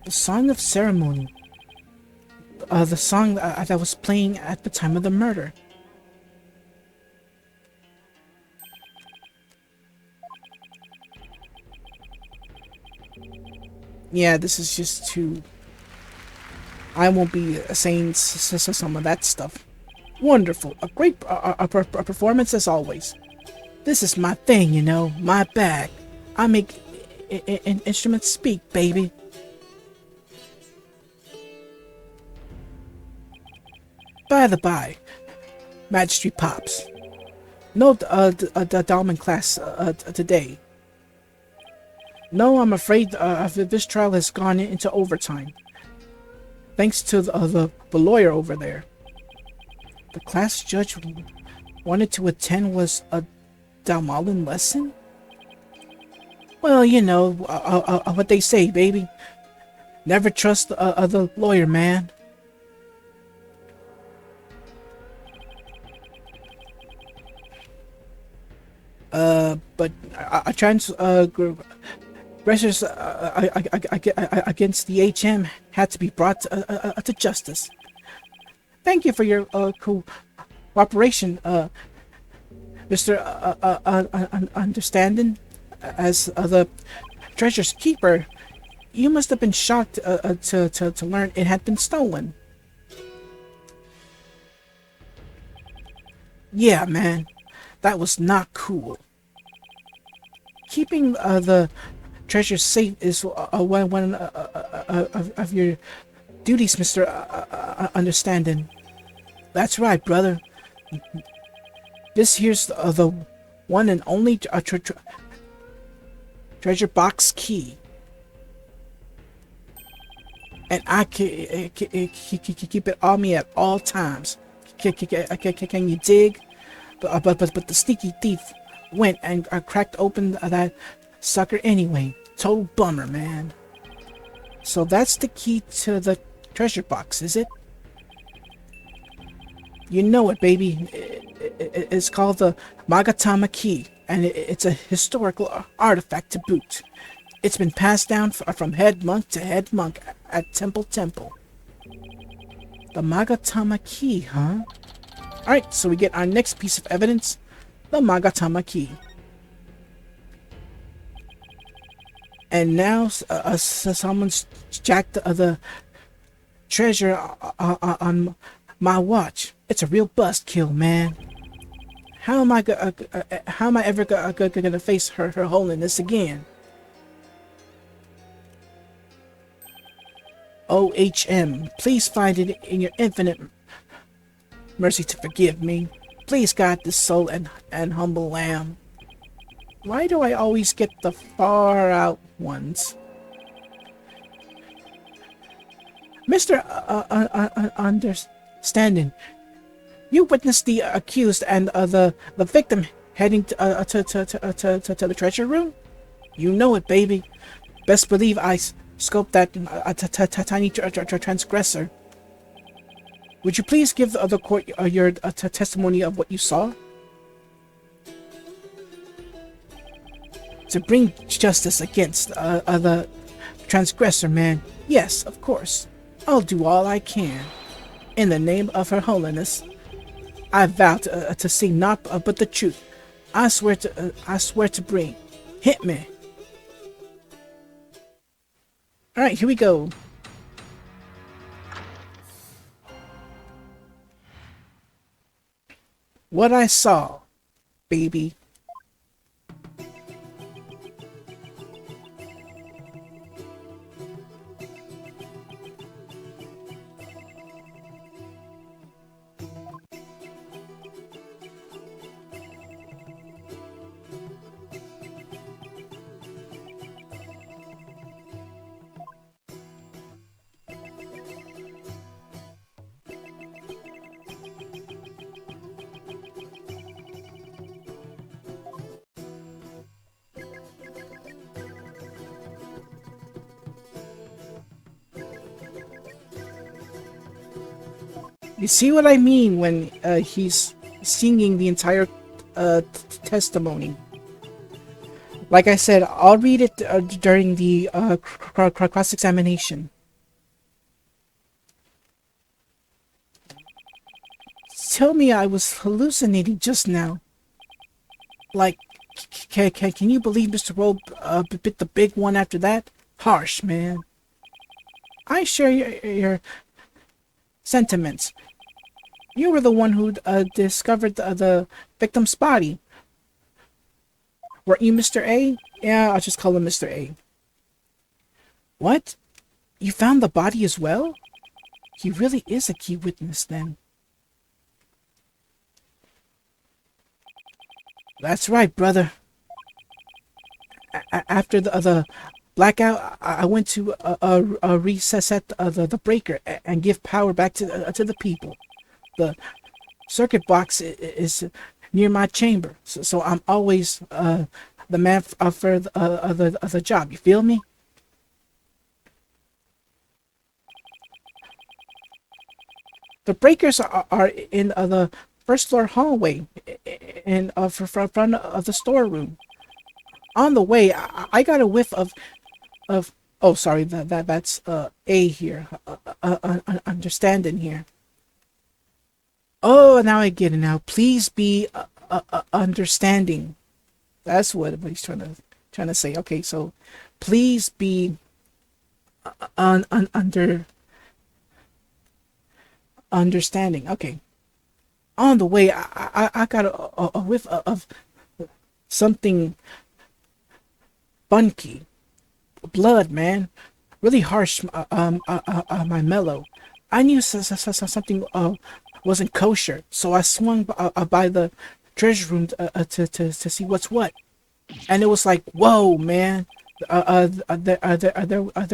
The Song of Ceremony. The song that was playing at the time of the murder. Yeah, this is just too... I won't be saying some of that stuff. Wonderful. A great performance as always. This is my thing, you know, my bag. I make instruments speak, baby. By the by, Magistrate Pops. No the Dalman class today. No, I'm afraid this trial has gone into overtime. Thanks to the lawyer over there. The class judge wanted to attend was a Dalmalin lesson? Well, you know, what they say, baby. Never trust the lawyer, man. But aggressors against the HM had to be brought to justice. Thank you for your cooperation, Mr. Understanding. As the treasure's keeper, you must have been shocked to learn it had been stolen. Yeah, man, that was not cool. Keeping the treasure safe is one of your duties, Mr. Understanding. That's right, brother. This here's the one and only treasure box key. And I can keep it on me at all times. Can you dig? But the sneaky thief went and cracked open that sucker anyway. Total bummer, man. So that's the key to the treasure box, is it? You know it, baby. It's called the Magatama key, and it's a historical artifact to boot. It's been passed down from head monk to head monk at Temple. The Magatama key, huh? Alright, so we get our next piece of evidence, the Magatama key. And now someone's jacked the treasure on my watch. It's a real buzzkill, man. How am I ever gonna face her holiness again? OHM, please find it in your infinite mercy to forgive me. Please guide this soul and humble lamb. Why do I always get the far out ones? Mr. Understanding, you witnessed the accused and the victim heading to the treasure room? You know it, baby. Best believe I scoped that tiny transgressor. Would you please give the other court your testimony of what you saw? To bring justice against the transgressor, man. Yes, of course. I'll do all I can. In the name of Her Holiness, I vow to see naught but the truth. I swear to bring. Hit me. All right, here we go. What I saw, baby. You see what I mean when he's singing the entire testimony. Like I said, I'll read it during the cross-examination. Tell me I was hallucinating just now. Like, can you believe Mr. Rowe bit the big one after that? Harsh, man. I share your sentiments. You were the one who discovered the victim's body. Weren't you Mr. A? Yeah, I'll just call him Mr. A. What? You found the body as well? He really is a key witness then. That's right, brother. After the blackout, I went to reset the breaker and give power back to the people. The circuit box is near my chamber, so I'm always the man for the job. You feel me? The breakers are in the first floor hallway in front of the storeroom. On the way, I got a whiff of oh, sorry, that's A here, understanding here. Oh, now I get it now. Please be understanding. That's what he's trying to say. Okay, so please be understanding. Okay. On the way, I got a whiff of something funky. Blood, man. Really harsh, my mellow. I knew something wasn't kosher, so I swung by the treasure room to see what's what. And it was like, whoa, man. There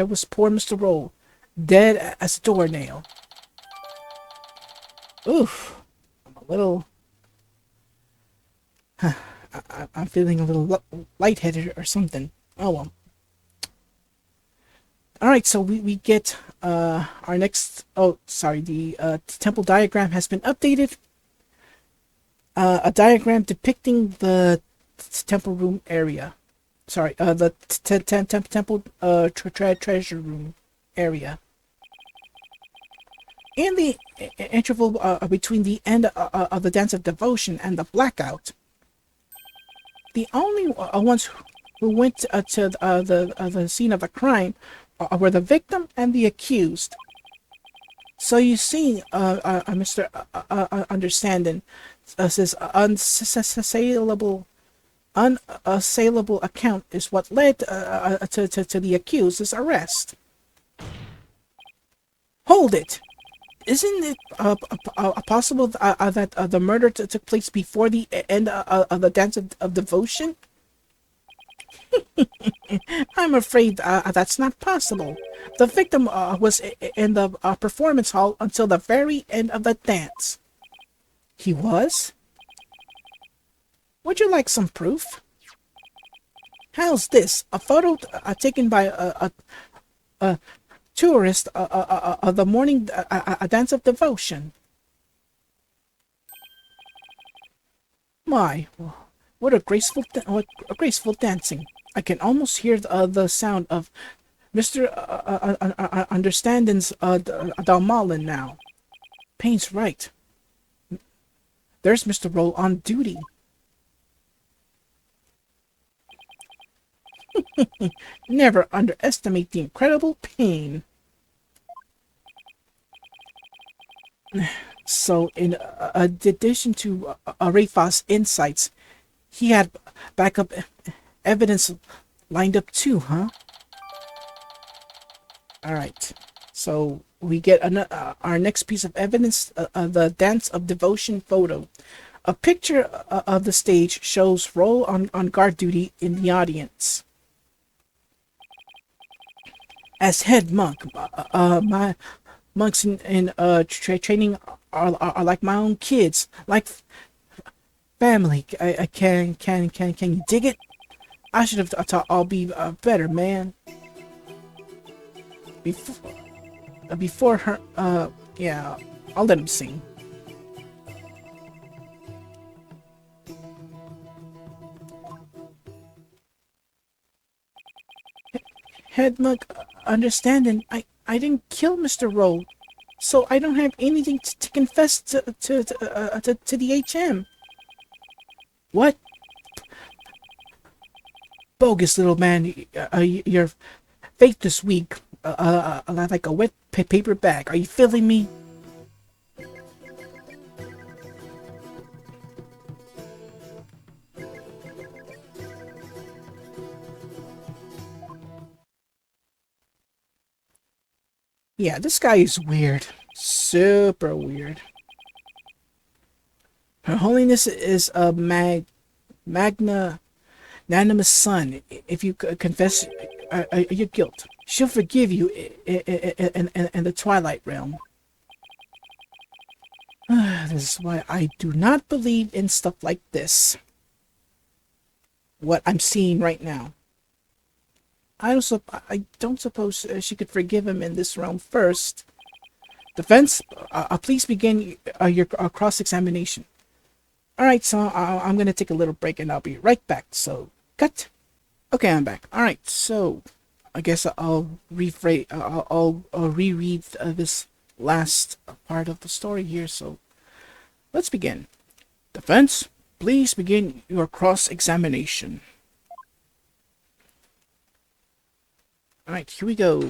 was poor Mr. Rowe, dead as a doornail. Oof. Little I'm feeling a little lightheaded or something. Oh well. Alright, so we get our next, oh sorry, the temple diagram has been updated. A diagram depicting the temple room area. Sorry, the temple treasure room area. In the interval between the end of the Dance of Devotion and the blackout, the only ones who went to the scene of the crime were the victim and the accused. So you see, Mr. Understanding says unassailable account is what led to the accused's arrest. Hold it! Isn't it possible that the murder took place before the end of the Dance of Devotion? I'm afraid that's not possible. The victim was in the performance hall until the very end of the dance. He was? Would you like some proof? How's this? A photo taken by a tourist of the morning Dance of Devotion. My, what a graceful dancing! I can almost hear the sound of Mr. Understanding's Dalmalin now. Payne's right. There's Mr. Rowe on duty. Never underestimate the incredible Payne. So, in addition to Rafah's insights, he had backup evidence lined up too, huh? Alright, so we get our next piece of evidence, the Dance of Devotion photo. A picture of the stage shows Rowe on guard duty in the audience. As head monk, my monks in training are like my own kids, like family. Can you dig it? I should have thought I'll be better, man. Before her, yeah, I'll let him sing. Headmug, understanding, I didn't kill Mr. Roll, so I don't have anything to confess to the HM. What? Bogus little man, your fate this week, like a wet paper bag. Are you feeling me? Yeah, this guy is weird. Super weird. Her Holiness is a magnanimous son. If you confess your guilt, she'll forgive you in the Twilight Realm. This is why I do not believe in stuff like this. What I'm seeing right now. I don't suppose she could forgive him in this realm first. Defense, please begin your cross-examination. Alright, so I'm gonna take a little break and I'll be right back, so cut. Okay, I'm back. Alright, so I guess I'll reread this last part of the story here, so let's begin. Defense, please begin your cross-examination. Alright, here we go.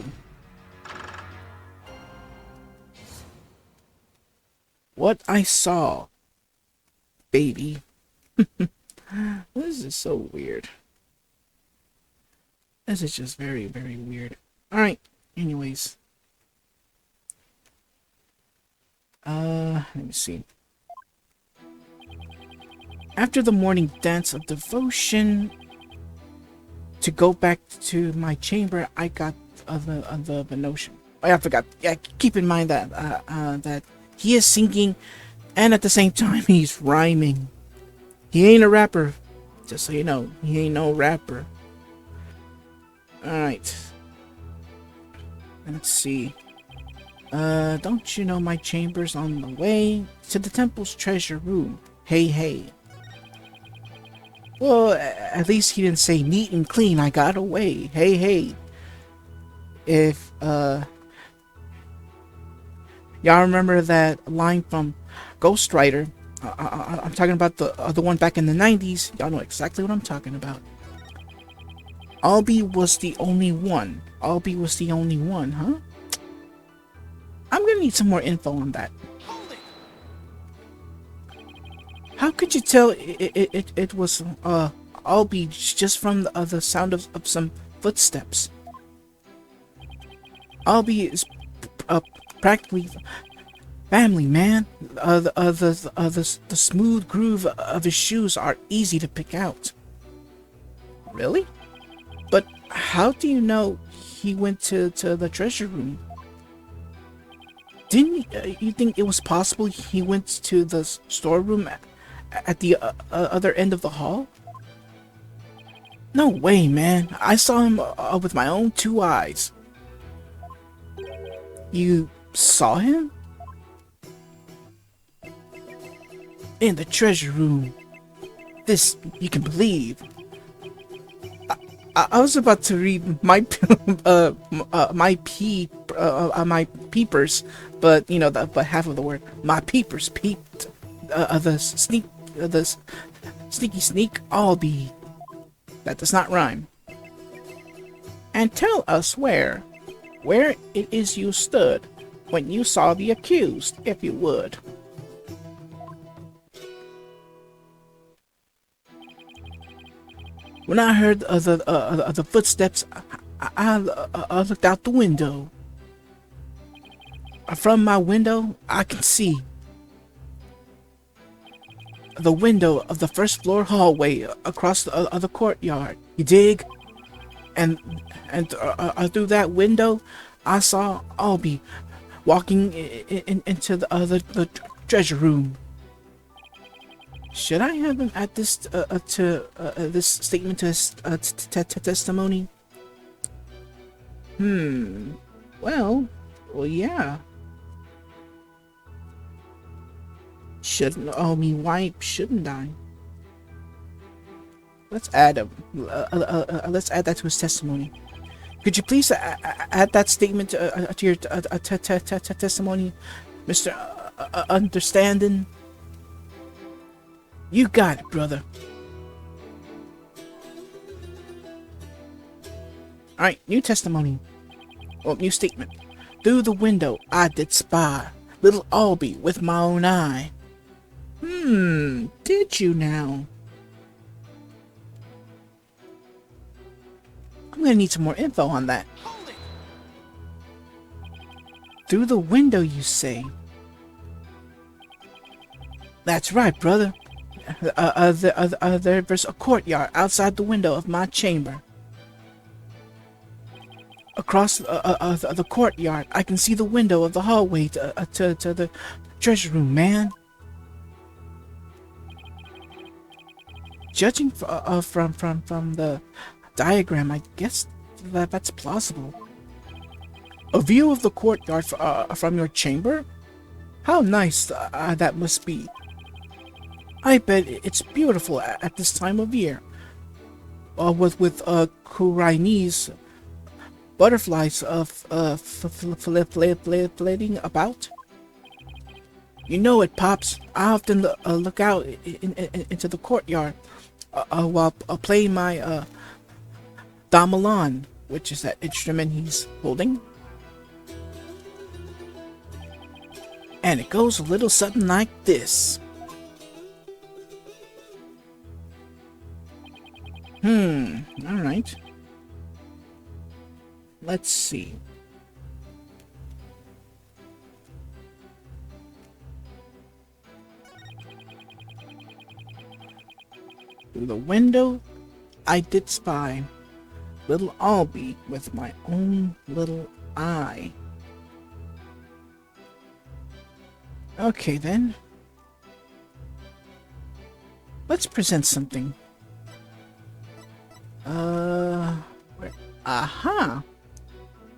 What I saw, baby. This is so weird. This is just very, very weird. Alright, anyways. Let me see. After the morning dance of devotion, to go back to my chamber, I got the notion. Oh, I forgot. Yeah, keep in mind that that he is singing, and at the same time he's rhyming. He ain't a rapper, just so you know. He ain't no rapper. All right. Let's see. Don't you know my chamber's on the way to the temple's treasure room? Hey, hey. Well, at least he didn't say neat and clean, I got away. Hey, hey. If, y'all remember that line from Ghost Rider? I'm talking about the one back in the 90s. Y'all know exactly what I'm talking about. Albie was the only one. Albie was the only one, huh? I'm gonna need some more info on that. How could you tell it was Albie just from the sound of some footsteps? Albie is practically family, man. The smooth groove of his shoes are easy to pick out. Really? But how do you know he went to the treasure room? Didn't you think it was possible he went to the storeroom at the other end of the hall? No way, man. I saw him with my own 2 eyes. You saw him? In the treasure room. This you can believe. I was about to read my my peepers, but you know, but half of the word. My peepers peeped. The sneaky sneak Albie. That does not rhyme. And tell us where it is you stood when you saw the accused, if you would. When I heard the footsteps, I looked out the window. From my window, I can see the window of the first floor hallway across the courtyard. You dig? And through that window, I saw Albie walking into the treasure room. Should I have him add this to this statement to his testimony? Well, yeah. shouldn't. Oh, I mean, why shouldn't I? Let's add let's add that to his testimony. Could you please add that statement to your testimony, Mr. Understanding? You got it, brother. Alright, new testimony. Well, new statement. Through the window, I did spy little Albie with my own eye. Did you now? I'm gonna need some more info on that. Through the window, you say? That's right, brother. There's a courtyard outside the window of my chamber. Across the courtyard, I can see the window of the hallway to the treasure room, man. Judging from the diagram, I guess that's plausible. A view of the courtyard from your chamber? How nice that must be. I bet it's beautiful at this time of year. With Kura'in's butterflies flitting about. You know it, Pops. I often look out into the courtyard while playing my gamelan, which is that instrument he's holding. And it goes a little something like this. Alright. Let's see. Through the window, I did spy little Albie with my own little eye. Okay then. Let's present something. Aha!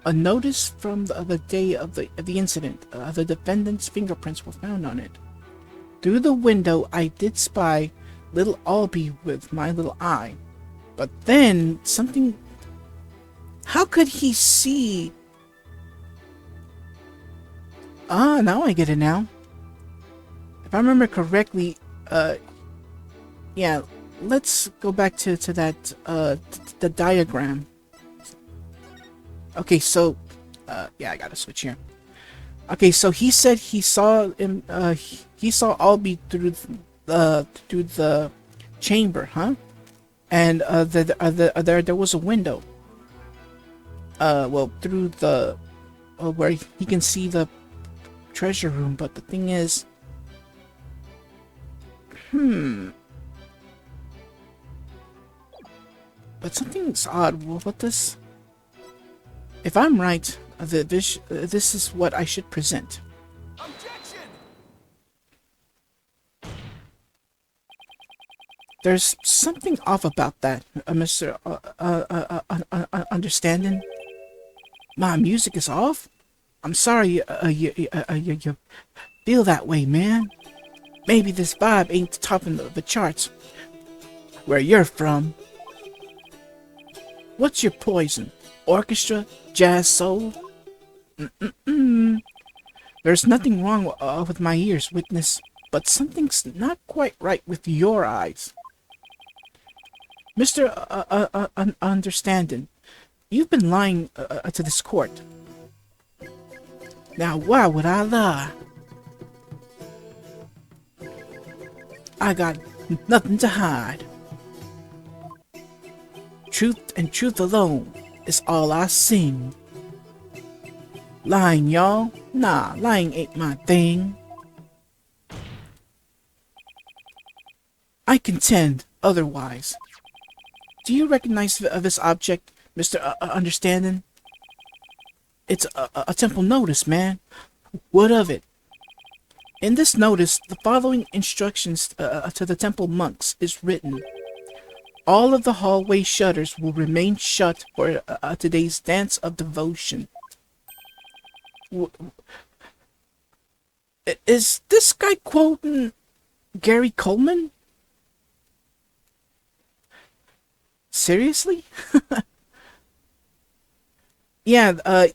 A notice from the day of the incident. The defendant's fingerprints were found on it. Through the window, I did spy little Albie with my little eye. But then, something... How could he see... Ah, now I get it now. If I remember correctly, yeah, let's go back to that, the diagram. Okay, so, yeah, I gotta switch here. Okay, so he said he saw him, he saw Albie through the chamber, huh? And, there was a window. Well, through the, where he can see the treasure room, but the thing is, but something's odd with this. If I'm right, this is what I should present. Objection! There's something off about that, Mr. Understanding. My music is off? I'm sorry you feel that way, man. Maybe this vibe ain't topping the charts where you're from. What's your poison? Orchestra? Jazz soul? There's nothing wrong with my ears, witness, but something's not quite right with your eyes. Mr. Understanding, you've been lying to this court. Now, why would I lie? I got nothing to hide. Truth and truth alone is all I sing. Lying, y'all? Nah, lying ain't my thing. I contend otherwise. Do you recognize this object, Mr. Understanding? It's a temple notice, man. What of it? In this notice, the following instructions to the temple monks is written. All of the hallway shutters will remain shut for today's dance of devotion. Is this guy quoting Gary Coleman? Seriously? Yeah,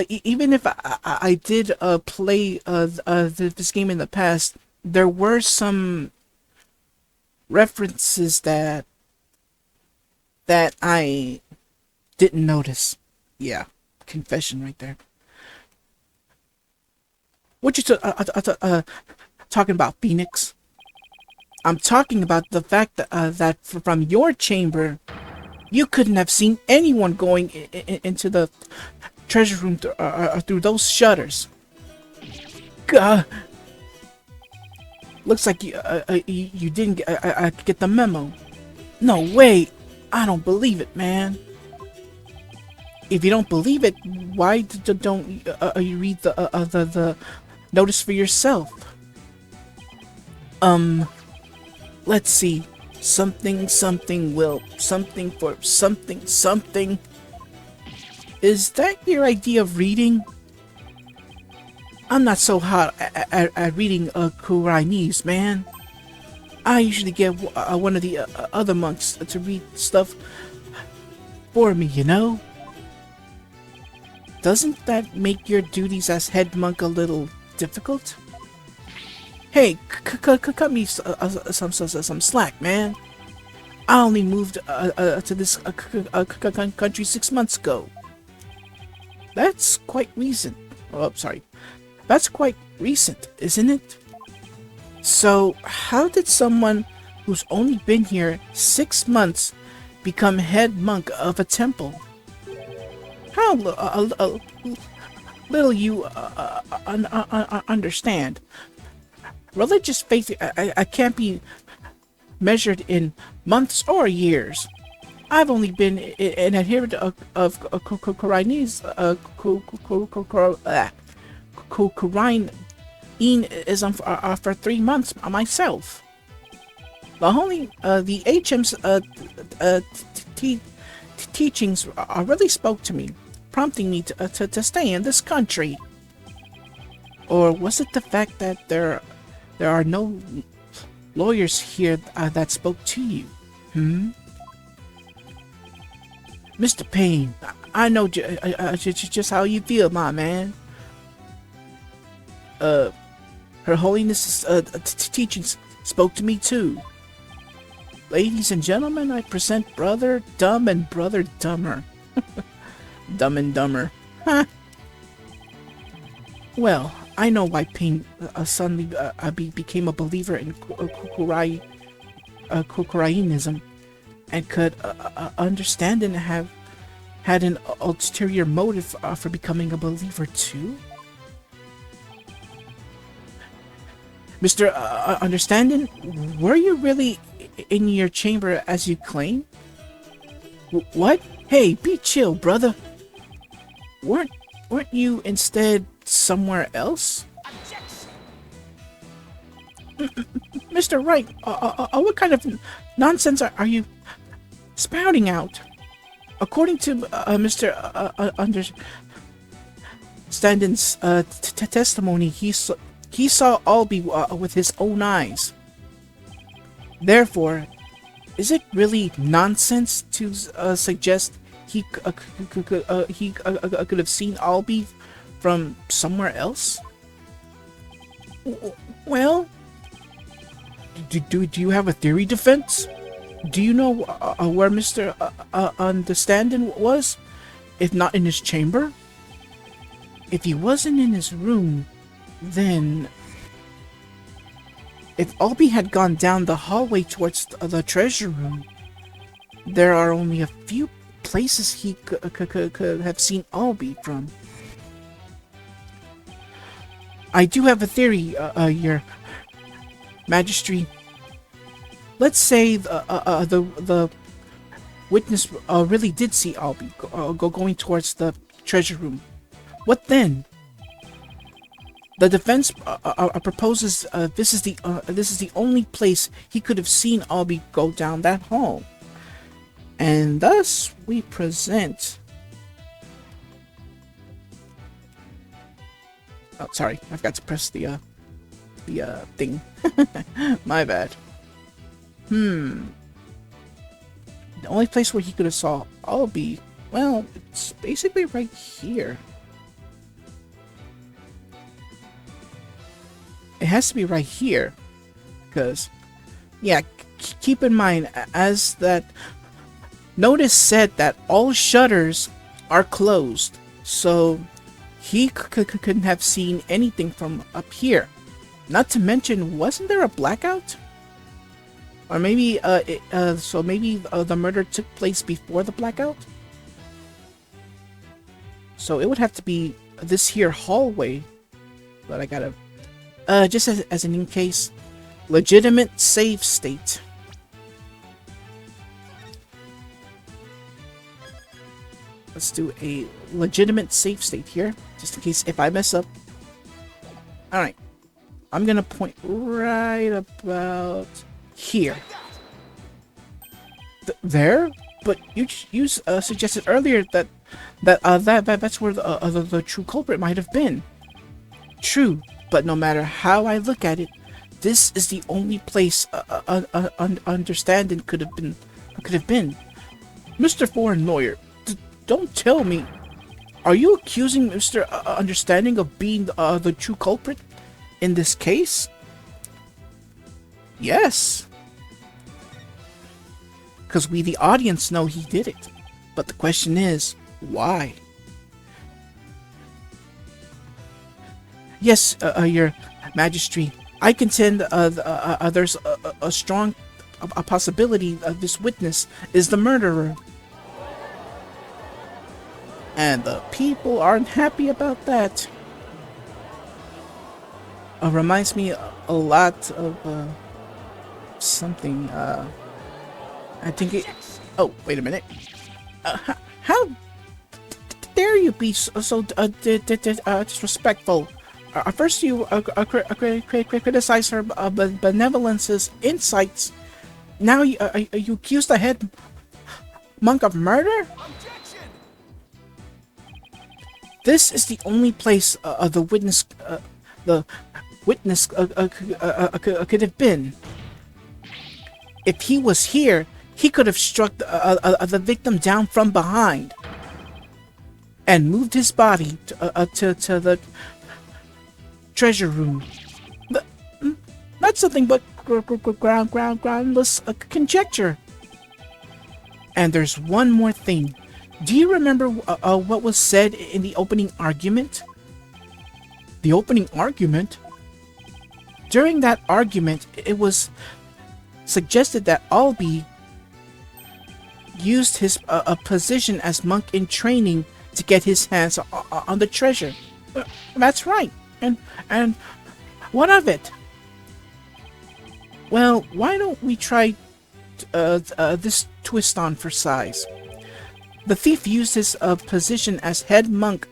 even if I did play this game in the past, there were some references that I didn't notice. Yeah, confession right there. What you talking about, Phoenix? I'm talking about the fact that from your chamber, you couldn't have seen anyone going into the treasure room through those shutters. Gah. Looks like you didn't get the memo. No way! I don't believe it, man. If you don't believe it, why don't you read the notice for yourself? Let's see. Something will something for something. Is that your idea of reading? I'm not so hot at reading Kura'inese, man. I usually get one of the other monks to read stuff for me, you know? Doesn't that make your duties as head monk a little difficult? Hey, cut me some slack, man. I only moved to this country 6 months ago. That's quite recent. Oh, sorry. That's quite recent, isn't it? So, how did someone who's only been here 6 months become head monk of a temple? How little you understand. Religious faith I can't be measured in months or years. I've only been an adherent of Kura'inese, Kura'in for 3 months myself. The HM's teachings really spoke to me, prompting me to stay in this country. Or was it the fact that there are no lawyers here that spoke to you? Mr. Payne, I know just how you feel, my man. Her Holiness's teachings spoke to me too. Ladies and gentlemen, I present Brother Dumb and Brother Dumber. Dumb and Dumber. Huh. Well, I know why Payne suddenly became a believer in Kurainism, and could understand and have had an ulterior motive for becoming a believer too. Mr. Understanding, were you really in your chamber as you claim? What? Hey, be chill, brother. Weren't you instead somewhere else? Mr. Wright, what kind of nonsense are you spouting out? According to Mr. Understanding's testimony, he saw Albie with his own eyes. Therefore, is it really nonsense to suggest he could have seen Albie from somewhere else? Well, do you have a theory defense? Do you know where Mr. Understanding was, if not in his chamber? If he wasn't in his room, then if Albie had gone down the hallway towards the treasure room, there are only a few places he could have seen Albie from. I do have a theory, Your Majesty. Let's say the witness really did see Albie going towards the treasure room. What then? The defense proposes this is the only place he could have seen Albie go down that hall, and thus we present. Oh, sorry, I forgot to press the thing. My bad. The only place where he could have saw Albie, well, it's basically right here. It has to be right here, because, yeah, keep in mind, as that notice said that all shutters are closed, so he couldn't have seen anything from up here. Not to mention, wasn't there a blackout? Or maybe, the murder took place before the blackout? So it would have to be this here hallway, but I gotta, just as an in case, legitimate save state. Let's do a legitimate save state here, just in case if I mess up. Alright. I'm gonna point right about here. There? But you suggested earlier that's where the true culprit might have been. True, but no matter how I look at it, this is the only place understanding could have been. Mr. Foreign Lawyer, don't tell me. Are you accusing Mr. Understanding of being the true culprit in this case? Yes. Because we, the audience, know he did it. But the question is, why? Yes, Your Majesty, I contend there's a strong possibility this witness is the murderer. And the people aren't happy about that. Reminds me a lot of something. I think it. Oh, wait a minute. How dare you be so disrespectful? First, you criticize her benevolence's insights. Now you accuse the head monk of murder? This is the only place the witness could have been. If he was here, he could have struck the victim down from behind and moved his body to the treasure room. That's nothing but groundless conjecture. And there's one more thing. Do you remember what was said in the opening argument? The opening argument? During that argument, it was suggested that Albie used his position as monk in training to get his hands on the treasure. That's right. And what of it? Well, why don't we try this twist on for size? The thief used his position as head monk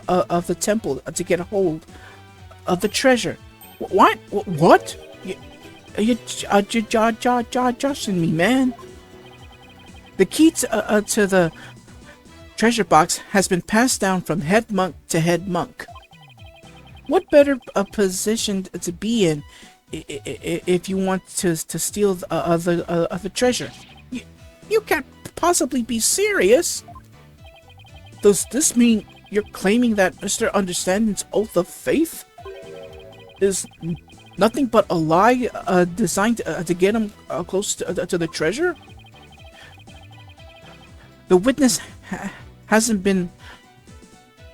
of the temple to get a hold of the treasure. What? What? You joshing me, man. The key to the treasure box has been passed down from head monk to head monk. What better position to be in if you want to steal the treasure? You can't possibly be serious. Does this mean you're claiming that Mr. Understanding's oath of faith is nothing but a lie designed to get him close to the treasure? The witness hasn't been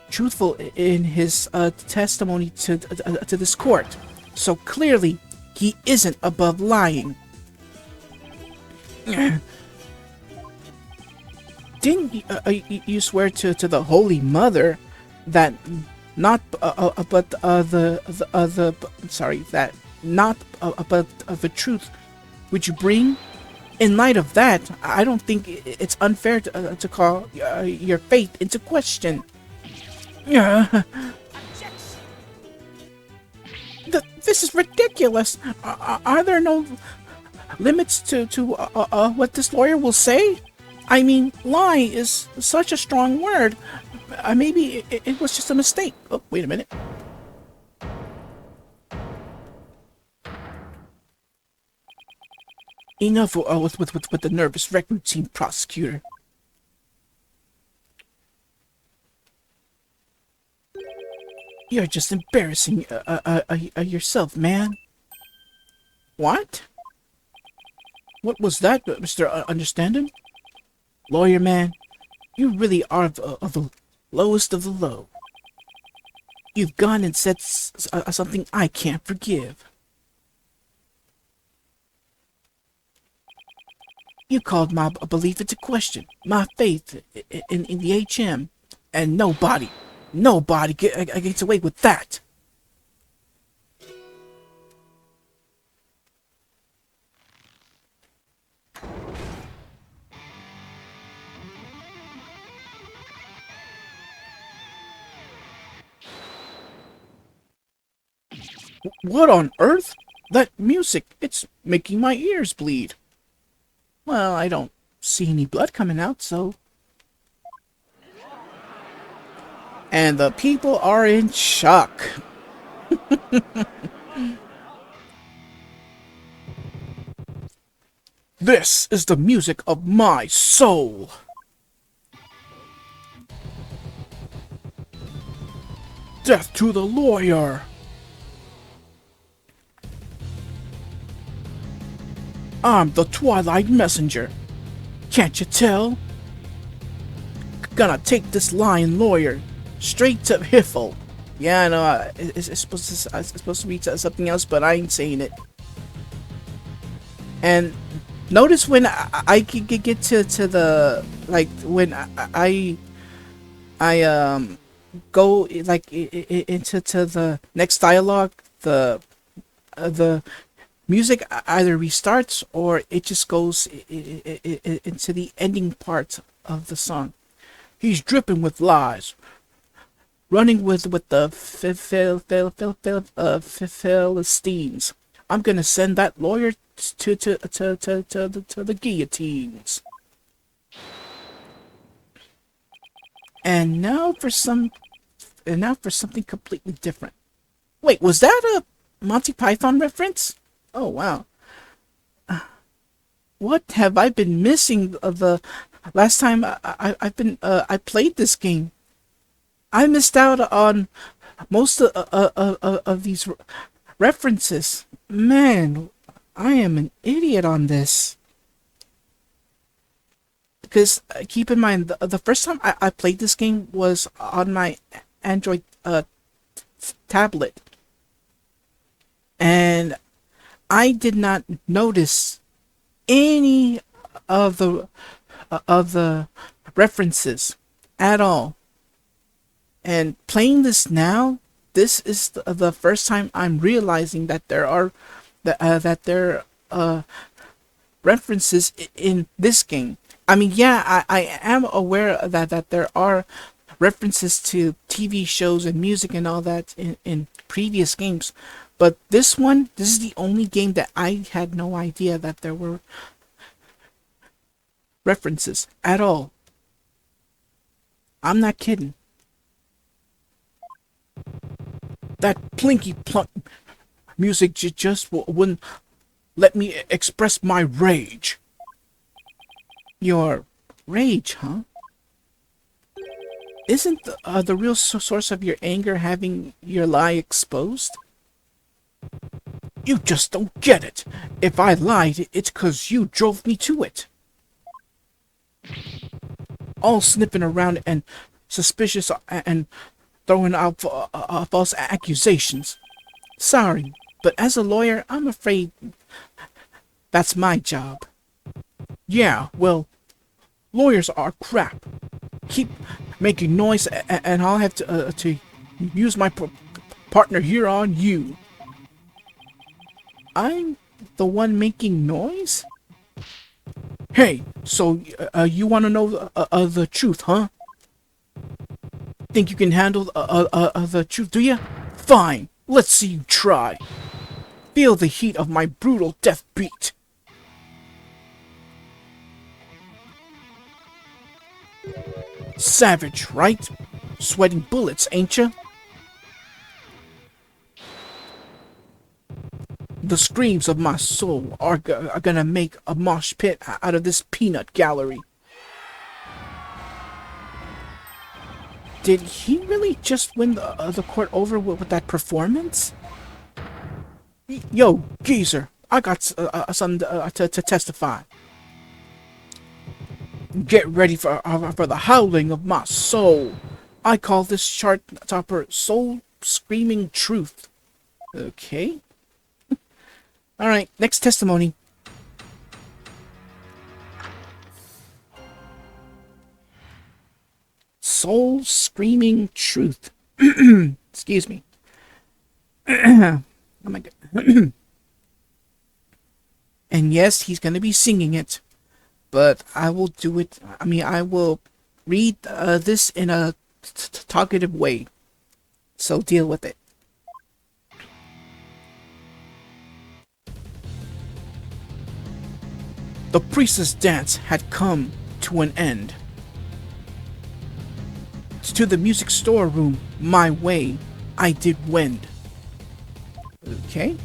truthful in his testimony to this court, so clearly he isn't above lying. Didn't you swear to the Holy Mother that not but the truth would you bring? In light of that, I don't think it's unfair to call your faith into question. This is ridiculous. Are there no limits to what this lawyer will say? I mean, lie is such a strong word. Maybe it was just a mistake. Oh, wait a minute. Enough with the nervous wreck routine, prosecutor. You're just embarrassing yourself, man. What? What was that, Mr. Understanding? Lawyer man, you really are the lowest of the low. You've gone and said something I can't forgive. You called my belief into question, my faith in the HM, and nobody gets away with that. What on earth? That music, it's making my ears bleed. Well, I don't see any blood coming out, so... And the people are in shock. This is the music of my soul. Death to the lawyer. I'm the Twilight Messenger. Can't you tell? Gonna take this lying lawyer straight to Hiffle. Yeah, I know. It's supposed to be something else, but I ain't saying it. And notice when I get to the like when I go like into the next dialogue, the music either restarts or it just goes into the ending part of the song. He's dripping with lies, running with the Philistines. I'm gonna send that lawyer to the guillotines. And now for something completely different. Wait, was that a Monty Python reference? Oh wow. What have I been missing of the last time I played this game? I missed out on most of these references. Man, I am an idiot on this. Because keep in mind, the first time I played this game was on my Android tablet. And I did not notice any of the references at all. And playing this now, this is the first time I'm realizing that there are references in this game. I mean, yeah, I am aware that there are references to TV shows and music and all that in previous games. But this is the only game that I had no idea that there were references at all. I'm not kidding. That plinky plunk music just wouldn't let me express my rage. Your rage, huh? Isn't the real source of your anger having your lie exposed? You just don't get it. If I lied, it's 'cause you drove me to it. All sniffing around and suspicious and throwing out false accusations. Sorry, but as a lawyer, I'm afraid that's my job. Yeah, well, lawyers are crap. Keep making noise and I'll have to use my partner here on you. I'm the one making noise? Hey, so you want to know the truth, huh? Think you can handle the truth, do you? Fine, let's see you try. Feel the heat of my brutal death beat. Savage, right? Sweating bullets, ain't ya? The screams of my soul are gonna make a mosh pit out of this peanut gallery. Did he really just win the court over with that performance? Yo, geezer, I got something to testify. Get ready for the howling of my soul. I call this chart topper soul screaming truth. Okay. Alright, next testimony. Soul screaming truth. Excuse me. Oh my god. And yes, he's gonna be singing it. But I will do it. I will read this in a talkative way. So deal with it. The priestess dance had come to an end. To the music storeroom, my way, I did wend. Okay.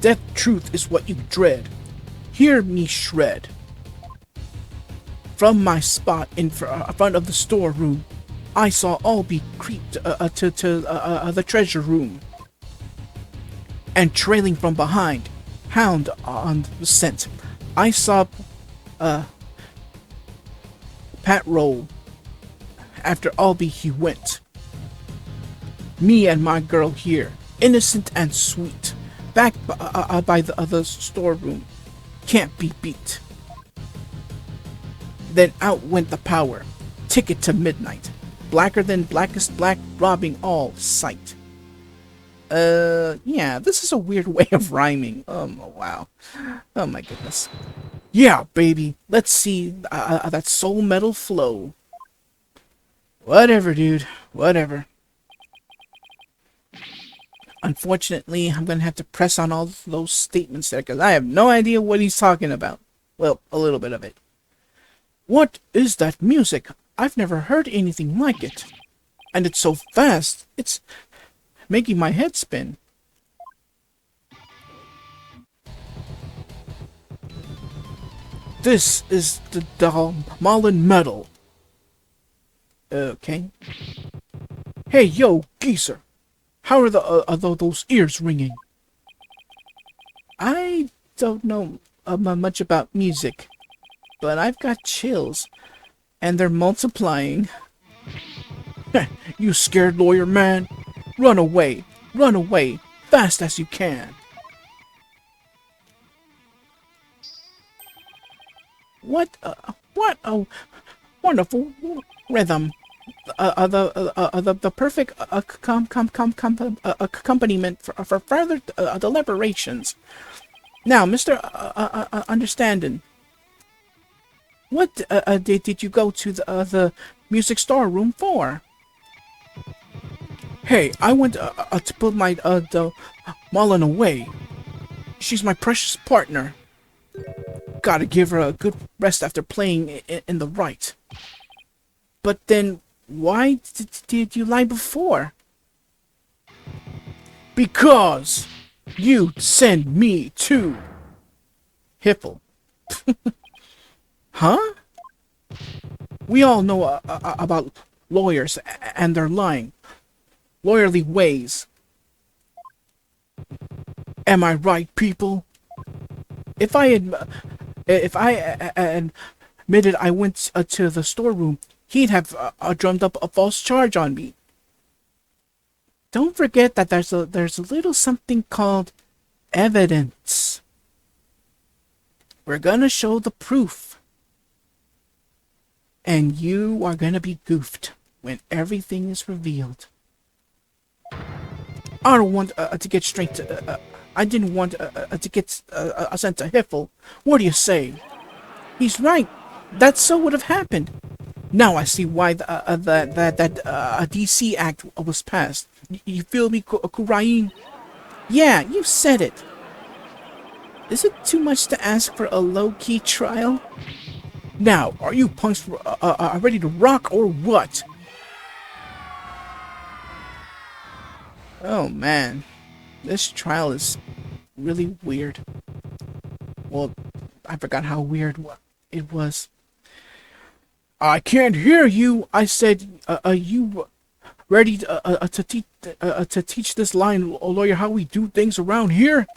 Death truth is what you dread. Hear me shred. From my spot in front of the storeroom, I saw all be creeped to the treasure room. And trailing from behind, hound on the scent, I saw Pat roll. After Albie he went. Me and my girl here, innocent and sweet, back by the other storeroom, can't be beat. Then out went the power, ticket to midnight, blacker than blackest black, robbing all sight. Yeah, this is a weird way of rhyming. Wow. Oh my goodness. Yeah, baby, let's see that soul metal flow. Whatever, dude. Whatever. Unfortunately, I'm gonna have to press on all those statements there, because I have no idea what he's talking about. Well, a little bit of it. What is that music? I've never heard anything like it. And it's so fast, it's making my head spin. This is the Dalmalin metal. Okay. Hey, yo, geezer. How are those ears ringing? I don't know much about music, but I've got chills, and they're multiplying. You scared lawyer man? Run away, fast as you can. What a wonderful rhythm. The perfect accompaniment for further deliberations. Now, Mr. Understanding, what did you go to the music store room for? Hey, I went to put my Mullen away. She's my precious partner. Gotta give her a good rest after playing in the right. But then, why did you lie before? Because you send me to Hiffle. Huh? We all know about lawyers and their lying, lawyerly ways. Am I right, people? If I admitted I went to the storeroom, he'd have drummed up a false charge on me. Don't forget that there's a little something called evidence. We're gonna show the proof. And you are gonna be goofed when everything is revealed. I don't want to get straight to... I didn't want to get sent to Hiffle. What do you say? He's right. That so would have happened. Now I see why that DC Act was passed. You feel me, Kura'in? Yeah, you said it. Is it too much to ask for a low-key trial? Now, are you punks ready to rock or what? Oh, man. This trial is really weird. Well, I forgot how weird it was. I can't hear you. I said, you ready to teach this lying lawyer how we do things around here?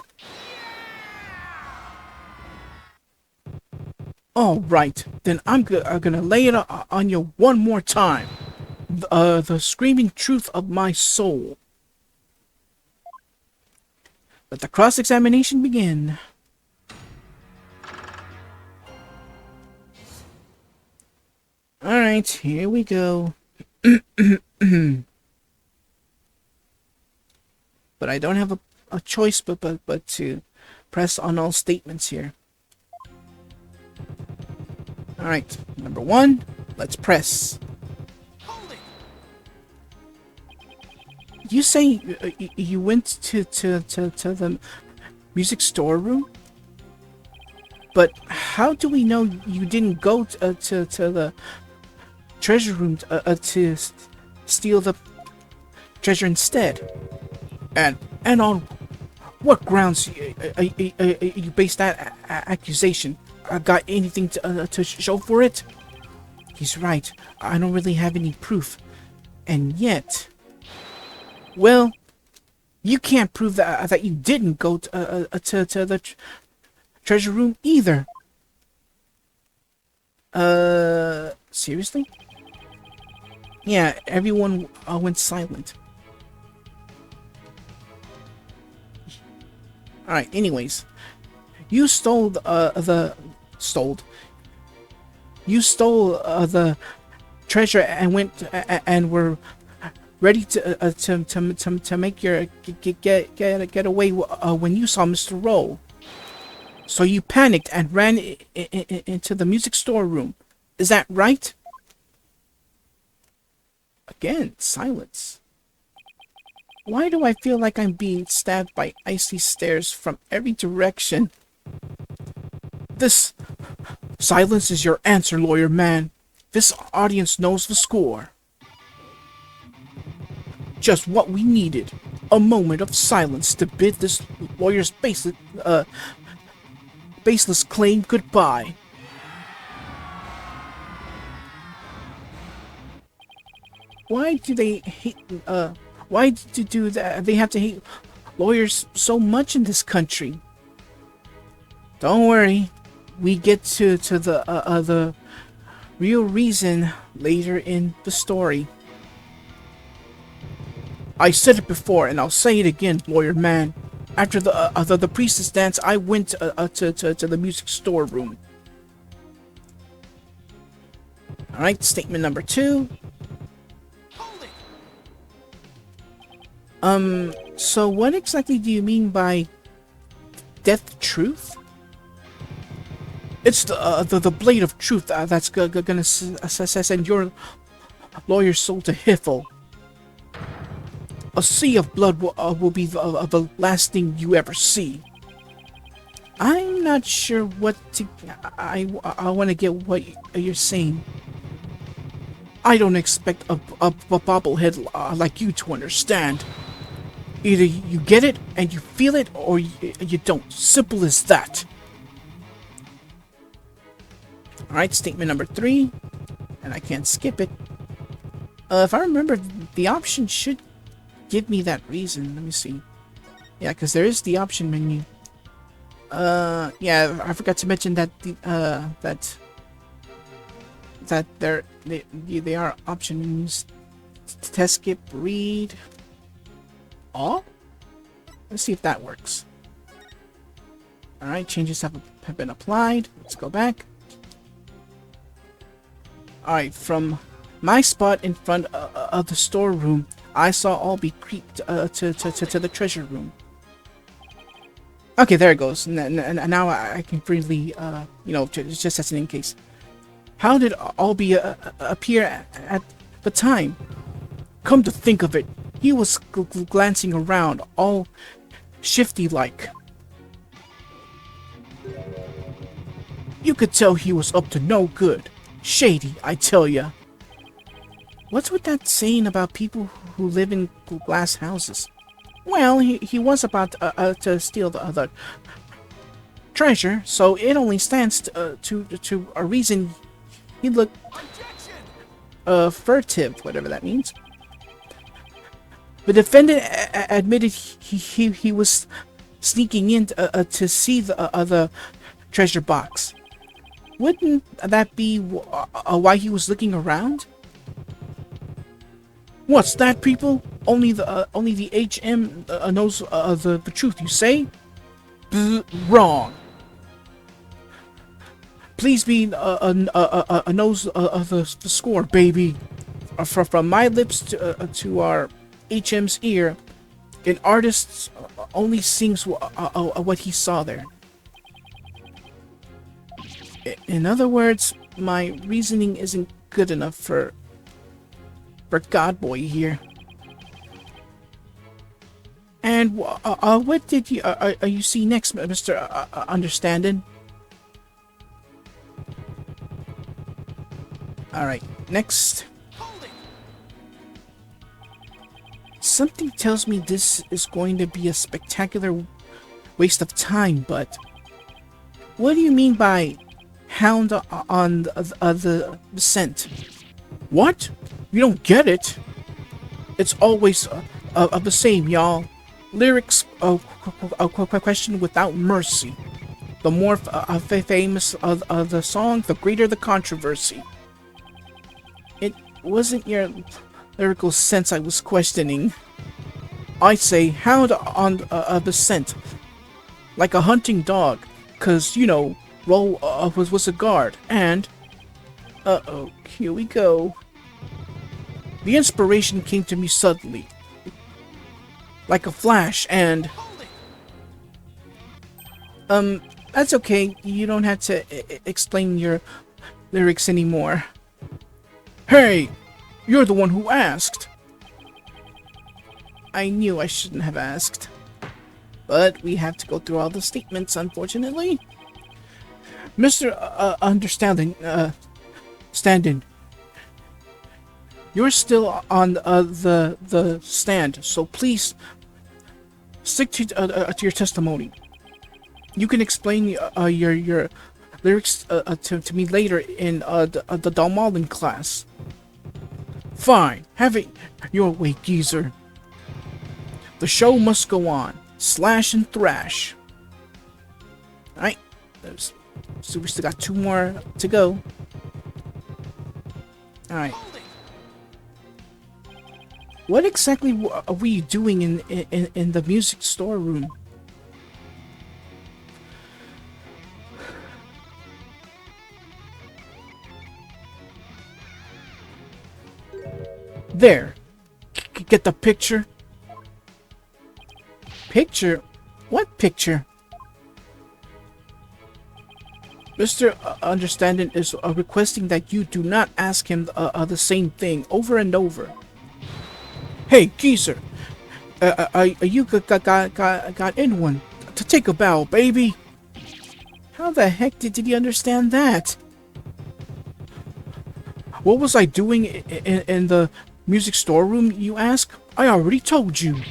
All right, then I'm gonna lay it on you one more time. The screaming truth of my soul. Let the cross-examination begin. Alright, here we go. But I don't have a choice but to press on all statements here. Alright, number 1, let's press. You say you went to the music store room? But how do we know you didn't go to the treasure room to steal the treasure instead? And on what grounds you base that accusation? I got anything to show for it? He's right. I don't really have any proof. And yet... Well, you can't prove that you didn't go to the treasure room either. Seriously? Yeah, everyone went silent. Alright, anyways. You stole the treasure and went and were ready to make your get away when you saw Mr. Rowe. So you panicked and ran into the music store room. Is that right? Again, silence. Why do I feel like I'm being stabbed by icy stares from every direction? This silence is your answer, lawyer man. This audience knows the score. Just what we needed. A moment of silence to bid this lawyer's baseless claim goodbye. Why do they hate, why do that? They have to hate lawyers so much in this country? Don't worry. We get to the real reason later in the story. I said it before, and I'll say it again, lawyer man. After the priestess dance, I went to the music store room. All right, statement number 2. So what exactly do you mean by death truth? It's the blade of truth that's gonna send your lawyer's soul to Hiffle. A sea of blood will be the last thing you ever see. I'm not sure what to... I want to get what you're saying. I don't expect a bobblehead like you to understand. Either you get it and you feel it, or you don't. Simple as that. Alright, statement number 3. And I can't skip it. If I remember, the option should give me that reason. Let me see. Yeah, because there is the option menu. Yeah, I forgot to mention that they are option menus. Test, skip, read. All? Let's see if that works. Alright, changes have been applied. Let's go back. Alright, from my spot in front of the storeroom, I saw all be creeped to the treasure room. Okay, there it goes. Now I can freely, just as an in case. How did Albie appear at the time? Come to think of it, he was glancing around, all shifty-like. You could tell he was up to no good. Shady, I tell ya. What's with that saying about people who live in glass houses? Well, he was about to steal the treasure, so it only stands to a reason he looked furtive, whatever that means. The defendant admitted he was sneaking in to see the treasure box. Wouldn't that be why he was looking around? What's that, people? Only the HM knows the truth. You say? Wrong. Please be knows the score, baby. From my lips to our HM's ear, an artist only sings what he saw there. In other words, my reasoning isn't good enough for Godboy here. And what did you see next, Mr. Understanding? All right, next. Something tells me this is going to be a spectacular waste of time, but what do you mean by hound on the scent? What? You don't get it? It's always the same, y'all. Lyrics question without mercy. The more famous of the song, the greater the controversy. It wasn't your lyrical sense I was questioning. I say hound on the scent, like a hunting dog, 'cause you know, Roll was a guard, and here we go. The inspiration came to me suddenly, like a flash, and that's okay. You don't have to explain your lyrics anymore. Hey, you're the one who asked. I knew I shouldn't have asked, but we have to go through all the statements, unfortunately. Mr. Stand-in, you're still on the stand, so please stick to your testimony. You can explain your lyrics to me later in the Dalmalen class. Fine, have it your way, geezer. The show must go on. Slash and thrash. Alright, so we still got 2 more to go. Alright. What exactly were you doing in the music storeroom? There. Get the picture? Picture? What picture? Mr. Understanding is requesting that you do not ask him the same thing over and over. Hey, geezer, you got in one. To take a bow, baby. How the heck did he understand that? What was I doing in the music storeroom, you ask? I already told you.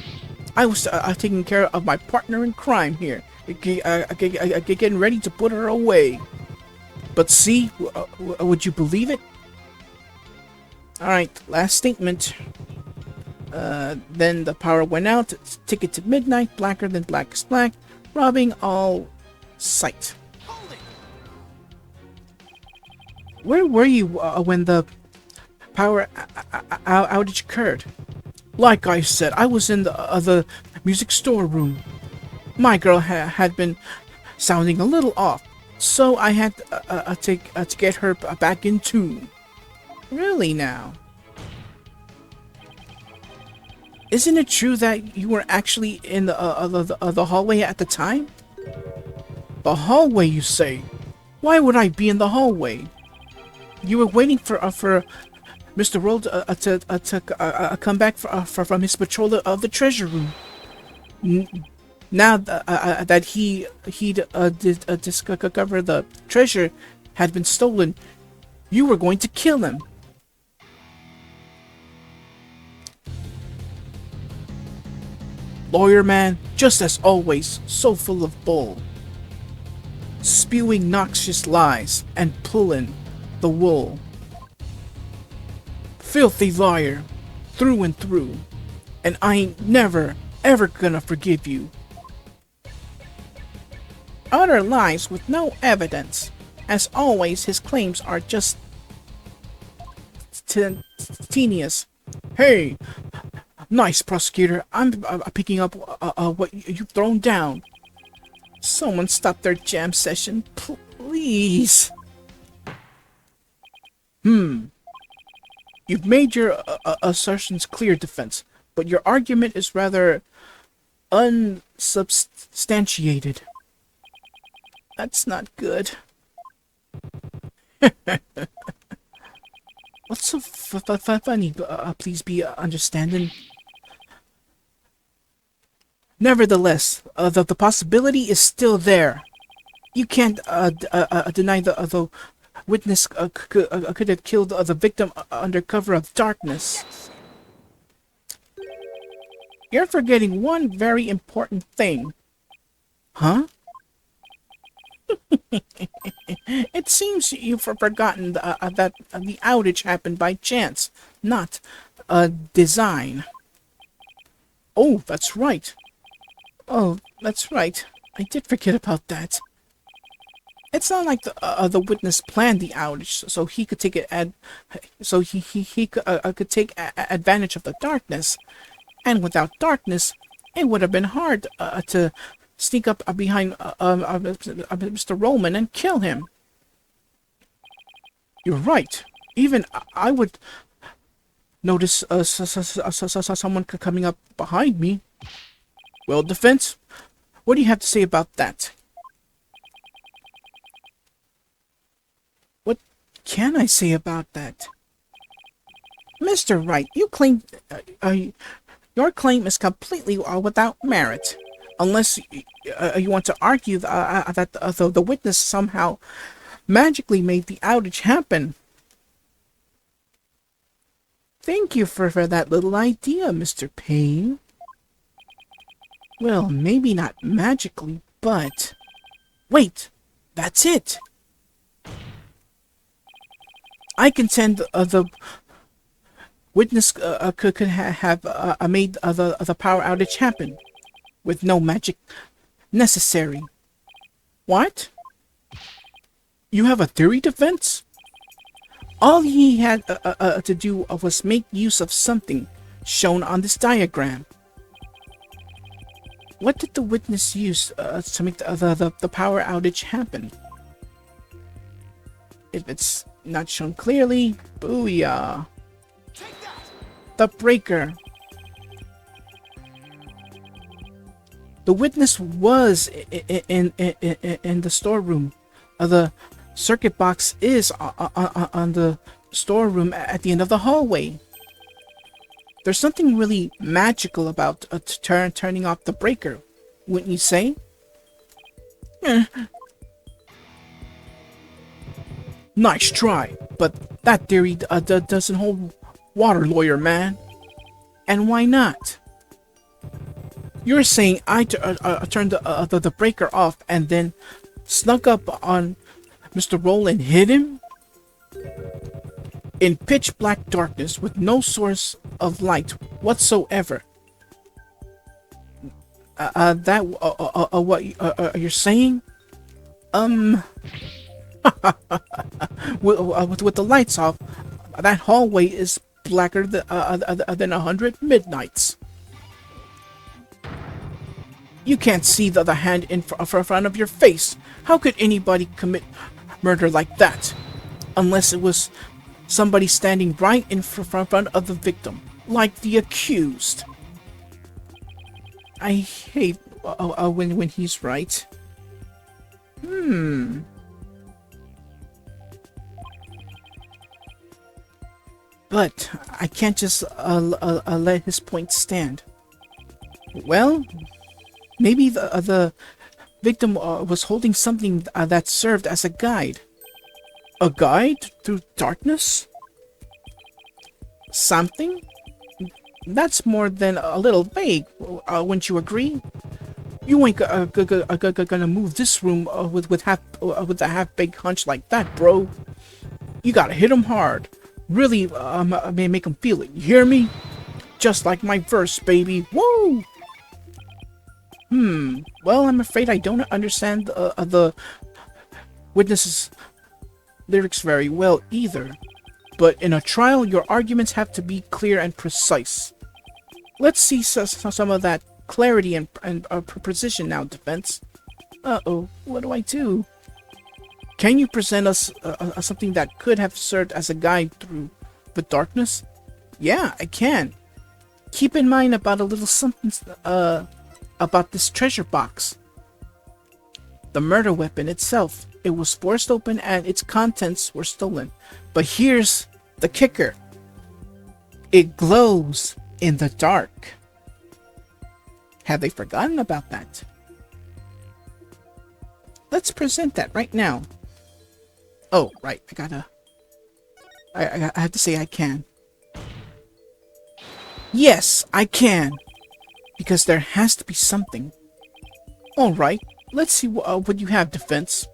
I was taking care of my partner in crime here, getting ready to put her away. But see, would you believe it? Alright, last statement. Then the power went out. Ticket to midnight, blacker than black is black, robbing all sight. Where were you when the power outage occurred? Like I said, I was in the music storeroom. My girl had been sounding a little off, so I had to get her back in tune. Really now? Isn't it true that you were actually in the hallway at the time? The hallway, you say? Why would I be in the hallway? You were waiting for Mr. Roll to come back from his patrol of the treasure room. Now that he'd discovered the treasure had been stolen, you were going to kill him. Lawyer man, just as always, so full of bull. Spewing noxious lies and pulling the wool. Filthy liar, through and through. And I ain't never, ever gonna forgive you. Utter lies with no evidence. As always, his claims are just tenuous. Hey, nice prosecutor. I'm picking up what you've thrown down. Someone stop their jam session, please. You've made your assertions clear, defense, but your argument is rather unsubstantiated. That's not good. What's so funny? Please be understanding. Nevertheless, the possibility is still there. You can't deny the witness could have killed the victim under cover of darkness. You're forgetting one very important thing. Huh? It seems you've forgotten that the outage happened by chance, not design. Oh, that's right. Oh, that's right. I did forget about that. It's not like the witness planned the outage so he could take could take advantage of the darkness, and without darkness, it would have been hard to sneak up behind Mr. Roman and kill him. You're right. Even I would notice someone coming up behind me. Well, defense, what do you have to say about that? What can I say about that? Mr. Wright, you claim your claim is completely without merit. Unless you want to argue that the witness somehow magically made the outage happen. Thank you for that little idea, Mr. Payne. Well, maybe not magically, but... Wait! That's it! I contend the witness could have made the power outage happen. With no magic necessary. What? You have a theory, defense? All he had to do was make use of something shown on this diagram. What did the witness use to make the power outage happen? If it's not shown clearly, booyah. The breaker. The witness was in the storeroom. The circuit box is on the storeroom at the end of the hallway. There's something really magical about turning off the breaker, wouldn't you say? Nice try, but that theory doesn't hold water, lawyer man. And why not? You're saying I turned the breaker off and then snuck up on Mr. Rowland and hid him? In pitch black darkness with no source of light whatsoever. What you're saying? With the lights off, that hallway is blacker than 100 midnights. You can't see the hand in front of your face. How could anybody commit murder like that? Unless it was somebody standing right in front of the victim, like the accused. I hate when he's right. But I can't just let his point stand. Well, maybe the victim was holding something that served as a guide. A guide through darkness? Something? That's more than a little vague, wouldn't you agree? You ain't gonna move this room with a half-baked hunch like that, bro. You gotta hit him hard. Really, make him feel it. You hear me? Just like my verse, baby. Woo! Well, I'm afraid I don't understand the witness's lyrics very well either. But in a trial, your arguments have to be clear and precise. Let's see some of that clarity and precision now, defense. Uh-oh, what do I do? Can you present us something that could have served as a guide through the darkness? Yeah, I can. Keep in mind about a little something, about this treasure box. The murder weapon itself. It was forced open and its contents were stolen. But here's the kicker. It glows in the dark. Have they forgotten about that? Let's present that right now. Oh, right. I have to say I can. Yes, I can. Because there has to be something. Alright, let's see what you have, defense.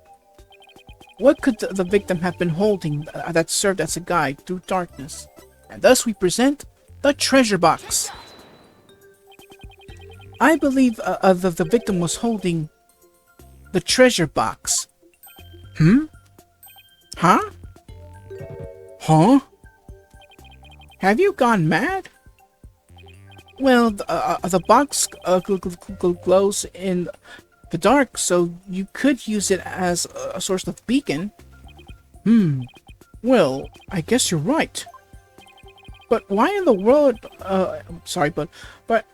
What could the victim have been holding that served as a guide through darkness? And thus we present the treasure box. I believe the victim was holding the treasure box. Huh? Huh? Have you gone mad? Well, the box glows in the dark, so you could use it as a source of beacon. Well, I guess you're right. But why in the world, but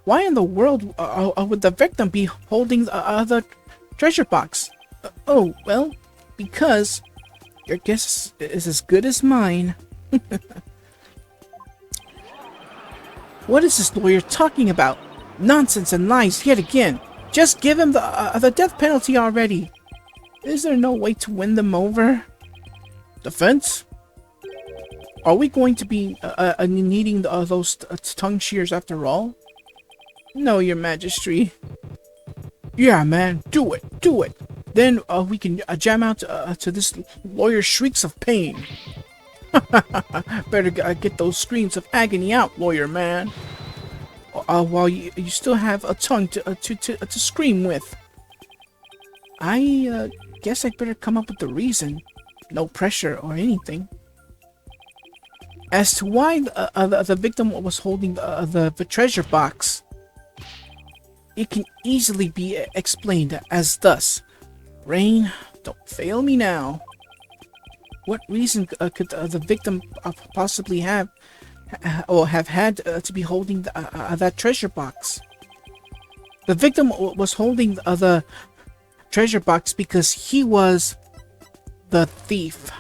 why in the world would the victim be holding the treasure box? Oh, well, because your guess is as good as mine. What is this lawyer talking about? Nonsense and lies yet again. Just give him the death penalty already. Is there no way to win them over? Defense? Are we going to be needing those tongue shears after all? No, your majesty. Yeah, man, do it. Then we can jam out to this lawyer's shrieks of pain. Better get those screams of agony out, lawyer man. While you still have a tongue to scream with. I guess I'd better come up with the reason. No pressure or anything. As to why the victim was holding the treasure box, it can easily be explained as thus. Rain, don't fail me now. What reason could the victim possibly have had to be holding that treasure box? The victim was holding the treasure box because he was the thief.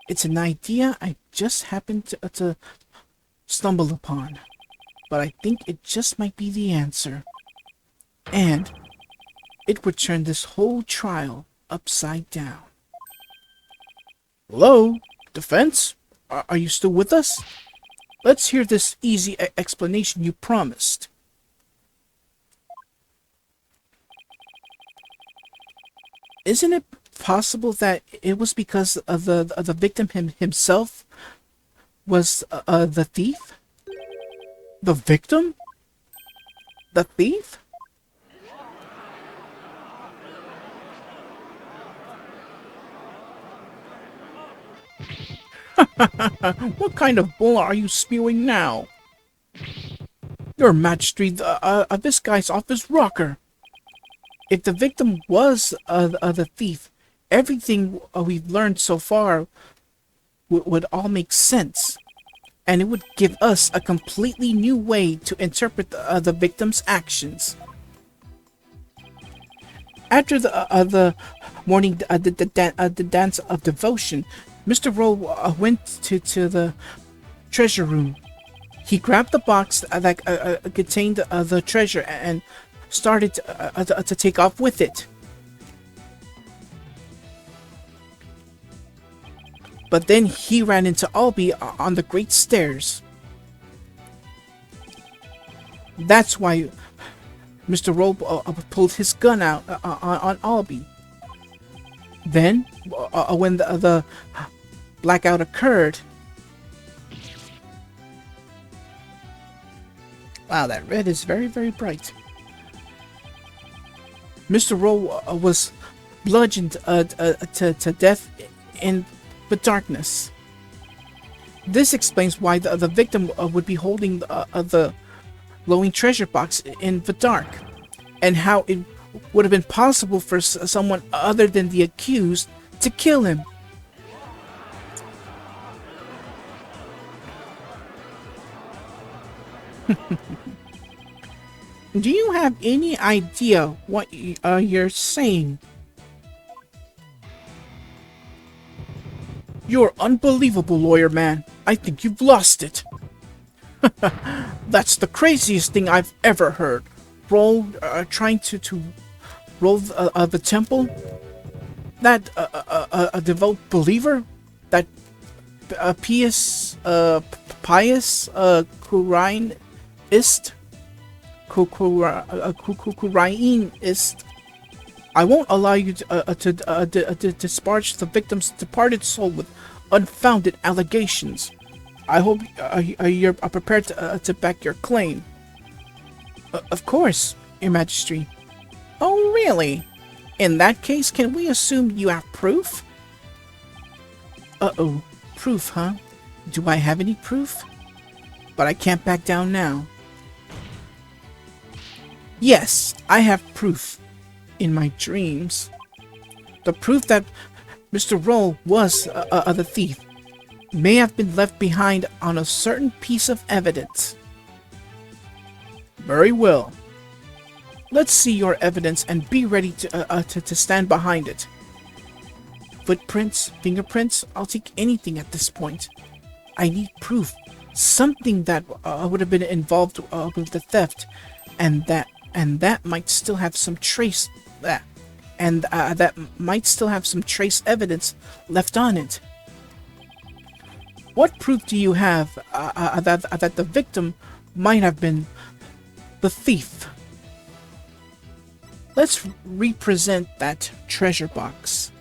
It's an idea I just happened to stumble upon, but I think it just might be the answer. And it would turn this whole trial upside down. Hello? Defense? Are you still with us? Let's hear this easy explanation you promised. Isn't it possible that it was because of the victim himself was the thief? The victim? The thief? What kind of bull are you spewing now? Your Majesty, this guy's off his rocker. If the victim was the thief, everything we've learned so far would all make sense. And it would give us a completely new way to interpret the victim's actions. After the morning the dance of devotion, Mr. Rowe went to the treasure room. He grabbed the box that contained the treasure and started to take off with it. But then he ran into Albie on the Great Stairs. That's why Mr. Roll pulled his gun out on Albie. Then, when the blackout occurred... Wow, that red is very, very bright. Mr. Roll was bludgeoned to death in the darkness. This explains why the victim would be holding the glowing treasure box in the dark, and how it would have been possible for someone other than the accused to kill him. Do you have any idea what you're saying? You're unbelievable, lawyer man. I think you've lost it. That's the craziest thing I've ever heard. Roll, trying to roll the temple? That, a devout believer? That, pious, Kura'in ist? Kura'in ist? I won't allow you to disparage the victim's departed soul with unfounded allegations. I hope you're prepared to back your claim. Of course, Your Majesty. Oh, really? In that case, can we assume you have proof? Uh-oh. Proof, huh? Do I have any proof? But I can't back down now. Yes, I have proof. In my dreams. The proof that Mr. Roll was the thief may have been left behind on a certain piece of evidence. Very well. Let's see your evidence and be ready to stand behind it. Footprints, fingerprints, I'll take anything at this point. I need proof. Something that would have been involved with the theft, and that might still have some trace that might still have some trace evidence left on it. What proof do you have that the victim might have been the thief? Let's represent that treasure box.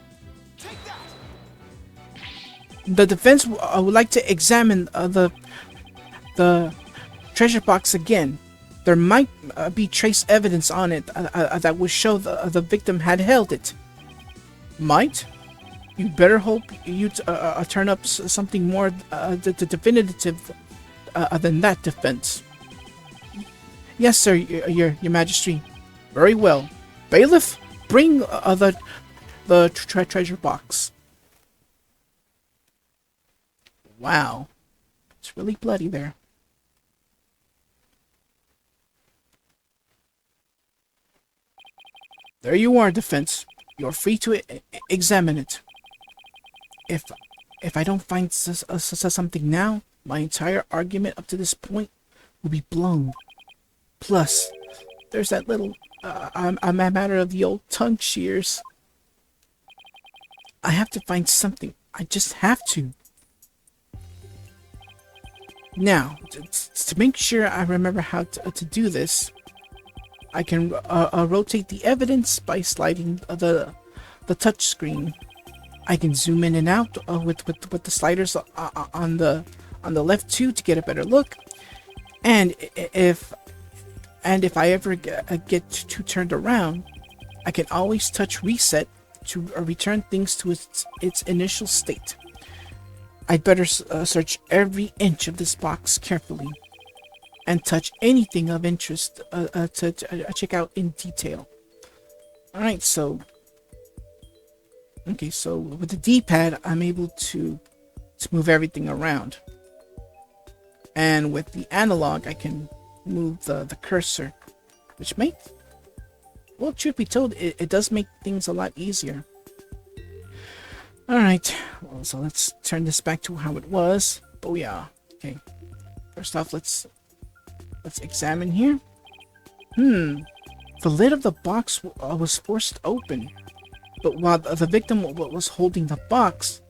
The defense would like to examine the treasure box again. There might be trace evidence on it that would show the victim had held it. Might? You better hope you turn up something more definitive than that defense. Yes, sir, your Majesty. Very well. Bailiff, bring the treasure box. Wow. It's really bloody there. There you are, defense. You're free to examine it. If I don't find something now, my entire argument up to this point will be blown. Plus, there's that little a matter of the old tongue shears. I have to find something. I just have to. Now, to make sure I remember how to do this, I can rotate the evidence by sliding the touch screen. I can zoom in and out with the sliders on the left too to get a better look. And if I ever get too turned around, I can always touch reset to return things to its initial state. I'd better search every inch of this box carefully and touch anything of interest to check out in detail. Alright, so... Okay, so with the D-pad, I'm able to move everything around. And with the analog, I can move the cursor, which makes... Well, truth be told, it does make things a lot easier. Alright, well, so let's turn this back to how it was. Oh yeah, okay. First off, let's examine here. The lid of the box was forced open, but while the victim was holding the box,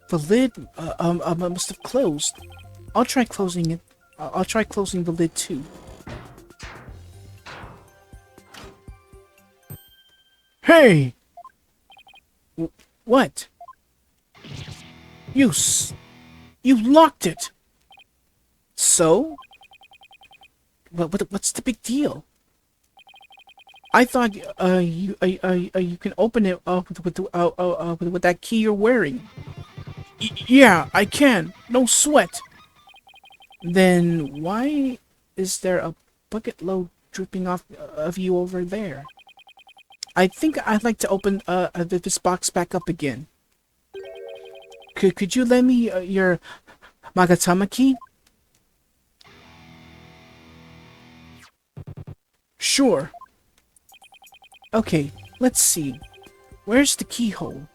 The lid must have closed. I'll try closing it. I'll try closing the lid too. Hey! What? You locked it! So? What's the big deal? I thought you can open it with that key you're wearing. Yeah, I can. No sweat. Then why is there a bucket load dripping off of you over there? I think I'd like to open this box back up again. Could you lend me your Magatama key? Sure. Okay, let's see. Where's the keyhole?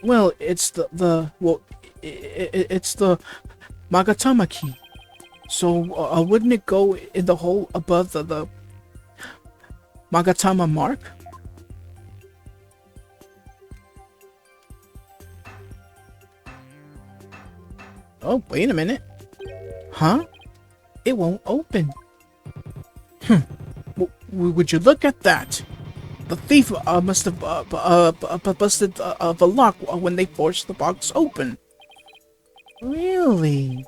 Well, it's it's the Magatama key. So wouldn't it go in the hole above the Magatama mark? Oh, wait a minute. Huh? It won't open. Would you look at that? The thief must have busted the lock when they forced the box open. Really?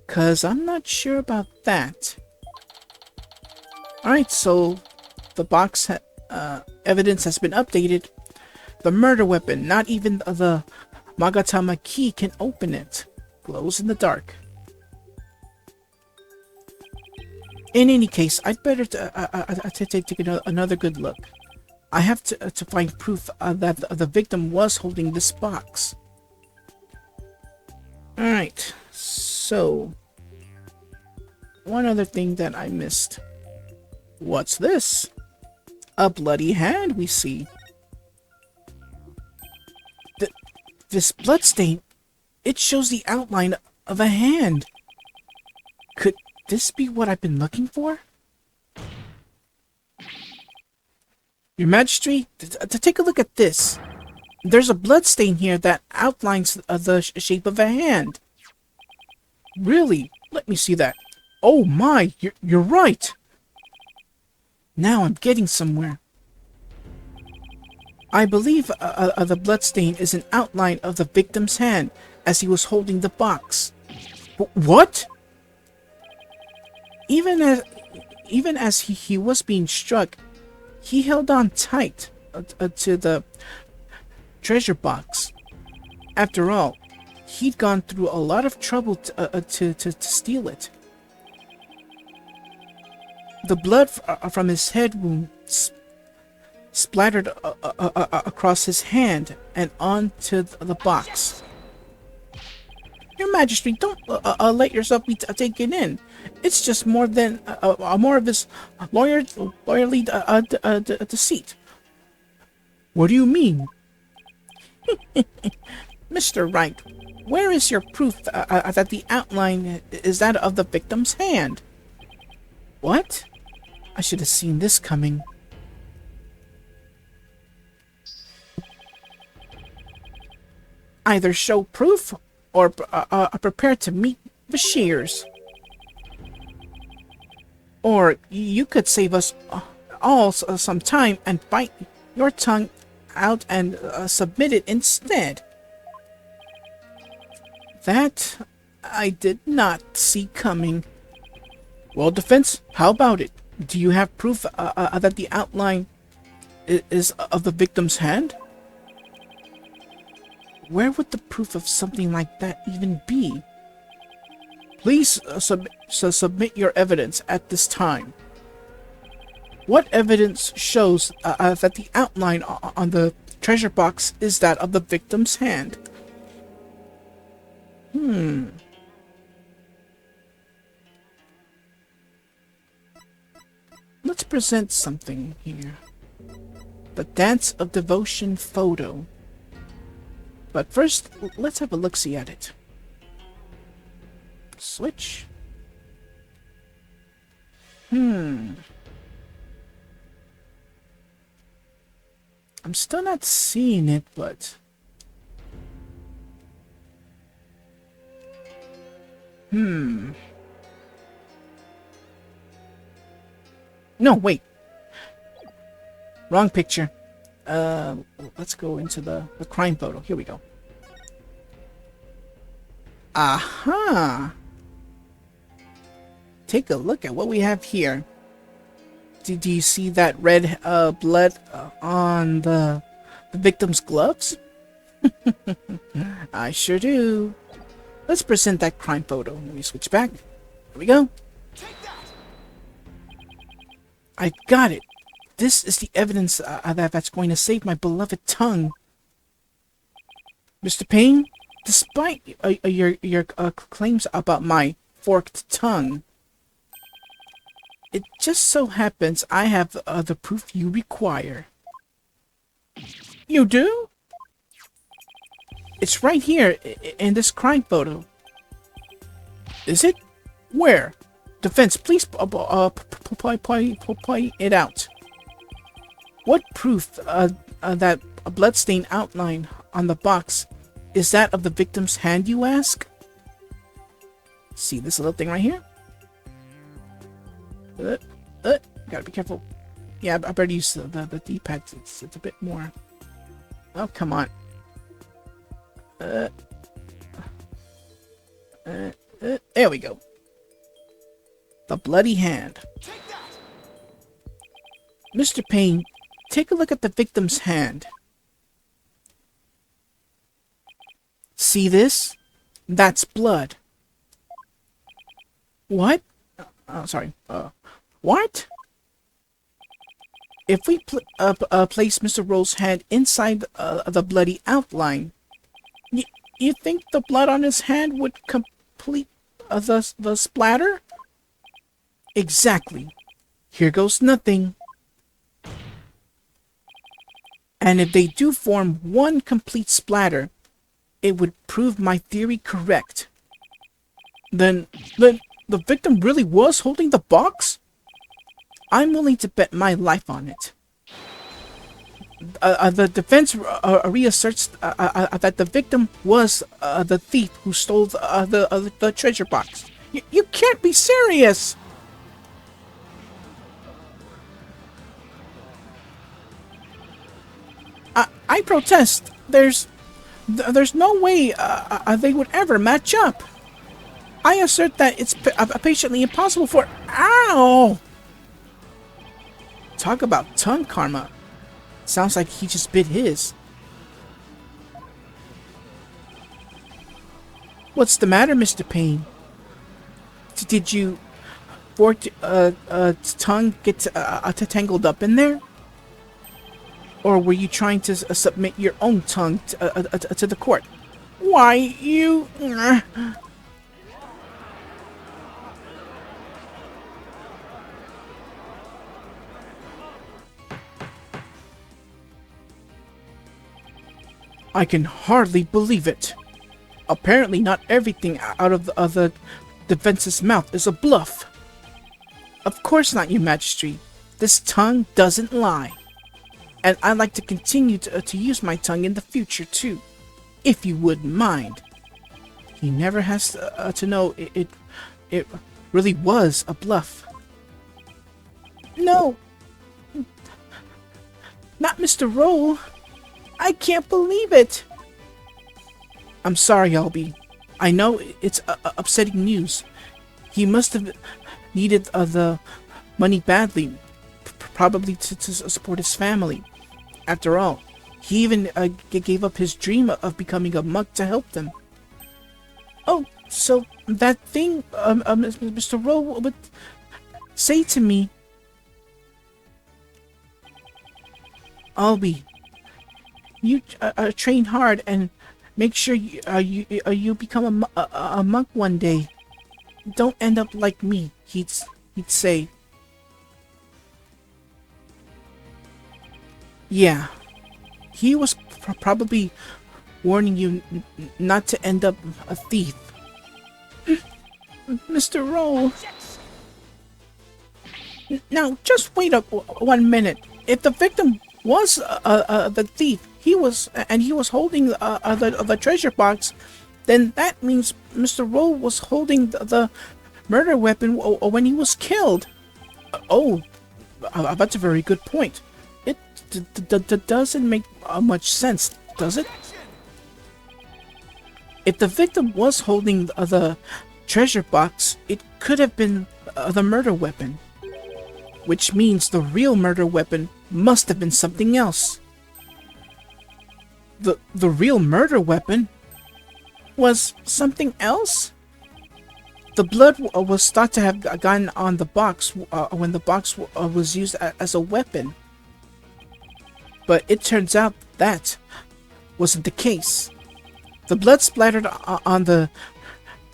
'Cause I'm not sure about that. Alright, so the box evidence has been updated. The murder weapon, not even the Magatama key can open it. Glows in the dark. In any case, I'd better take another good look. I have to find proof that the victim was holding this box. Alright, so... one other thing that I missed. What's this? A bloody hand, we see. This bloodstain, it shows the outline of a hand. Could this be what I've been looking for? Your Majesty, to take a look at this. There's a bloodstain here that outlines the shape of a hand. Really? Let me see that. Oh my, you're right. Now I'm getting somewhere. I believe the bloodstain is an outline of the victim's hand as he was holding the box. What? Even as he was being struck, he held on tight to the treasure box. After all, he'd gone through a lot of trouble to steal it. The blood from his head wound splattered across his hand and onto the box. Your Majesty, don't let yourself be taken in. It's just more of his lawyerly deceit. What do you mean? Mr. Wright, where is your proof that the outline is that of the victim's hand? What? I should have seen this coming. Either show proof or prepare to meet the shears. Or you could save us all some time and bite your tongue out and submit it instead. That I did not see coming. Well, defense, how about it? Do you have proof that the outline is of the victim's hand? Where would the proof of something like that even be? Please submit your evidence at this time. What evidence shows that the outline on the treasure box is that of the victim's hand? Let's present something here. The Dance of Devotion photo. But first, let's have a look-see at it. Switch. I'm still not seeing it, but... No, wait. Wrong picture. Let's go into the crime photo. Here we go. Aha! Take a look at what we have here. Do you see that red blood on the victim's gloves? I sure do. Let's present that crime photo. Let me switch back. Here we go. I got it. This is the evidence that's going to save my beloved tongue. Mr. Payne, despite your claims about my forked tongue, it just so happens I have the proof you require. You do? It's right here in this crime photo. Is it? Where? Defense, please point it out. What proof that a bloodstain outline on the box is that of the victim's hand, you ask? See this little thing right here? Gotta be careful. Yeah, I better use the D-pad. It's a bit more. Oh, come on. There we go. The bloody hand. Mr. Payne, take a look at the victim's hand. See this? That's blood. What? Sorry. What? If we place Mr. Roll's hand inside the bloody outline, you think the blood on his hand would complete the splatter? Exactly. Here goes nothing. And if they do form one complete splatter, it would prove my theory correct. Then the victim really was holding the box? I'm willing to bet my life on it. The defense reasserts that the victim was the thief who stole the treasure box. You can't be serious! I protest. There's no way they would ever match up. I assert that it's patiently impossible for... Ow! Talk about tongue karma. Sounds like he just bit his. What's the matter, Mr. Payne? Did you forked tongue get tangled up in there? Or were you trying to submit your own tongue to the court? Why, you... I can hardly believe it. Apparently not everything out of the defense's mouth is a bluff. Of course not, Your Majesty. This tongue doesn't lie. And I'd like to continue to use my tongue in the future, too. If you wouldn't mind. He never has to know it really was a bluff. No. Not Mr. Roll. I can't believe it. I'm sorry, Albie. I know it's upsetting news. He must have needed the money badly, probably to support his family. After all, he even gave up his dream of becoming a monk to help them. Oh, so that thing Mr. Rowe would say to me... Albie, you train hard and make sure you become a monk one day. Don't end up like me, he'd say. Yeah, he was probably warning you not to end up a thief. Mr. Roll. Now, just wait up 1 minute. If the victim was the thief, he was holding the treasure box, then that means Mr. Rowe was holding the murder weapon when he was killed. Oh, that's a very good point. It doesn't make much sense, does it? If the victim was holding the treasure box, it could have been the murder weapon. Which means the real murder weapon must have been something else. The real murder weapon was something else? The blood was thought to have gotten on the box when the box was used as a weapon. But it turns out that wasn't the case. The blood splattered on the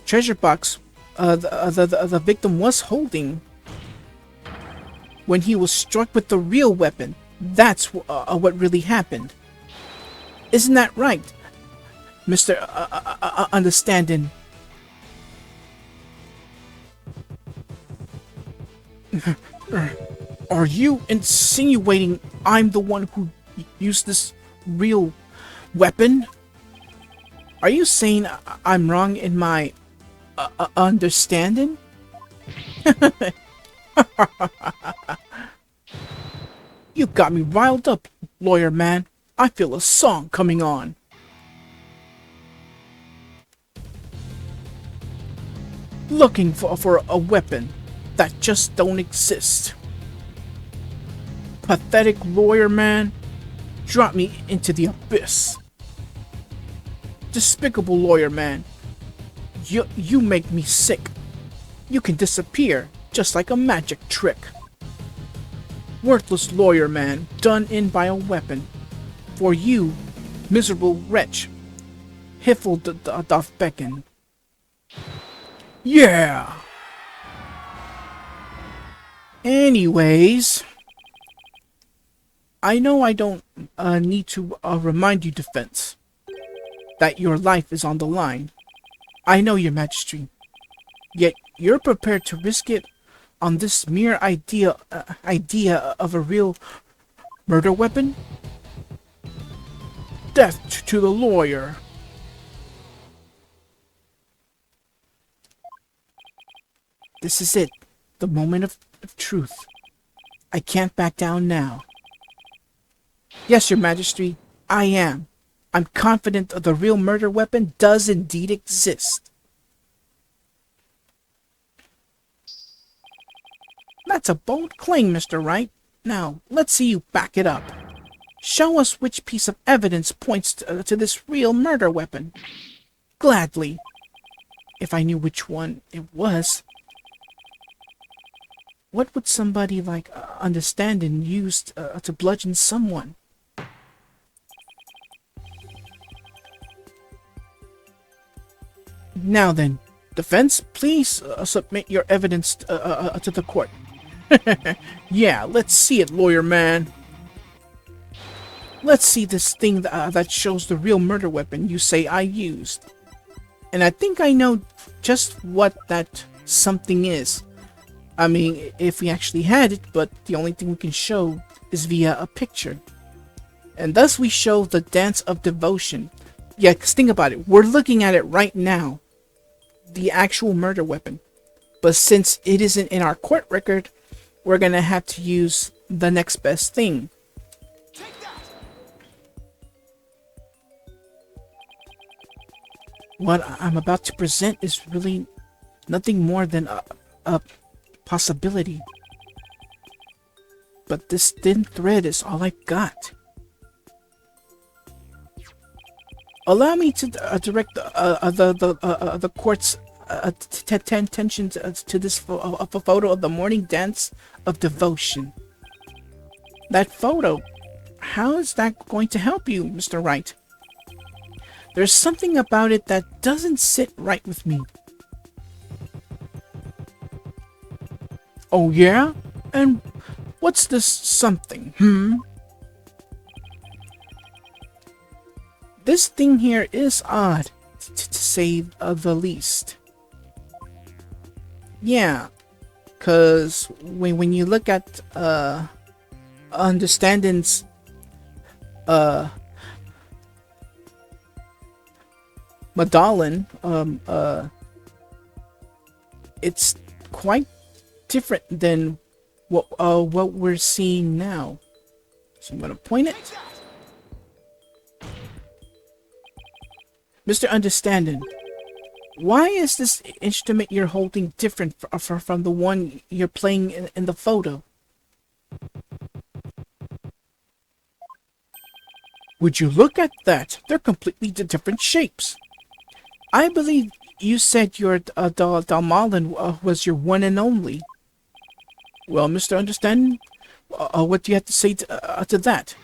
treasure box the victim was holding when he was struck with the real weapon. That's what really happened. Isn't that right, Mr. Understanding? Are you insinuating I'm the one who used this real weapon? Are you saying I'm wrong in my understanding? You got me riled up, lawyer man. I feel a song coming on. Looking for a weapon that just don't exist. Pathetic lawyer man. Drop me into the abyss. Despicable lawyer man. You make me sick. You can disappear just like a magic trick. Worthless lawyer man, done in by a weapon. For you, miserable wretch, Hiffle doth beckon. Yeah! Anyways, I know I don't need to remind you, defense, that your life is on the line. I know, your majesty. Yet you're prepared to risk it on this mere idea of a real murder weapon? Death to the lawyer. This is it, the moment of truth. I can't back down now. Yes, your majesty, I am. I'm confident that the real murder weapon does indeed exist. That's a bold claim, Mr. Wright. Now, let's see you back it up. Show us which piece of evidence points to this real murder weapon. Gladly. If I knew which one it was. What would somebody like Understanding use to bludgeon someone? Now then, defense, please submit your evidence to the court. Yeah, let's see it, lawyer man. Let's see this thing that shows the real murder weapon you say I used. And I think I know just what that something is. I mean, if we actually had it, but the only thing we can show is via a picture. And thus we show the dance of devotion. Yeah, because think about it. We're looking at it right now. The actual murder weapon. But since it isn't in our court record, we're going to have to use the next best thing. What I'm about to present is really nothing more than a possibility. But this thin thread is all I've got. Allow me to direct the court's attention to this photo of the morning dance of devotion. That photo, how is that going to help you, Mr. Wright? There's something about it that doesn't sit right with me. Oh yeah? And what's this something, This thing here is odd, to say the least. Yeah, cause when you look at Understanding's medallion, it's quite different than what we're seeing now. So I'm gonna point it. Mr. Understanding, why is this instrument you're holding different from the one you're playing in the photo? Would you look at that? They're completely different shapes. I believe you said your Dalmalin was your one and only. Well, Mr. Understanding, what do you have to say to that?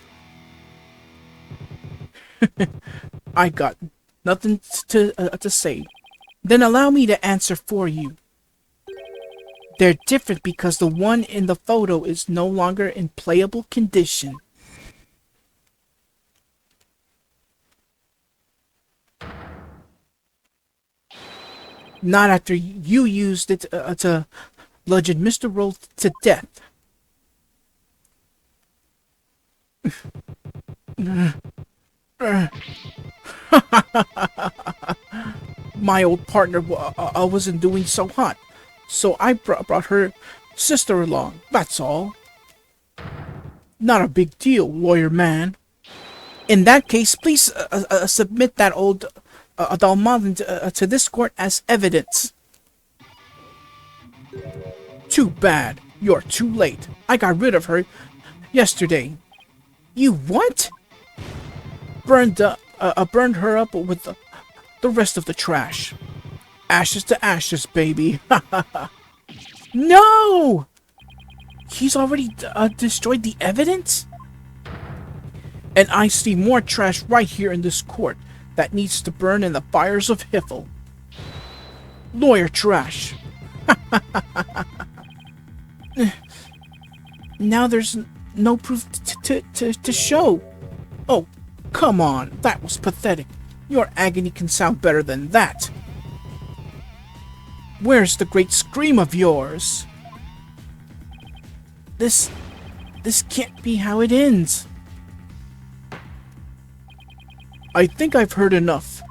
I got nothing to say. Then allow me to answer for you. They're different because the one in the photo is no longer in playable condition. Not after you used it to bludgeon Mr. Roll to death. My old partner wasn't doing so hot, so I brought her sister along, that's all. Not a big deal, lawyer man. In that case, please submit that old Dalmalin to this court as evidence. Too bad. You're too late. I got rid of her yesterday. You what? Burned her up with the rest of the trash. Ashes to ashes, baby. No! He's already destroyed the evidence? And I see more trash right here in this court that needs to burn in the fires of Hiffle. Lawyer trash. Now there's no proof to show. Oh, come on. That was pathetic. Your agony can sound better than that. Where's the great scream of yours? This can't be how it ends. I think I've heard enough.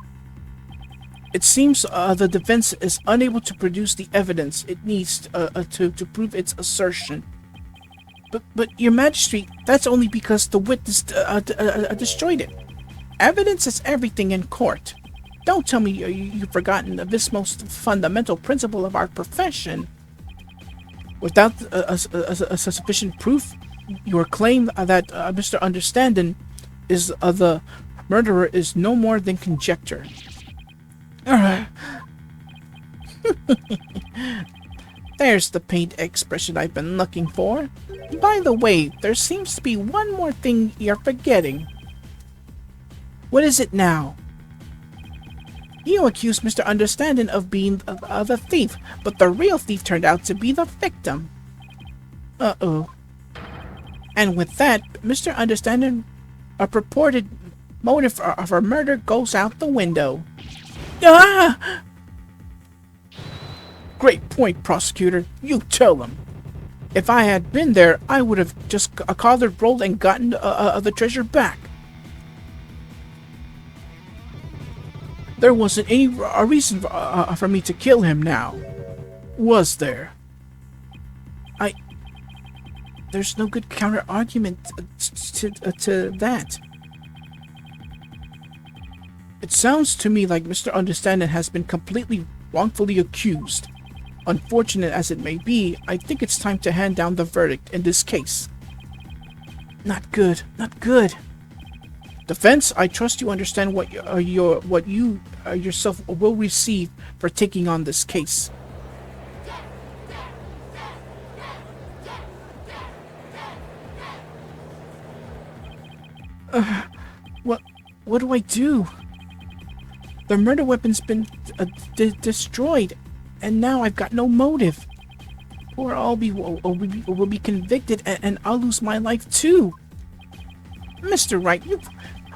It seems the defense is unable to produce the evidence it needs to prove its assertion. But Your Majesty, that's only because the witness destroyed it. Evidence is everything in court. Don't tell me you've forgotten this most fundamental principle of our profession. Without a sufficient proof, your claim that Mr. Understanding is the murderer is no more than conjecture. There's the paint expression I've been looking for. By the way, there seems to be one more thing you're forgetting. What is it now? You accused Mr. Understanding of being the thief, but the real thief turned out to be the victim. Uh-oh. And with that, Mr. Understanding, a purported motive of her murder goes out the window. Ah! Great point, prosecutor. You tell him. If I had been there, I would have just collared Roll and gotten the treasure back. There wasn't any reason for me to kill him now, was there? There's no good counter-argument to that. It sounds to me like Mr. Understanding has been completely wrongfully accused. Unfortunate as it may be, I think it's time to hand down the verdict in this case. Not good, not good. Defense, I trust you understand what you yourself will receive for taking on this case. What do I do? The murder weapon's been destroyed, and now I've got no motive. Or I'll will be convicted, and I'll lose my life too. Mr. Wright, you've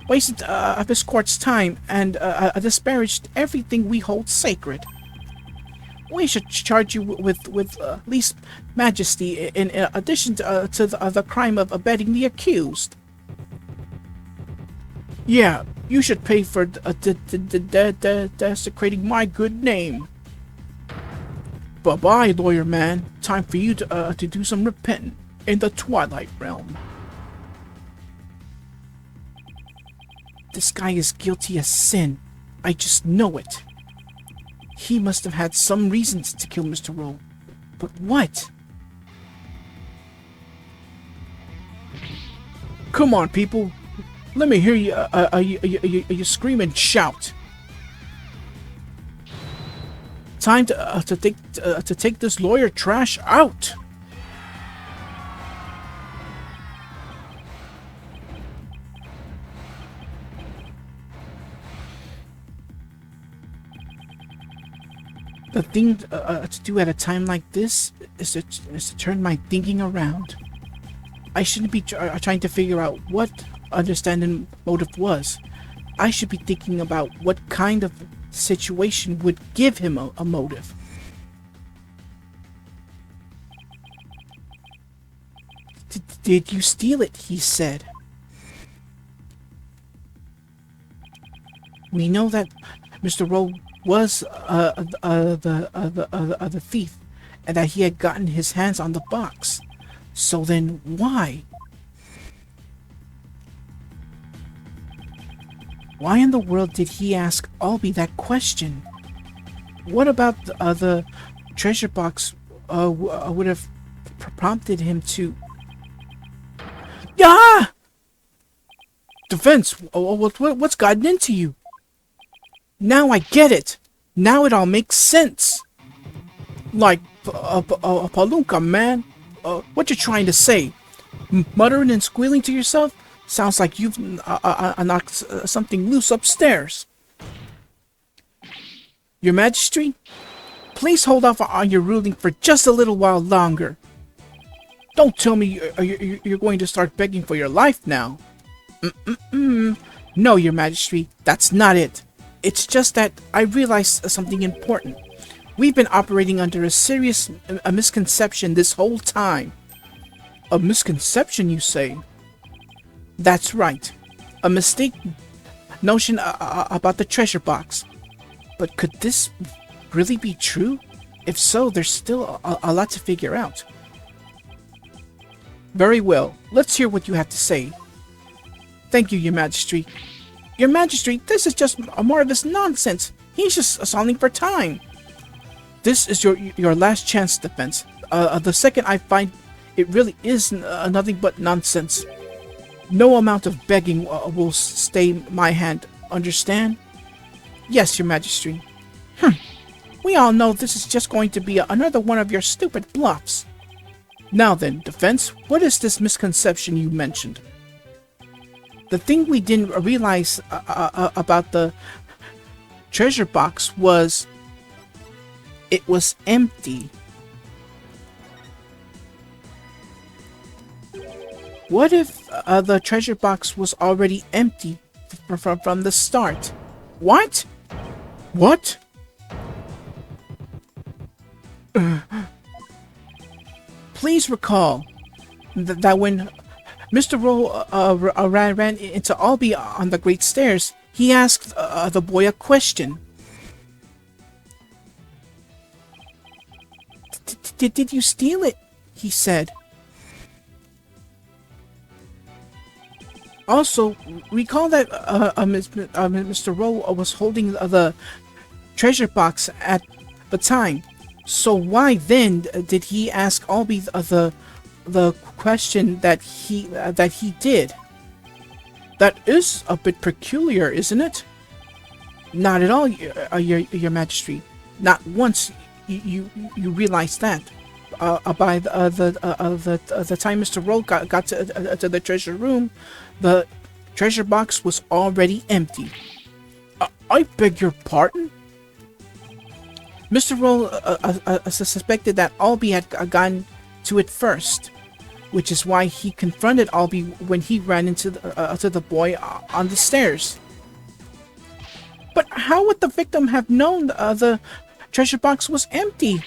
wasted this court's time and disparaged everything we hold sacred. We should charge you with lese majesty in addition to the crime of abetting the accused. Yeah, you should pay for desecrating my good name. Bye-bye, lawyer man. Time for you to do some repenting in the Twilight Realm. This guy is guilty as sin. I just know it. He must have had some reasons to kill Mr. Rowe. But what? Come on, people. Let me hear you scream and shout. Time to take this lawyer trash out. The thing to do at a time like this is to turn my thinking around. I shouldn't be trying to figure out what understanding motive was. I should be thinking about what kind of situation would give him a motive. Did you steal it? He said. We know that Mr. Rowe was the thief, and that he had gotten his hands on the box. So then, why? Why in the world did he ask Albie that question? What about the treasure box would have prompted him to... Yeah! Defense, what's gotten into you? Now I get it. Now it all makes sense. Like, Palunka, man. What you trying to say? Muttering and squealing to yourself? Sounds like you've knocked something loose upstairs. Your Majesty, please hold off on your ruling for just a little while longer. Don't tell me you're going to start begging for your life now. No, Your Majesty, that's not it. It's just that I realized something important. We've been operating under a serious misconception this whole time. A misconception, you say? That's right. A mistaken notion about the treasure box. But could this really be true? If so, there's still a lot to figure out. Very well. Let's hear what you have to say. Thank you, Your Majesty. Your Majesty, this is just more of his nonsense. He's just stalling for time. This is your last chance, Defense. The second I find it really is nothing but nonsense. No amount of begging will stay my hand. Understand? Yes, Your Majesty. We all know this is just going to be another one of your stupid bluffs. Now then, Defense, what is this misconception you mentioned? The thing we didn't realize about the treasure box was it was empty. What if the treasure box was already empty from the start? What? What? Please recall that when Mr. Rowe ran into Albie on the Great Stairs, he asked the boy a question. Did you steal it? He said. Also, recall that Mr. Rowe was holding the treasure box at the time. So why then did he ask Albie the question that he did? That is a bit peculiar, isn't it? Not at all, Your Majesty. Not once you realize that. By the time Mr. Rowe got to the treasure room, the treasure box was already empty. I beg your pardon? Mr. Rowe suspected that Albie had gone to it first, which is why he confronted Albie when he ran into the boy on the stairs. But how would the victim have known the treasure box was empty?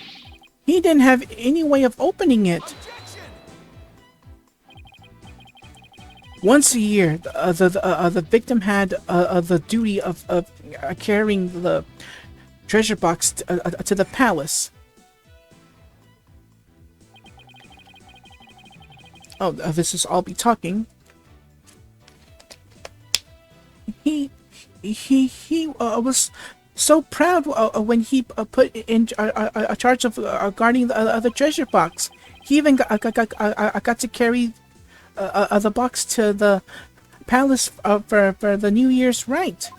He didn't have any way of opening it. Once a year, the victim had the duty of carrying the treasure box to the palace. Oh, this is I'll be talking. He was so proud when he put in a charge of guarding the treasure box. He even got to carry the box to the palace for the New Year's rite.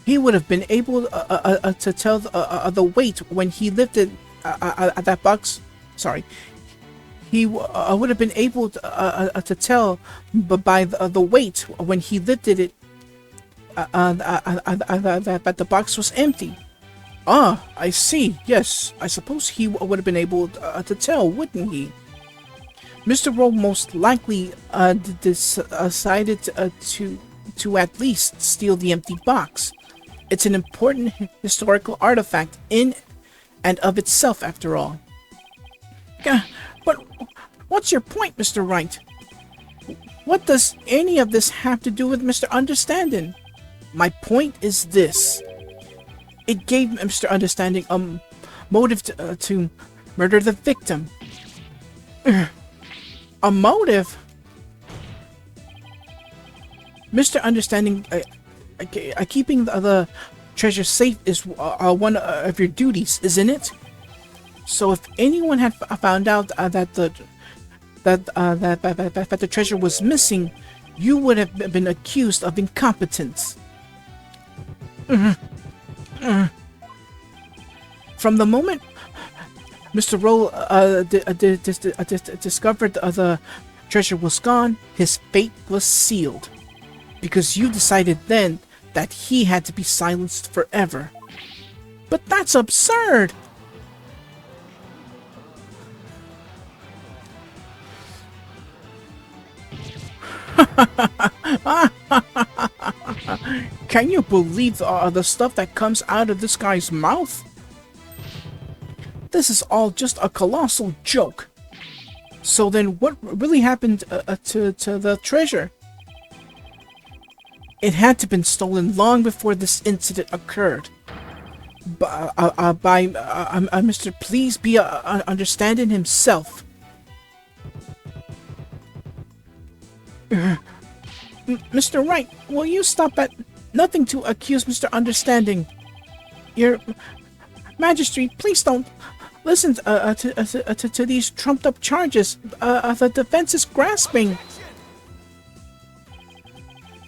He would have been able to tell the weight when he lifted that box. Sorry. He would have been able to tell by the weight when he lifted it that the box was empty. Ah, I see. Yes, I suppose he would have been able to tell, wouldn't he? Mr. Rowe most likely decided to at least steal the empty box. It's an important historical artifact in and of itself, after all. But what's your point, Mr. Wright? What does any of this have to do with Mr. Understanding? My point is this. It gave Mr. Understanding a motive to murder the victim. A motive? Mr. Understanding, keeping the treasure safe is one of your duties, isn't it? So if anyone had found out that the treasure was missing, you would have been accused of incompetence. From the moment Mr. Rowe discovered the treasure was gone, his fate was sealed. Because you decided then that he had to be silenced forever. But that's absurd! Can you believe the stuff that comes out of this guy's mouth? This is all just a colossal joke. So then what really happened to the treasure? It had to have been stolen long before this incident occurred. By Mr. Please be Understanding himself. Mr. Wright, will you stop at nothing to accuse Mr. Understanding? Your Majesty, please don't listen to these trumped-up charges. The defense is grasping.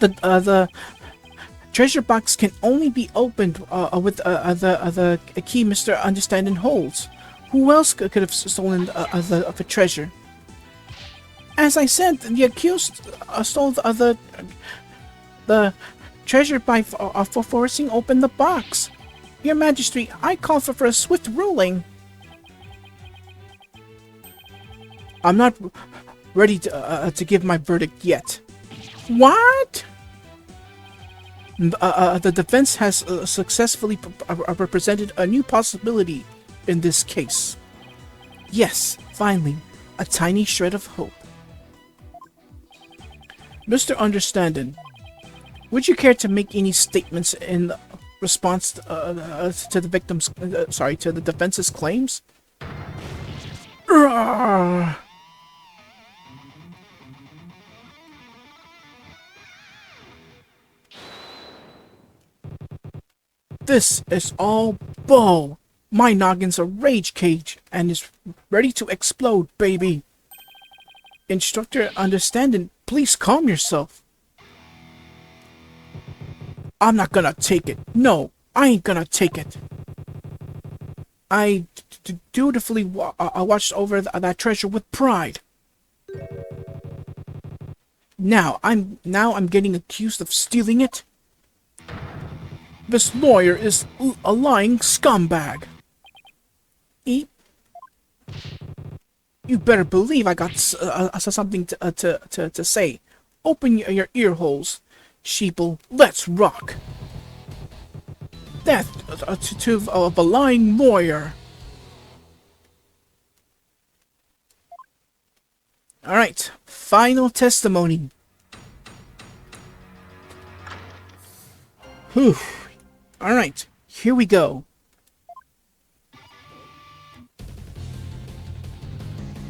The treasure box can only be opened with the key Mr. Understanding holds. Who else could have stolen the treasure? As I said, the accused stole the treasure by forcing open the box. Your Majesty, I call for a swift ruling. I'm not ready to give my verdict yet. What? The defense has successfully represented a new possibility in this case. Yes, finally, a tiny shred of hope. Mr. Understanding, would you care to make any statements in response to the victim's, to the defense's claims? This is all bull. My noggin's a rage cage and is ready to explode, baby. Instructor Understanding, please calm yourself. I'm not gonna take it. No, I ain't gonna take it. I dutifully watched over that treasure with pride. Now I'm getting accused of stealing it. This lawyer is a lying scumbag. You better believe I got something to say. Open your ear holes, sheeple. Let's rock. Death to a lying lawyer. Alright, final testimony. Whew. Alright, here we go.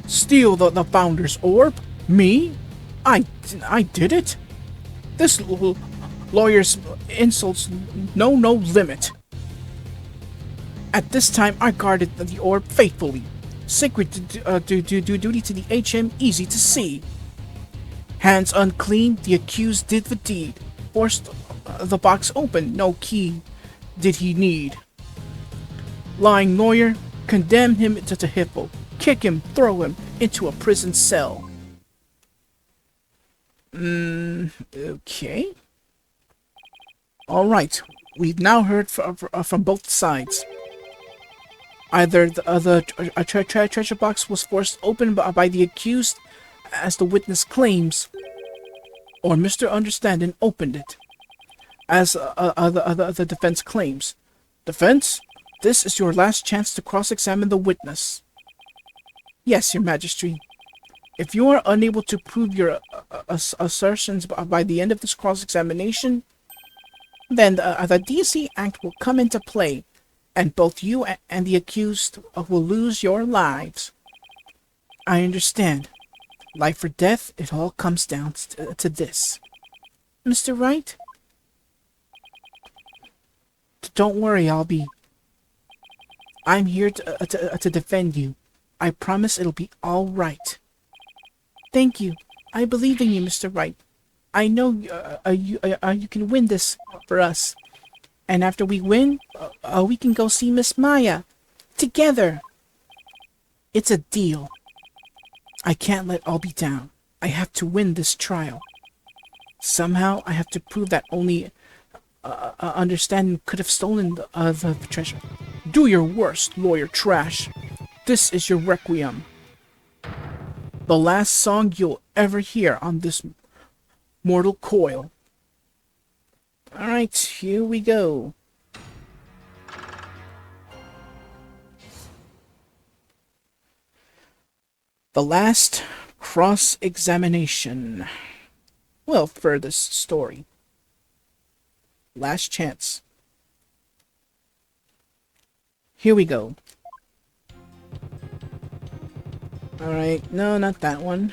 Steal the Founder's orb? Me? I did it? This lawyer's insults know no limit. At this time, I guarded the orb faithfully. Sacred duty to the HM, easy to see. Hands unclean, the accused did the deed. Forced the box open, no key did he need. Lying lawyer, condemn him to hippo. Kick him, throw him into a prison cell. Okay. Alright, we've now heard from both sides. Either the treasure box was forced open by the accused, as the witness claims, or Mr. Understanding opened it, as the defense claims. Defense, this is your last chance to cross-examine the witness. Yes, Your Majesty. If you are unable to prove your assertions by the end of this cross-examination, then the DC Act will come into play, and both you and the accused will lose your lives. I understand. Life or death, it all comes down to this. Mr. Wright? Don't worry, I'm here to defend you. I promise it'll be all right. Thank you. I believe in you, Mr. Wright. I know you can win this for us. And after we win, we can go see Miss Maya. Together. It's a deal. I can't let Albie down. I have to win this trial. Somehow, I have to prove that only Understanding could have stolen the treasure. Do your worst, lawyer trash. This is your requiem. The last song you'll ever hear on this mortal coil. Alright, here we go. The last cross-examination. Well, for this story. Last chance. Here we go. Alright, no, not that one.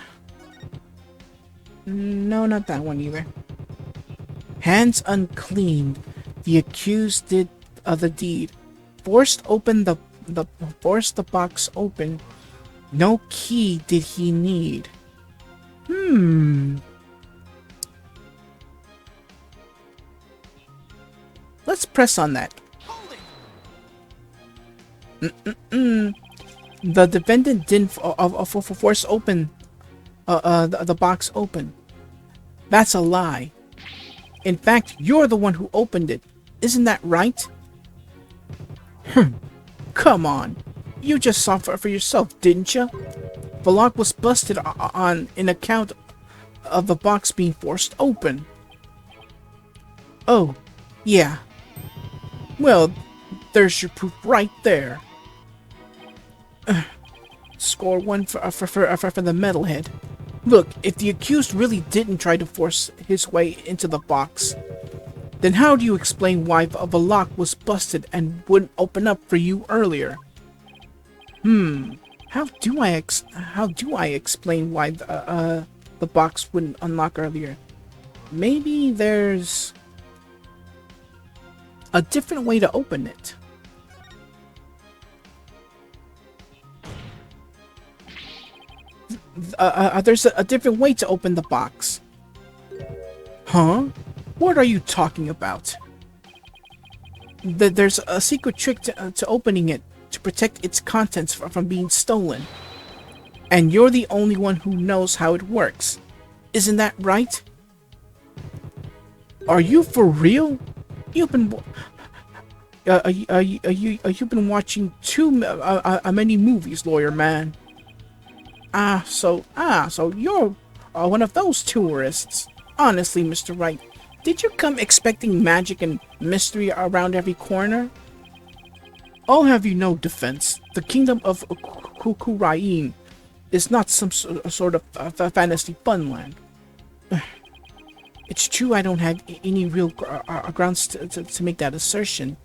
No, not that one either. Hands unclean, the accused did the deed. Forced the box open. No key did he need. Let's press on that. The defendant didn't force open the box open. That's a lie. In fact, you're the one who opened it. Isn't that right? Come on. You just saw for yourself, didn't you? The lock was busted on an account of the box being forced open. Oh, yeah. Well, there's your proof right there. Score one for the metalhead. Look, if the accused really didn't try to force his way into the box, then how do you explain why the lock was busted and wouldn't open up for you earlier? How do I explain why the box wouldn't unlock earlier? Maybe there's a different way to open it. There's a different way to open the box. Huh? What are you talking about? There's a secret trick to opening it to protect its contents from being stolen. And you're the only one who knows how it works. Isn't that right? Are you for real? You've been you've been watching too many movies, lawyer man. So you're one of those tourists. Honestly, Mr. Wright, did you come expecting magic and mystery around every corner? I'll have you know, defense, the kingdom of Kura'in is not some sort of fantasy funland. It's true I don't have any real grounds to make that assertion.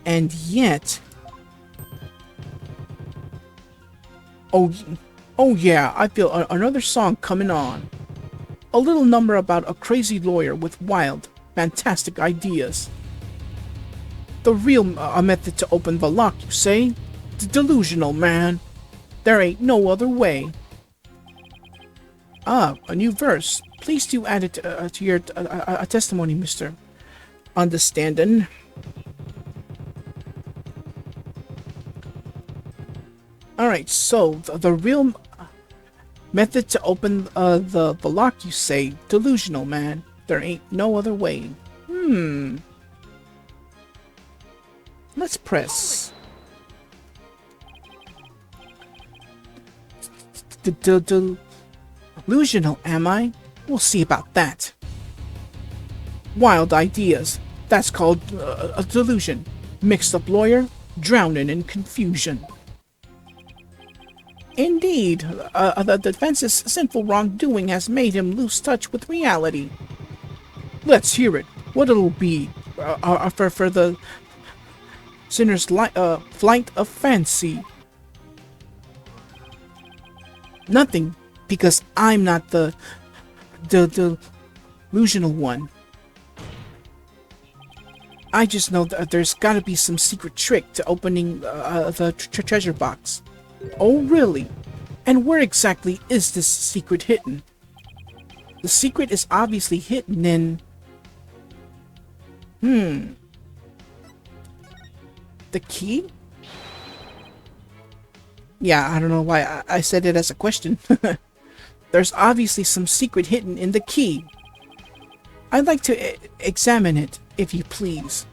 And yet... Oh yeah, I feel another song coming on. A little number about a crazy lawyer with wild, fantastic ideas. The real method to open the lock, you say? Delusional, man. There ain't no other way. Ah, a new verse. Please do add it to your testimony, Mr. Understanding. Alright, so the real method to open the lock, you say? Delusional, man. There ain't no other way. Let's press. Delusional, am I? We'll see about that. Wild ideas. That's called a delusion. Mixed up lawyer, drowning in confusion. Indeed, the defense's sinful wrongdoing has made him lose touch with reality. Let's hear it. What it'll be for the sinner's flight of fancy. Nothing, because I'm not the delusional one. I just know that there's gotta be some secret trick to opening the treasure box. Oh, really? And where exactly is this secret hidden? The secret is obviously hidden in... The key? Yeah, I don't know why I said it as a question. There's obviously some secret hidden in the key. I'd like to examine it, if you please.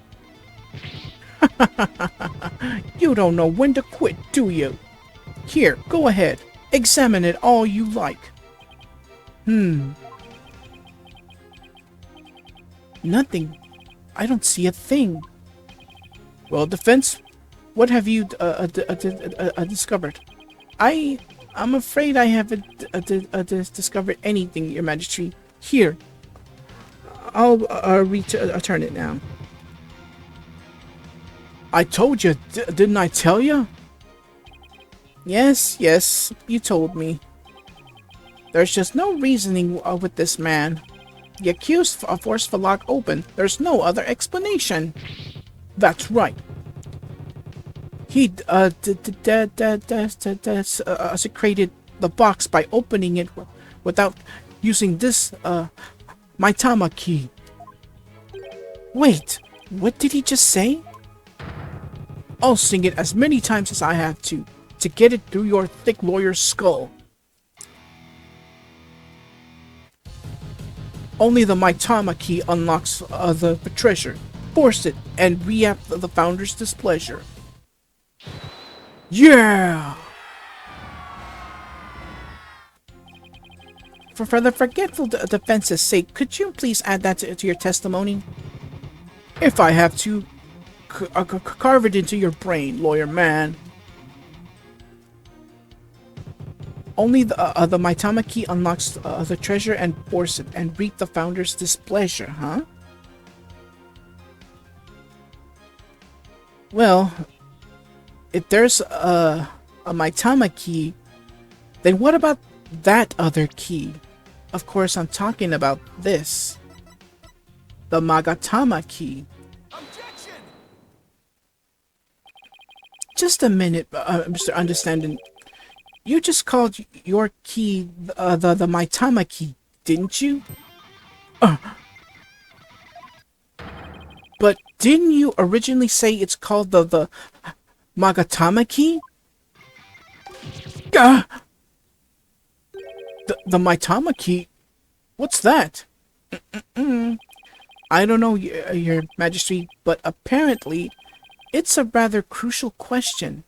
You don't know when to quit, do you? Here, go ahead. Examine it all you like. Nothing. I don't see a thing. Well, defense, what have you discovered? I'm afraid I haven't discovered anything, Your Majesty. Here, I'll return it now. I told you, didn't I tell you? Yes, you told me. There's just no reasoning with this man. The accused forced the lock open. There's no other explanation. That's right. He desecrated the box by opening it without using this Maitama key. Wait, what did he just say? I'll sing it as many times as I have to get it through your thick lawyer's skull. Only the Maitama key unlocks the treasure. Force it and re-act the founder's displeasure. Yeah! For the forgetful defense's sake, could you please add that to your testimony? If I have to, carve it into your brain, lawyer man. Only the Maitama key unlocks the treasure and force it and reap the founder's displeasure, huh? Well, if there's a Maitama key, then what about that other key? Of course, I'm talking about this. The Magatama key. Objection! Just a minute, Mr. Understanding. You just called your key the Maitama key, didn't you? But didn't you originally say it's called the Magatama key? The Maitama key? What's that? I don't know, Your Majesty, but apparently it's a rather crucial question.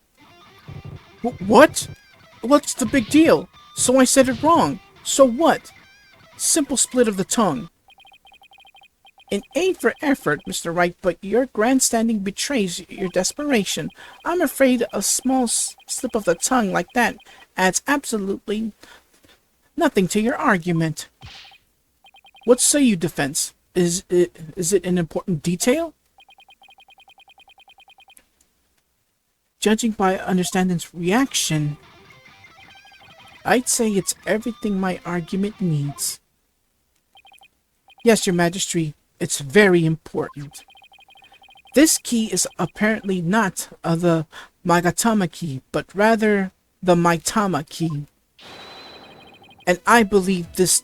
What? What's the big deal? So I said it wrong. So what? Simple split of the tongue. An A for effort, Mr. Wright, but your grandstanding betrays your desperation. I'm afraid a small slip of the tongue like that adds absolutely nothing to your argument. What say you, defense? Is it an important detail? Judging by understanding's reaction, I'd say it's everything my argument needs. Yes, Your Majesty, it's very important. This key is apparently not the Magatama key, but rather the Maitama key. And I believe this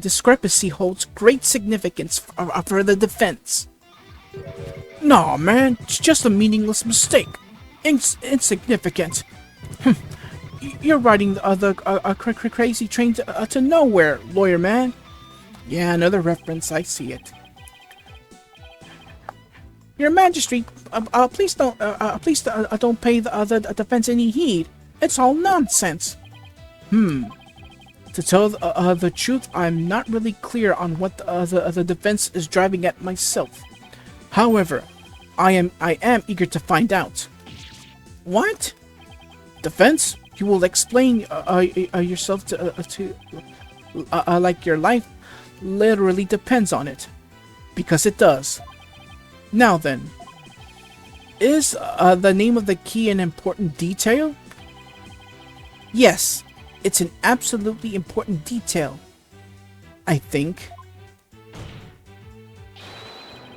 discrepancy holds great significance for the defense. Nah, man, it's just a meaningless mistake. Insignificant. You're riding the crazy train to nowhere, lawyer man. Yeah, another reference. I see it. Your Majesty, please don't pay the defense any heed. It's all nonsense. To tell the truth, I'm not really clear on what the defense is driving at myself. However, I am eager to find out. What? Defense? You will explain yourself to like your life literally depends on it, because it does. Now then, is the name of the key an important detail? Yes, it's an absolutely important detail, I think.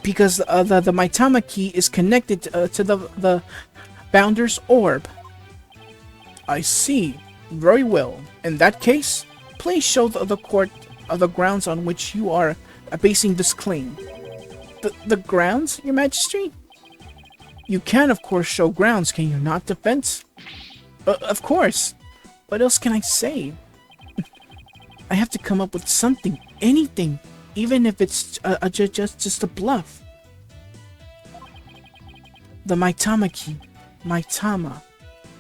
Because the Maitama key is connected to the Founder's Orb. I see. Very well. In that case, please show the court the grounds on which you are basing this claim. The grounds, Your Majesty? You can, of course, show grounds, can you not, defense? Of course. What else can I say? I have to come up with something, anything, even if it's just a bluff. The Maitama key. Maitama.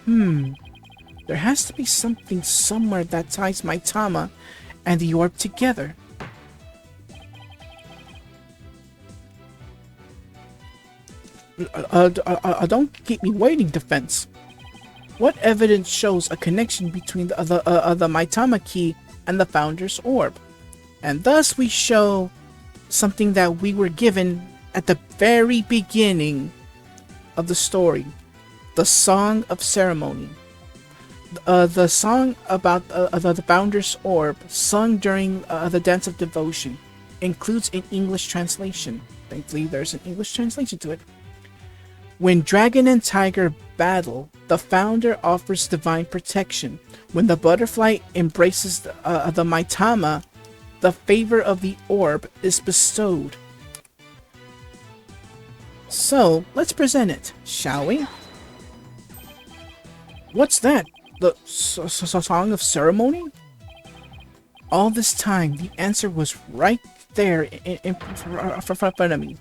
There has to be something somewhere that ties Maitama and the orb together. Don't keep me waiting, defense. What evidence shows a connection between the Maitama key and the Founder's Orb? And thus we show something that we were given at the very beginning of the story. The Song of Ceremony. The song about the Founder's Orb, sung during the Dance of Devotion, includes an English translation. Thankfully, there's an English translation to it. When Dragon and Tiger battle, the Founder offers divine protection. When the butterfly embraces the Maitama, the favor of the orb is bestowed. So, let's present it, shall we? What's that? The Song of Ceremony? All this time, the answer was right there in front of me.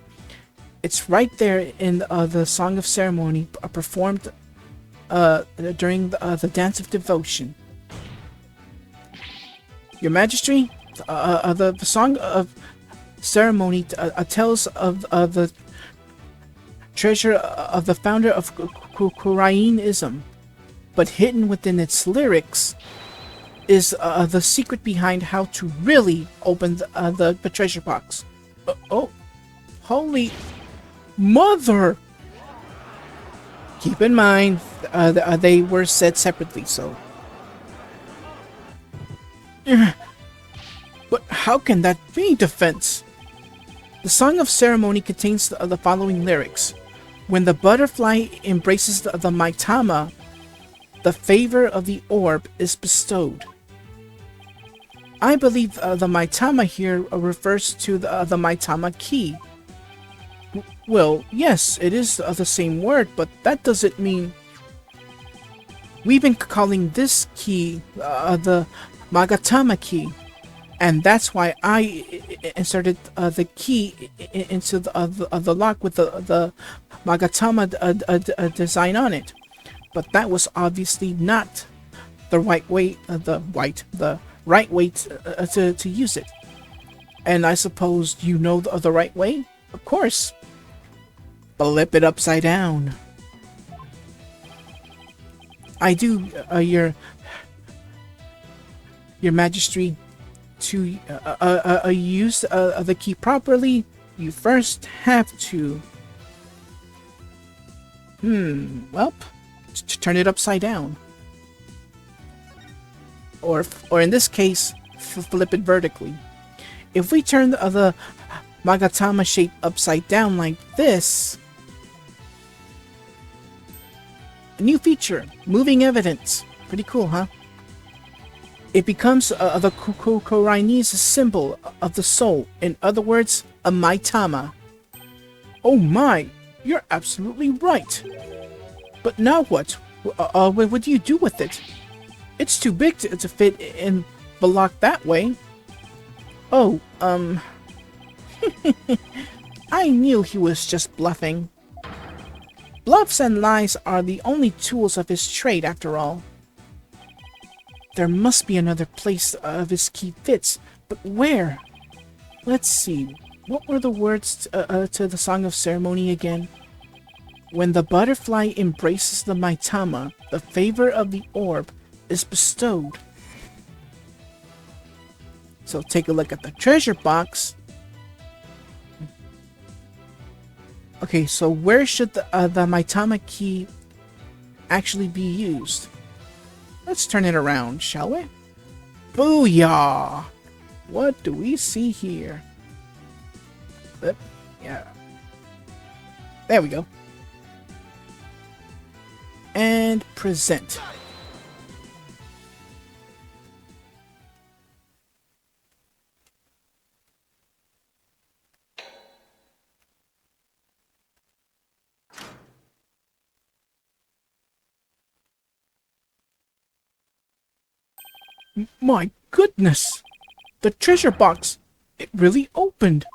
It's right there in the Song of Ceremony performed during the Dance of Devotion. Your Majesty, the Song of Ceremony tells of the treasure of the founder of Kura'in-ism, but hidden within its lyrics is the secret behind how to really open the treasure box. Oh, holy mother! Keep in mind, they were said separately, so... But how can that be, defense? The Song of Ceremony contains the following lyrics. When the butterfly embraces the Maitama, the favor of the orb is bestowed. I believe the Maitama here refers to the Maitama key. Well, yes, it is the same word, but that doesn't mean... We've been calling this key the Magatama key, and that's why I inserted the key into the lock with the Magatama design on it. But that was obviously not the right way. The right way to use it. And I suppose you know the right way? Of course. Flip it upside down. I do, your Majesty. To use the key properly, you first have to... well, turn it upside down. Or in this case, flip it vertically. If we turn the Magatama shape upside down like this... A new feature, moving evidence. Pretty cool, huh? It becomes the Kura'in's symbol of the soul. In other words, a Maitama. Oh my, you're absolutely right. But now what? What do you do with it? It's too big to fit in the lock that way. Oh, I knew he was just bluffing. Bluffs and lies are the only tools of his trade, after all. There must be another place of his key fits, but where? Let's see. What were the words to the Song of Ceremony again? When the butterfly embraces the Maitama, the favor of the orb is bestowed. So take a look at the treasure box. Okay, so where should the Maitama key actually be used? Let's turn it around, shall we? Booyah! What do we see here? Yeah. There we go. And present. My goodness! The treasure box! It really opened!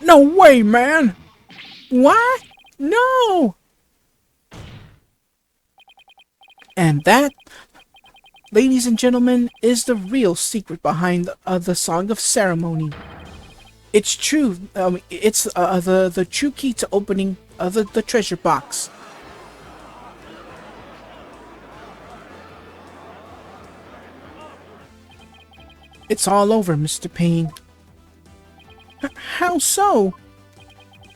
No way, man! What? No! And that, ladies and gentlemen, is the real secret behind the Song of Ceremony. It's true. It's the true key to opening the treasure box. It's all over, Mr. Payne. How so?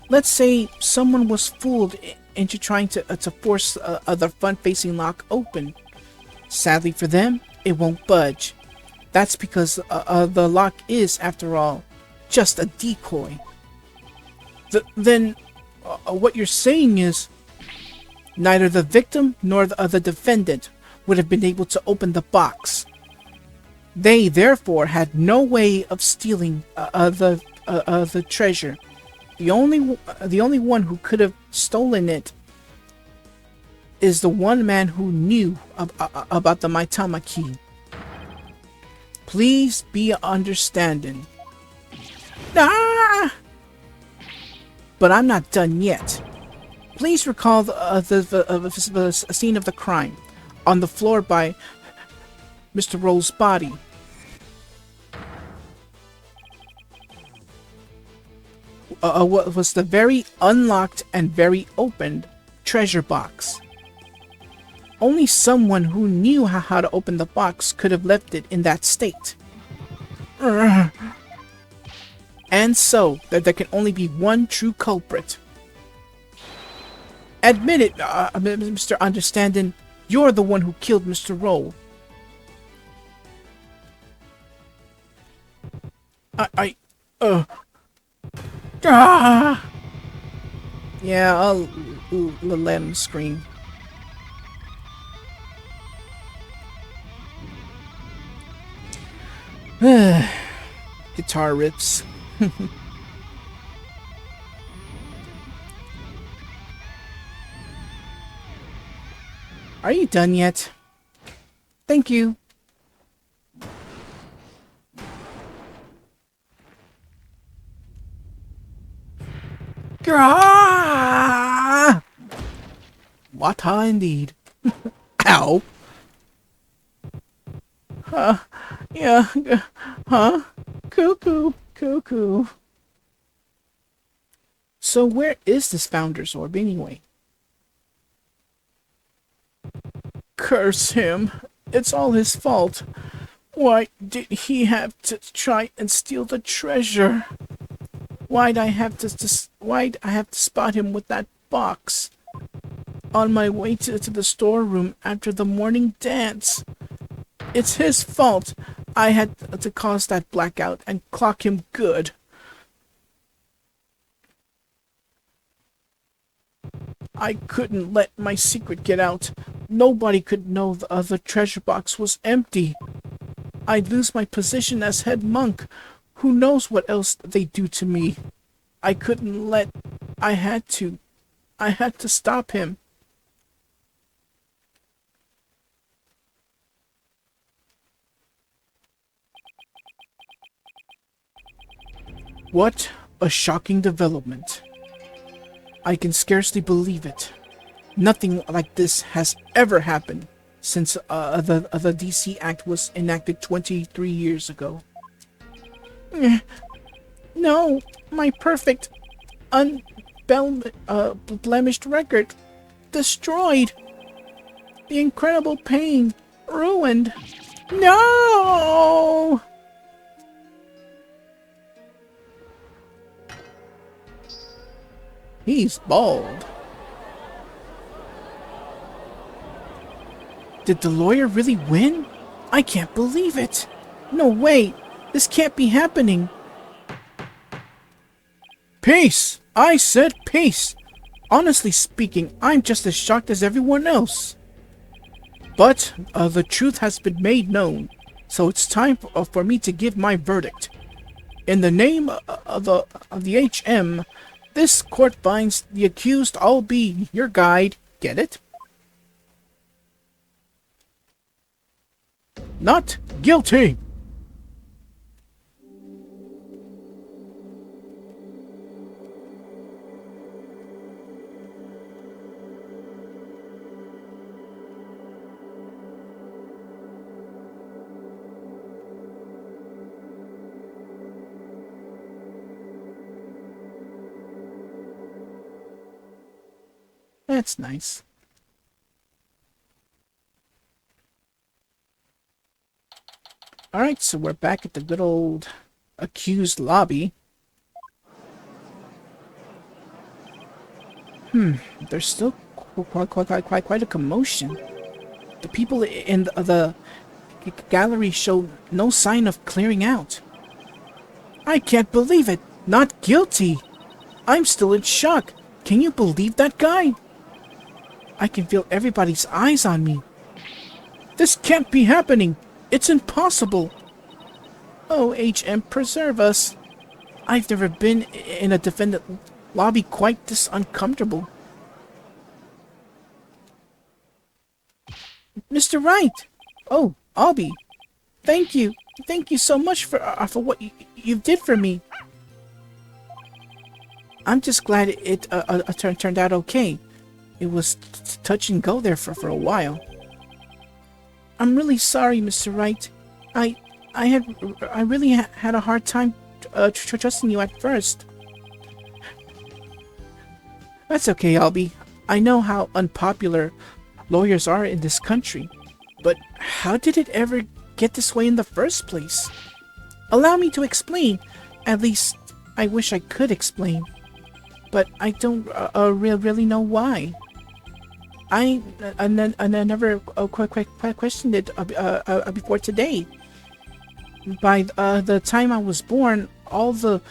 Let's say someone was fooled into trying to force the front-facing lock open. Sadly for them, it won't budge. That's because the lock is, after all, just a decoy. Then, what you're saying is, neither the victim nor the defendant would have been able to open the box. They, therefore, had no way of stealing the treasure. The only one who could have stolen it is the one man who knew about the Maitama key. Please be understanding. Ah! But I'm not done yet. Please recall the scene of the crime on the floor by Mr. Roll's body. What was the very unlocked and very opened treasure box. Only someone who knew how to open the box could have left it in that state. And so, that there can only be one true culprit. Admit it, Mr. Understanding, you're the one who killed Mr. Roll. Yeah, I'll let him scream. Guitar riffs. Are you done yet? Thank you. Grah! Wata indeed. Ow. Yeah. Huh? Cuckoo. cuckoo. So where is this Founder's Orb anyway? Curse him. It's all his fault. Why did he have to try and steal the treasure? Why'd I have to spot him with that box on my way to the storeroom after the morning dance? It's his fault. I had to cause that blackout and clock him good. I couldn't let my secret get out. Nobody could know the other treasure box was empty. I'd lose my position as head monk. Who knows what else they'd do to me? I couldn't let... I had to stop him. What a shocking development. I can scarcely believe it. Nothing like this has ever happened since the DC Act was enacted 23 years ago. No, my perfect, blemished record. Destroyed. The incredible pain. Ruined. No! He's bald. Did the lawyer really win? I can't believe it. No way. This can't be happening. Peace! I said peace! Honestly speaking, I'm just as shocked as everyone else. But the truth has been made known, so it's time for me to give my verdict. In the name of the HM, this court finds the accused I'll be your guide. Get it? Not guilty! That's nice. Alright, so we're back at the good old accused lobby. There's still quite a commotion. The people in the gallery show no sign of clearing out. I can't believe it! Not guilty! I'm still in shock! Can you believe that guy? I can feel everybody's eyes on me. This can't be happening! It's impossible! Oh, HM, preserve us. I've never been in a defendant lobby quite this uncomfortable. Mr. Wright! Oh, Albie. Thank you. Thank you so much for what you did for me. I'm just glad it turned out okay. It was touch and go there for a while. I'm really sorry, Mr. Wright. I really had a hard time trusting you at first. That's okay, Albie. I know how unpopular lawyers are in this country. But how did it ever get this way in the first place? Allow me to explain. At least, I wish I could explain. But I don't really know why. I never questioned it before today. By the time I was born, all the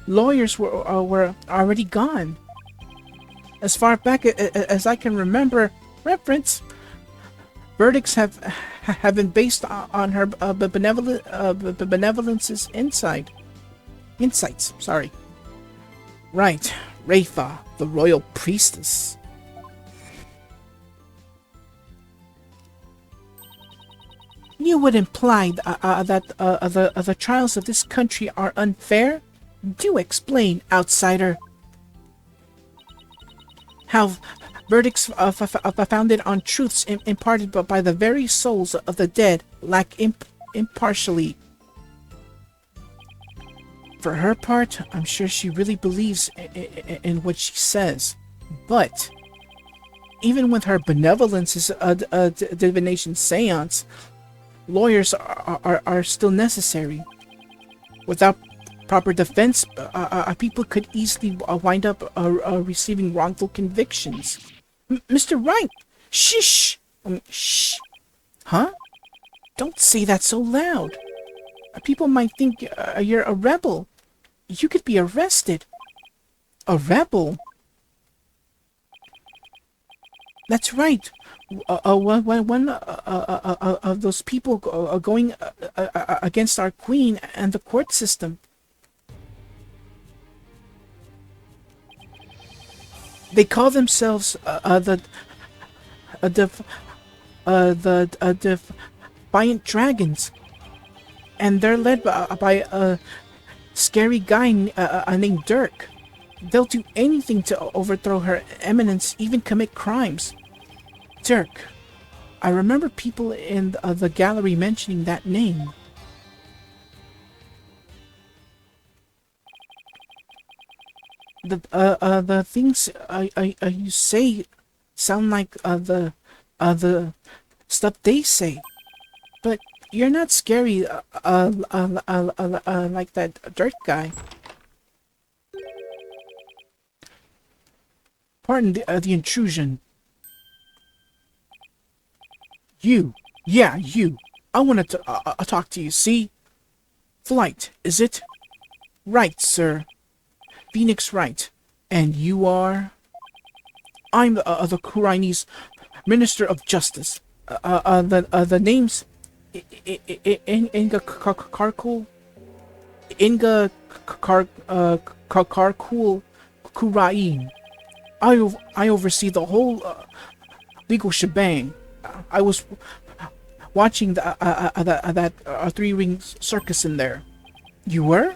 lawyers were already gone. As far back as I can remember, verdicts have been based on her benevolence's insights. Sorry. Right, Rafa, the royal priestess. You would imply that the trials of this country are unfair? Do explain, outsider. How verdicts founded on truths imparted by the very souls of the dead lack impartially. For her part, I'm sure she really believes in what she says. But even with her benevolence as a divination seance, lawyers are still necessary. Without proper defense, people could easily wind up receiving wrongful convictions. Mr. Wright! Shh! Shh! Huh? Don't say that so loud. People might think you're a rebel. You could be arrested. A rebel? That's right. One of those people going against our queen and the court system. They call themselves the Defiant Dragons, and they're led by a scary guy named Dirk. They'll do anything to overthrow her eminence, even commit crimes. Dirk. I remember people in the gallery mentioning that name. The things you say sound like the stuff they say, but you're not scary like that Dirk guy. Pardon the intrusion. You. Yeah, you. I wanted to talk to you, see? Flight, is it? Right, sir. Phoenix Wright. And you are? I'm the Kura'in's Minister of Justice. The name's Inga Karkul? Inga Karkul Kura'in. I oversee the whole legal shebang. I was watching that three-ring circus in there. You were?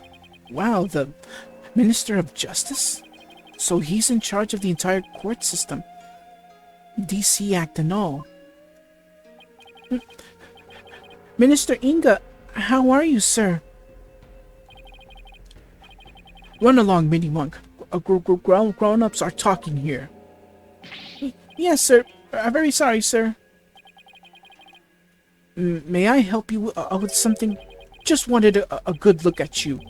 Wow, the Minister of Justice? So he's in charge of the entire court system. DC Act and all. Minister Inga, how are you, sir? Run along, Mini Monk. Grown-ups are talking here. Yes, sir. I'm very sorry, sir. May I help you with something? Just wanted a good look at you.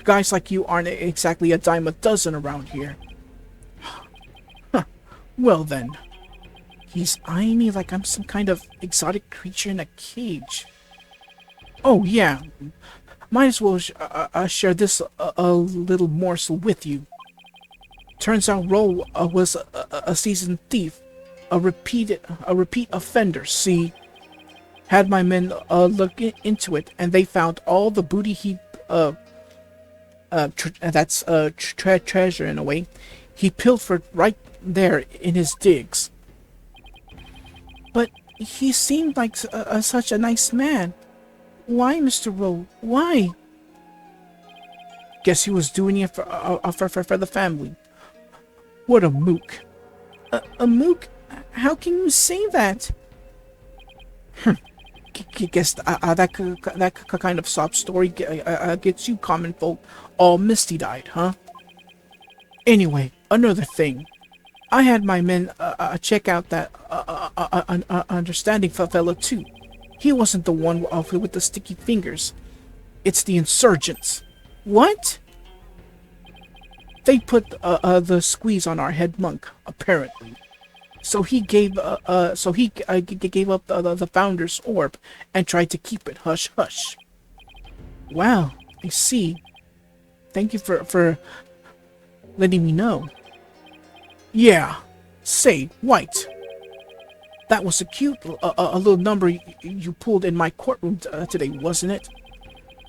Guys like you aren't exactly a dime a dozen around here. Huh. Well then. He's eyeing me like I'm some kind of exotic creature in a cage. Oh yeah. Might as well share this a little morsel with you. Turns out Ro was a seasoned thief. A repeat offender, see? Had my men look into it, and they found all the booty he treasure in a way. He pilfered right there in his digs. But he seemed like such a nice man. Why, Mr. Rowe? Why? Guess he was doing it for the family. What a mook. A mook? How can you say that? Guess that kind of sob story gets you common folk all misty-eyed, huh? Anyway, another thing. I had my men check out that understanding fella too. He wasn't the one with the sticky fingers. It's the insurgents. What? They put the squeeze on our head monk, apparently. So he gave up the founder's orb and tried to keep it hush hush. Wow, I see. Thank you for letting me know. Yeah, say, White. That was a cute little number you pulled in my courtroom today, wasn't it?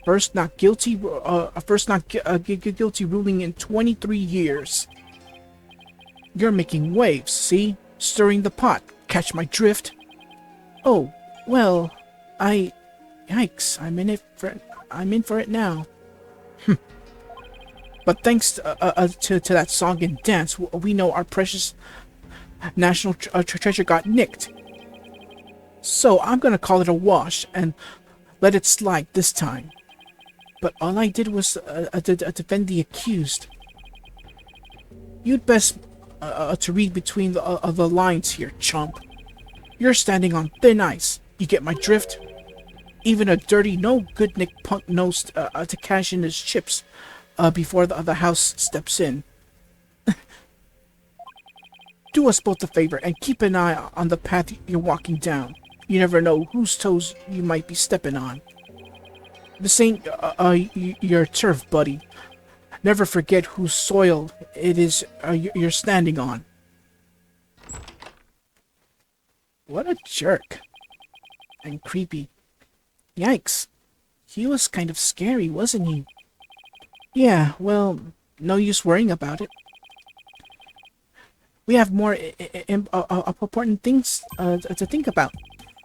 First not guilty ruling in 23 years. You're making waves, see? Stirring the pot. Catch my drift? Oh, well, yikes, I'm in for it now. But thanks to that song and dance, we know our precious national treasure got nicked. So I'm gonna call it a wash and let it slide this time. but all I did was defend the accused. You'd best to read between the lines here, chump. You're standing on thin ice. You get my drift? Even a dirty, no-good-nick punk knows to cash in his chips before the house steps in. Do us both a favor and keep an eye on the path you're walking down. You never know whose toes you might be stepping on. This ain't your turf, buddy. Never forget whose soil it is you're standing on. What a jerk. And creepy. Yikes. He was kind of scary, wasn't he? Yeah, well, no use worrying about it. We have more important things to think about,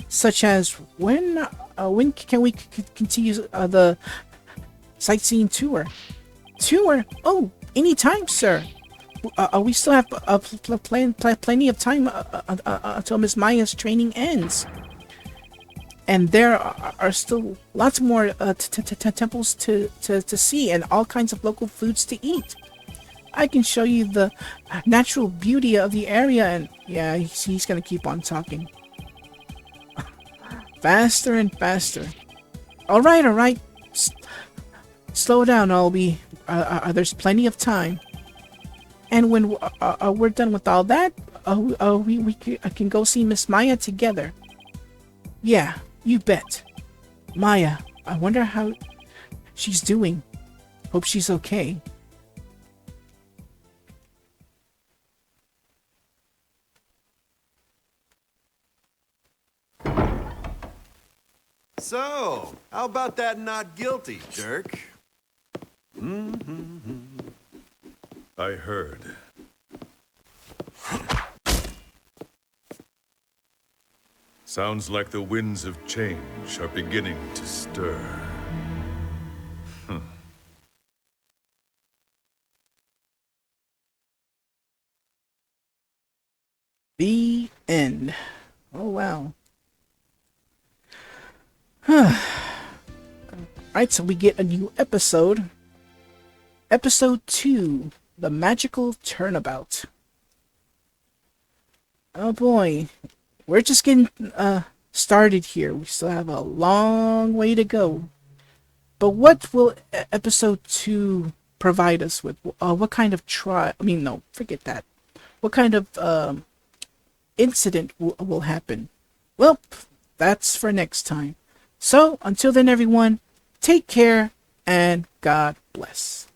such as when can we continue the sightseeing tour? Tour? Oh, anytime, sir. We still have plenty of time until Miss Maya's training ends, and there are still lots more temples to see and all kinds of local foods to eat. I can show you the natural beauty of the area, and yeah, he's gonna keep on talking. Faster and faster. Alright. Slow down, Albie. There's plenty of time. And when we're done with all that, I can go see Miss Maya together. Yeah, you bet. Maya, I wonder how she's doing. Hope she's okay. So, how about that not guilty, jerk? I heard. Sounds like the winds of change are beginning to stir. The end. Oh, wow. Alright, so we get a new episode. Episode 2, The Magical Turnabout. Oh boy. We're just getting started here. We still have a long way to go. But what will episode 2 provide us with? What kind of forget that. What kind of incident will happen? Well, that's for next time. So, until then, everyone, take care and God bless.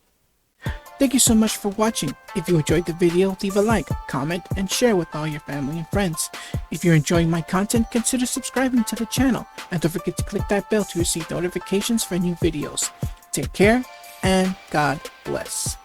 Thank you so much for watching. If you enjoyed the video, leave a like, comment, and share with all your family and friends. If you're enjoying my content, consider subscribing to the channel. And don't forget to click that bell to receive notifications for new videos. Take care and God bless.